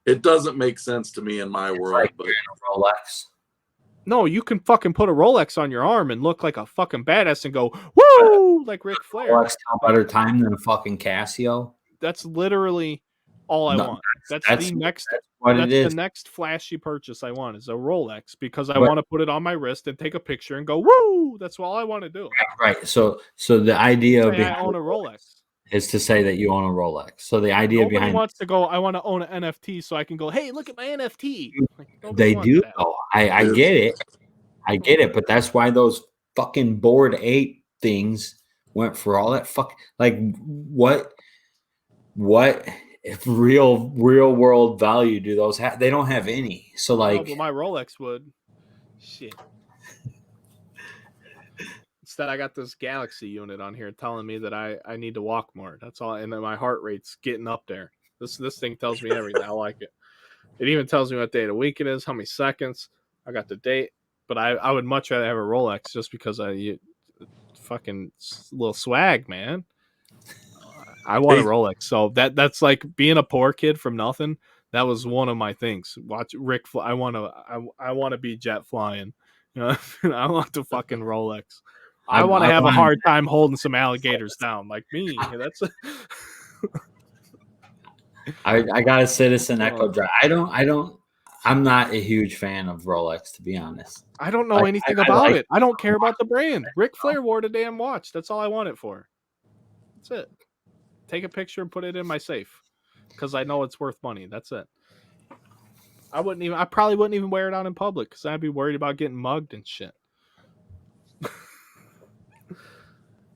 It doesn't make sense to me in my world, Like but Rolex. No, you can fucking put a Rolex on your arm and look like a fucking badass and go, woo, like Ric Flair. Rolex tell better time than a fucking Casio. That's literally all I want. That's the next. That's the next flashy purchase I want is a Rolex because I want to put it on my wrist and take a picture and go, woo. That's all I want to do. Right. So the idea behind I own a Rolex is to say that you own a Rolex. So the idea Nobody behind wants to go, I want to own an NFT so I can go, hey, look at my NFT. Like, they do. Oh, I get it. I get it. But that's why those fucking Bored Ape things went for all that fuck. Like what if real world value do those have? They don't have any. So like, but my Rolex would. Shit. Instead, I got this Galaxy unit on here telling me that I need to walk more. That's all, and then my heart rate's getting up there. This thing tells me everything. I like it. It even tells me what day of the week it is, how many seconds. I got the date, but I would much rather have a Rolex just because fucking little swag, man. I want a Rolex, so that's like being a poor kid from nothing. That was one of my things. Watch Rick. I want to be jet flying. You know, I want the fucking Rolex. I want to have a hard time holding some alligators down, like me. That's. I got a Citizen Echo Drive. I'm not a huge fan of Rolex, to be honest. I don't know anything about it. I don't care about the brand. Ric Flair wore the damn watch. That's all I want it for. That's it. Take a picture and put it in my safe because I know it's worth money. That's it. I probably wouldn't even wear it out in public because I'd be worried about getting mugged and shit.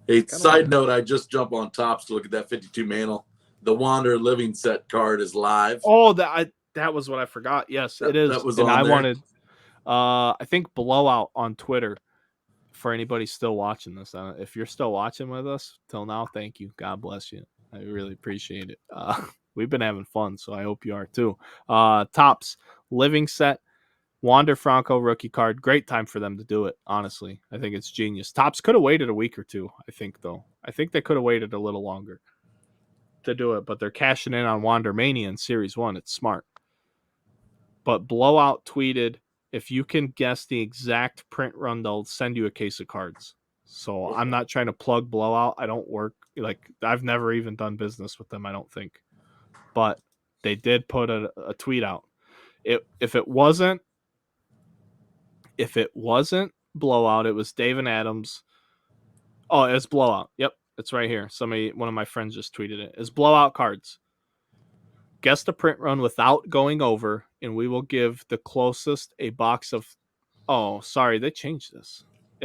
Hey, side note, I just jumped on Tops to look at that 52 Mantle. The Wander Living Set card is live. Oh, that was what I forgot. Yes, it is. That was and on I there. wanted, I think Blowout on Twitter. For anybody still watching this, if you're still watching with us till now, thank you. God bless you. I really appreciate it. We've been having fun, so I hope you are too. Tops Living Set. Wander Franco rookie card. Great time for them to do it, honestly. I think it's genius. Tops could have waited a week or two, I think, though. I think they could have waited a little longer to do it, but they're cashing in on Wander Mania in Series 1. It's smart. But Blowout tweeted, if you can guess the exact print run, they'll send you a case of cards. So I'm not trying to plug Blowout. I don't work, I've never even done business with them, I don't think. But they did put a tweet out. If it wasn't Blowout, it was Dave and Adams. Oh, it's Blowout. Yep, it's right here. One of my friends just tweeted it. It's Blowout cards. Guess the print run without going over, and we will give the closest a box of. Oh, sorry, they changed this.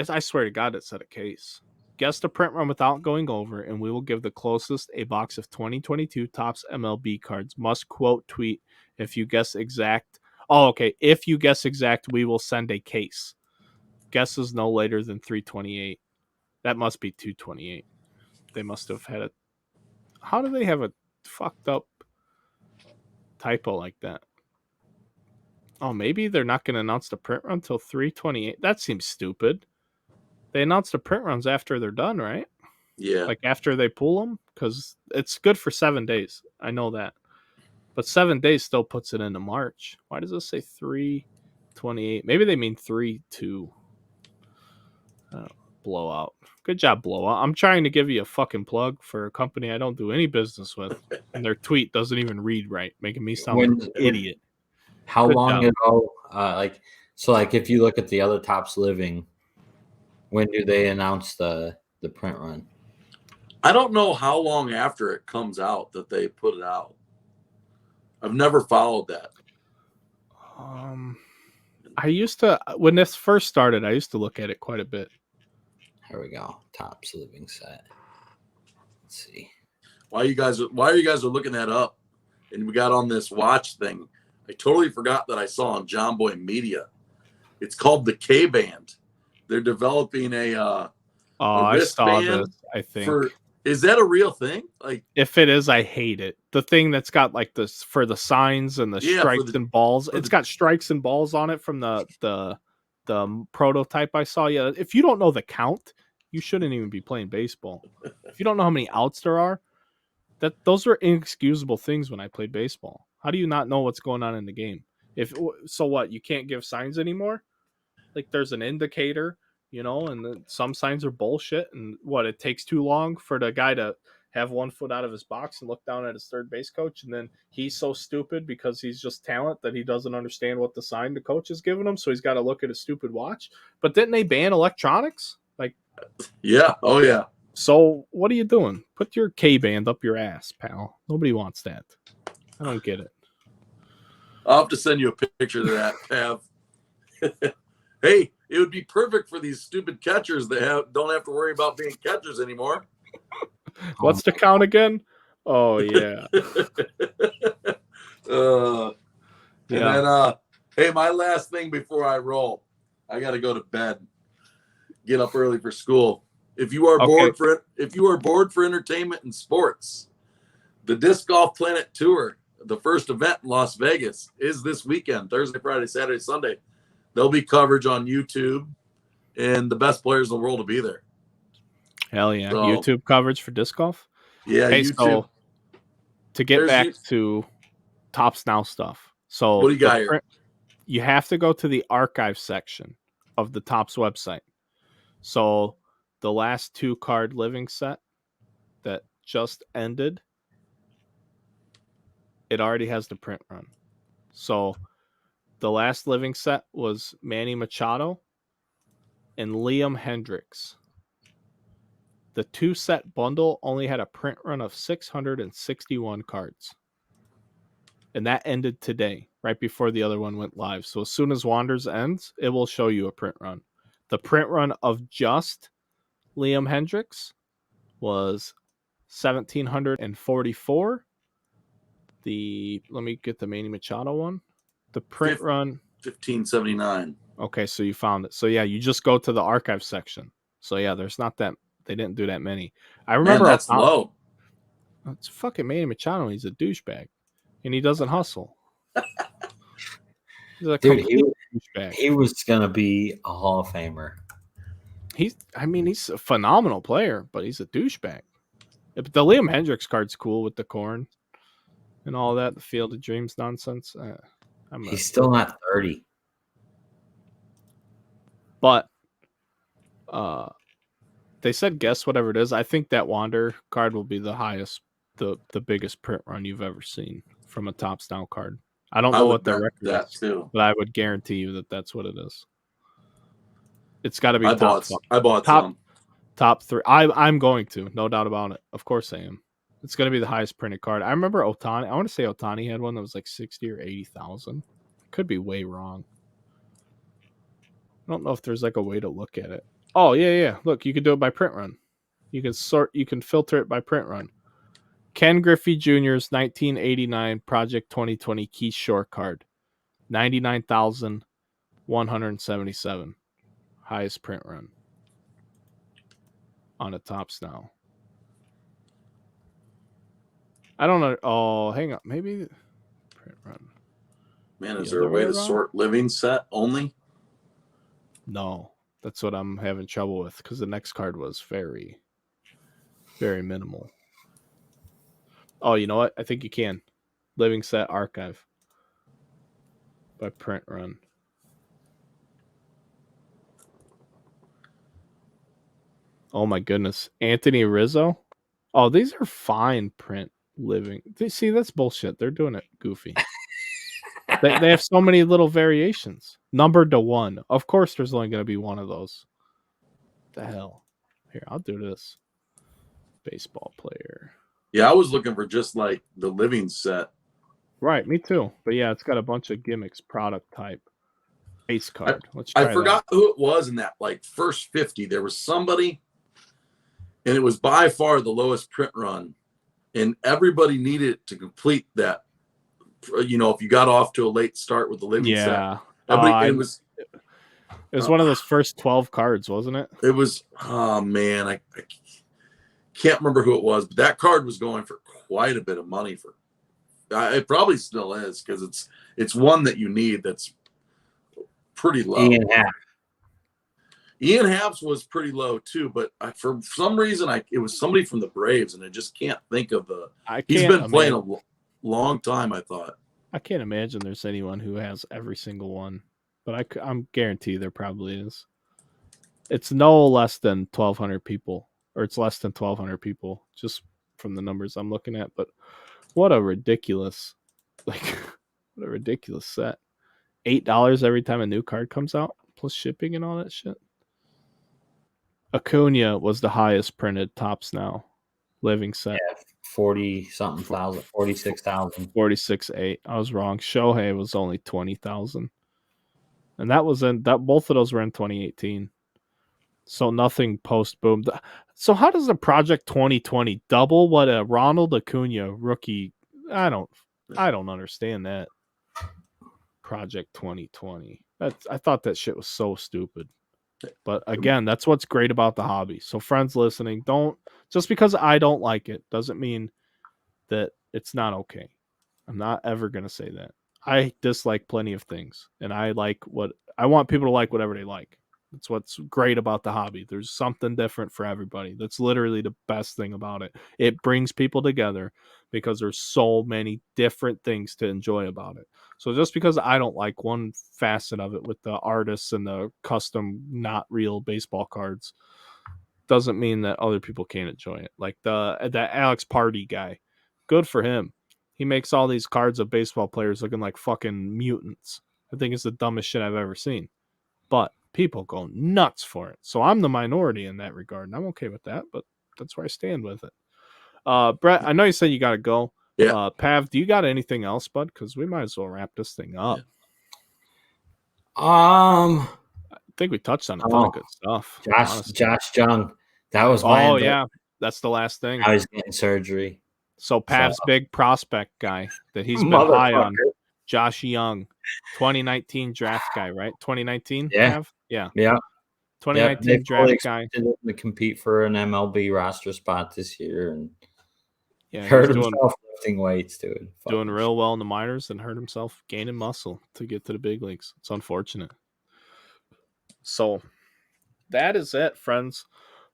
I swear to God, it said a case. Guess the print run without going over, and we will give the closest a box of 2022 Topps MLB cards. Must quote tweet if you guess exact. Oh, okay. If you guess exact, we will send a case. Guesses no later than 328. That must be 228. They must have had a. How do they have a fucked up typo like that? Oh, maybe they're not going to announce the print run until 328. That seems stupid. They announce the print runs after they're done, right? Yeah. Like after they pull them, because it's good for 7 days. I know that. But 7 days still puts it into March. Why does this say 3/28? Maybe they mean 3/2. Blowout. Good job, Blowout. I'm trying to give you a fucking plug for a company I don't do any business with, and their tweet doesn't even read right, making me sound like an idiot. How Good long job. ago? Like if you look at the other Tops Living, when do they announce the print run? I don't know how long after it comes out that they put it out. I've never followed that. I used to, when this first started, I used to look at it quite a bit. Here we go. Tops Living set. Let's see. Why you guys are looking that up? And we got on this watch thing. I totally forgot that I saw on John Boy Media. It's called the K Band. They're developing a I saw wristband this, I think. Is that a real thing? Like, if it is, I hate it. The thing that's got like this for the signs and the strikes and balls. It's got strikes and balls on it from the prototype I saw. Yeah, if you don't know the count, you shouldn't even be playing baseball. If you don't know how many outs there are, those are inexcusable things when I played baseball. How do you not know what's going on in the game? So what? You can't give signs anymore? Like there's an indicator, and some signs are bullshit. And what? It takes too long for the guy to have 1 foot out of his box and look down at his third base coach, and then he's so stupid because he's just talent that he doesn't understand what the sign the coach is giving him, so he's got to look at his stupid watch. But didn't they ban electronics? yeah, oh yeah. So what are you doing? Put your K-band up your ass, pal. Nobody wants that. I don't get it. I'll have to send you a picture of that, Pav. Hey, it would be perfect for these stupid catchers that don't have to worry about being catchers anymore. What's the count again? Oh yeah. And then hey, my last thing before I roll, I got to go to bed. Get up early for school. If you are bored for entertainment and sports, the Disc Golf Planet Tour, the first event in Las Vegas, is this weekend, Thursday, Friday, Saturday, Sunday. There'll be coverage on YouTube, and the best players in the world will be there. Hell yeah. So, YouTube coverage for disc golf? Yeah, hey, YouTube. So to get back to Tops Now stuff. So what do you got here? You have to go to the archive section of the Tops website. So the last 2 card living set that just ended, it already has the print run. So the last living set was Manny Machado and Liam Hendricks. The 2-set bundle only had a print run of 661 cards. And that ended today, right before the other one went live. So as soon as Wanders ends, it will show you a print run. The print run of just Liam Hendricks was 1,744. Let me get the Manny Machado one. The print run 1579. Okay, so you found it. So yeah, you just go to the archive section. So yeah, there's not that. They didn't do that many. I remember that's low. It's fucking Manny Machado. He's a douchebag, and he doesn't hustle. He's a complete douchebag. He was gonna be a Hall of Famer. He's a phenomenal player, but he's a douchebag. But the Liam Hendricks card's cool with the corn and all that, the Field of Dreams nonsense. He's still not 30. But they said guess whatever it is. I think that Wander card will be the highest, the biggest print run you've ever seen from a Tops Now card. I don't know what their record is, too. But I would guarantee you that that's what it is. It's got to be I bought some. Top 3. I'm going to, no doubt about it. Of course I am. It's going to be the highest printed card. I remember Ohtani. I want to say Ohtani had one that was like 60 or 80,000. Could be way wrong. I don't know if there's like a way to look at it. Oh, yeah. Look, you can do it by print run. You can filter it by print run. Ken Griffey Jr.'s 1989 Project 2020 Keith Shore card. 99,177. Highest print run on a Tops Now. I don't know. Oh, hang on. Maybe print run. Man, is there a way to sort living set only? No, that's what I'm having trouble with because the next card was very, very minimal. Oh, you know what? I think you can. Living Set Archive by Print Run. Oh my goodness. Anthony Rizzo? Oh, these are fine print living. See, that's bullshit. They're doing it goofy. They have so many little variations. Numbered to 1. Of course there's only going to be one of those. The hell. Here, I'll do this. Baseball player. Yeah, I was looking for just like the living set. Right, me too. But yeah, it's got a bunch of gimmicks. Product type. Base card. Let's try I forgot who it was in that like first 50. There was somebody, and it was by far the lowest print run, and everybody needed to complete that. You know, if you got off to a late start with the living set, it was one of those first 12 cards, wasn't it? It was. Oh man, I can't remember who it was, but that card was going for quite a bit of money. For it probably still is, because it's one that you need. That's pretty low. Ian Happ's was pretty low too, but for some reason it was somebody from the Braves, and I just can't think of the. He's been playing a long time. I thought. I can't imagine there's anyone who has every single one, but I'm guarantee there probably is. It's no less than 1,200 people, or it's less than 1,200 people, just from the numbers I'm looking at. But what a ridiculous set. $8 every time a new card comes out, plus shipping and all that shit. Acuna was the highest printed Tops Now living set. Yeah, 40-something thousand, 46,000. 46.8. I was wrong. Shohei was only 20,000. And that was both of those were in 2018. So nothing post boom. So how does the Project 2020 double what a Ronald Acuna rookie? I don't understand that. Project 2020. I thought that shit was so stupid. But again, that's what's great about the hobby. So friends listening, just because I don't like it doesn't mean that it's not okay. I'm not ever going to say that. I dislike plenty of things, and I want people to like whatever they like. That's what's great about the hobby. There's something different for everybody. That's literally the best thing about it. It brings people together because there's so many different things to enjoy about it. So just because I don't like one facet of it with the artists and the custom, not real baseball cards, doesn't mean that other people can't enjoy it. Like the Alex Party guy, good for him. He makes all these cards of baseball players looking like fucking mutants. I think it's the dumbest shit I've ever seen. But people go nuts for it. So I'm the minority in that regard, and I'm okay with that, but that's where I stand with it. Brett, I know you said you got to go. Yeah. Pav, do you got anything else, bud? Because we might as well wrap this thing up. I think we touched on a ton of good stuff. Josh Jung. That was my yeah. That's the last thing. I was getting surgery. So Pav's big prospect guy that he's been high on, Josh Young, 2019 draft guy, right? 2019, yeah. Pav? Yeah. 2019 draft guy. To compete for an MLB roster spot this year, and yeah, hurt himself lifting weights, dude. Doing real well in the minors and hurt himself gaining muscle to get to the big leagues. It's unfortunate. So that is it, friends.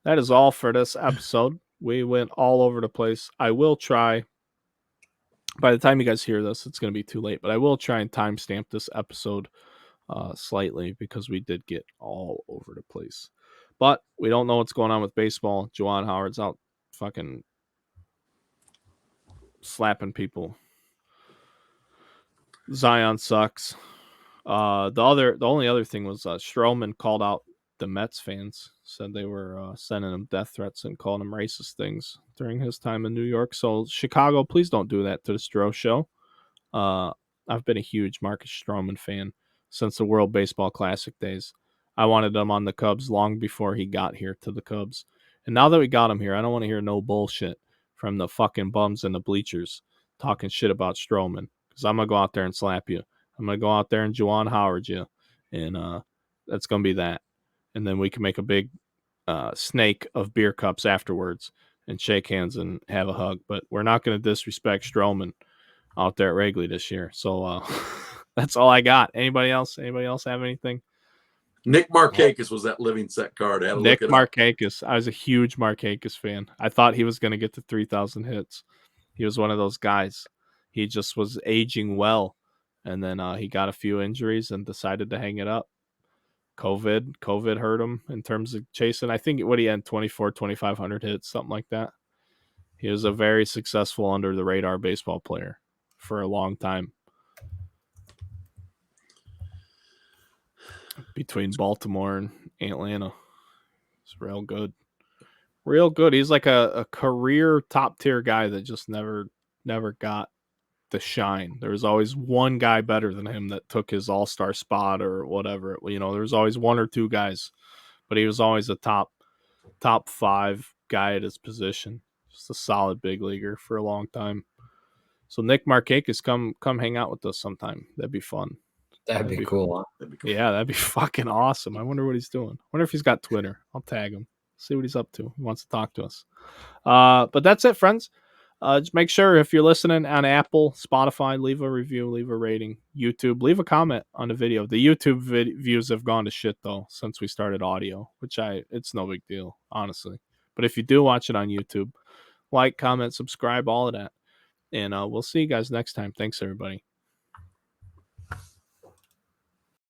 That is all for this episode. We went all over the place. I will try, by the time you guys hear this, it's going to be too late, but I will try and timestamp this episode slightly because we did get all over the place. But we don't know what's going on with baseball. Juwan Howard's out fucking slapping people. Zion sucks. The only other thing was Stroman called out the Mets fans, said they were sending him death threats and calling him racist things during his time in New York. So Chicago, please don't do that to the Stro Show. I've been a huge Marcus Stroman fan since the World Baseball Classic days. I wanted him on the Cubs long before he got here to the Cubs. And now that we got him here, I don't want to hear no bullshit from the fucking bums in the bleachers talking shit about Stroman, because I'm going to go out there and slap you. I'm going to go out there and Juwan Howard you. And that's going to be that. And then we can make a big snake of beer cups afterwards and shake hands and have a hug. But we're not going to disrespect Stroman out there at Wrigley this year. So that's all I got. Anybody else? Anybody else have anything? Nick Markakis was that living set card. Nick Markakis. I was a huge Markakis fan. I thought he was going to get to 3,000 hits. He was one of those guys. he just was aging well, and then he got a few injuries and decided to hang it up. COVID hurt him in terms of chasing. I think what he had 2,500 hits, something like that. He was a very successful under the radar baseball player for a long time. Between Baltimore and Atlanta. It's real good. Real good. He's like a career top tier guy that just never got the shine. There was always one guy better than him that took his all-star spot or whatever. You know, there was always one or two guys, but he was always a top 5 guy at his position. Just a solid big leaguer for a long time. So Nick Markakis, come hang out with us sometime. That'd be fun. That'd be cool. Huh? That'd be cool. Yeah, that'd be fucking awesome. I wonder what he's doing. I wonder if he's got Twitter. I'll tag him. See what he's up to. He wants to talk to us. But that's it, friends. Just make sure if you're listening on Apple, Spotify, leave a review, leave a rating. YouTube, leave a comment on the video. The YouTube views have gone to shit though since we started audio, which it's no big deal, honestly. But if you do watch it on YouTube, like, comment, subscribe, all of that. And we'll see you guys next time. Thanks, everybody.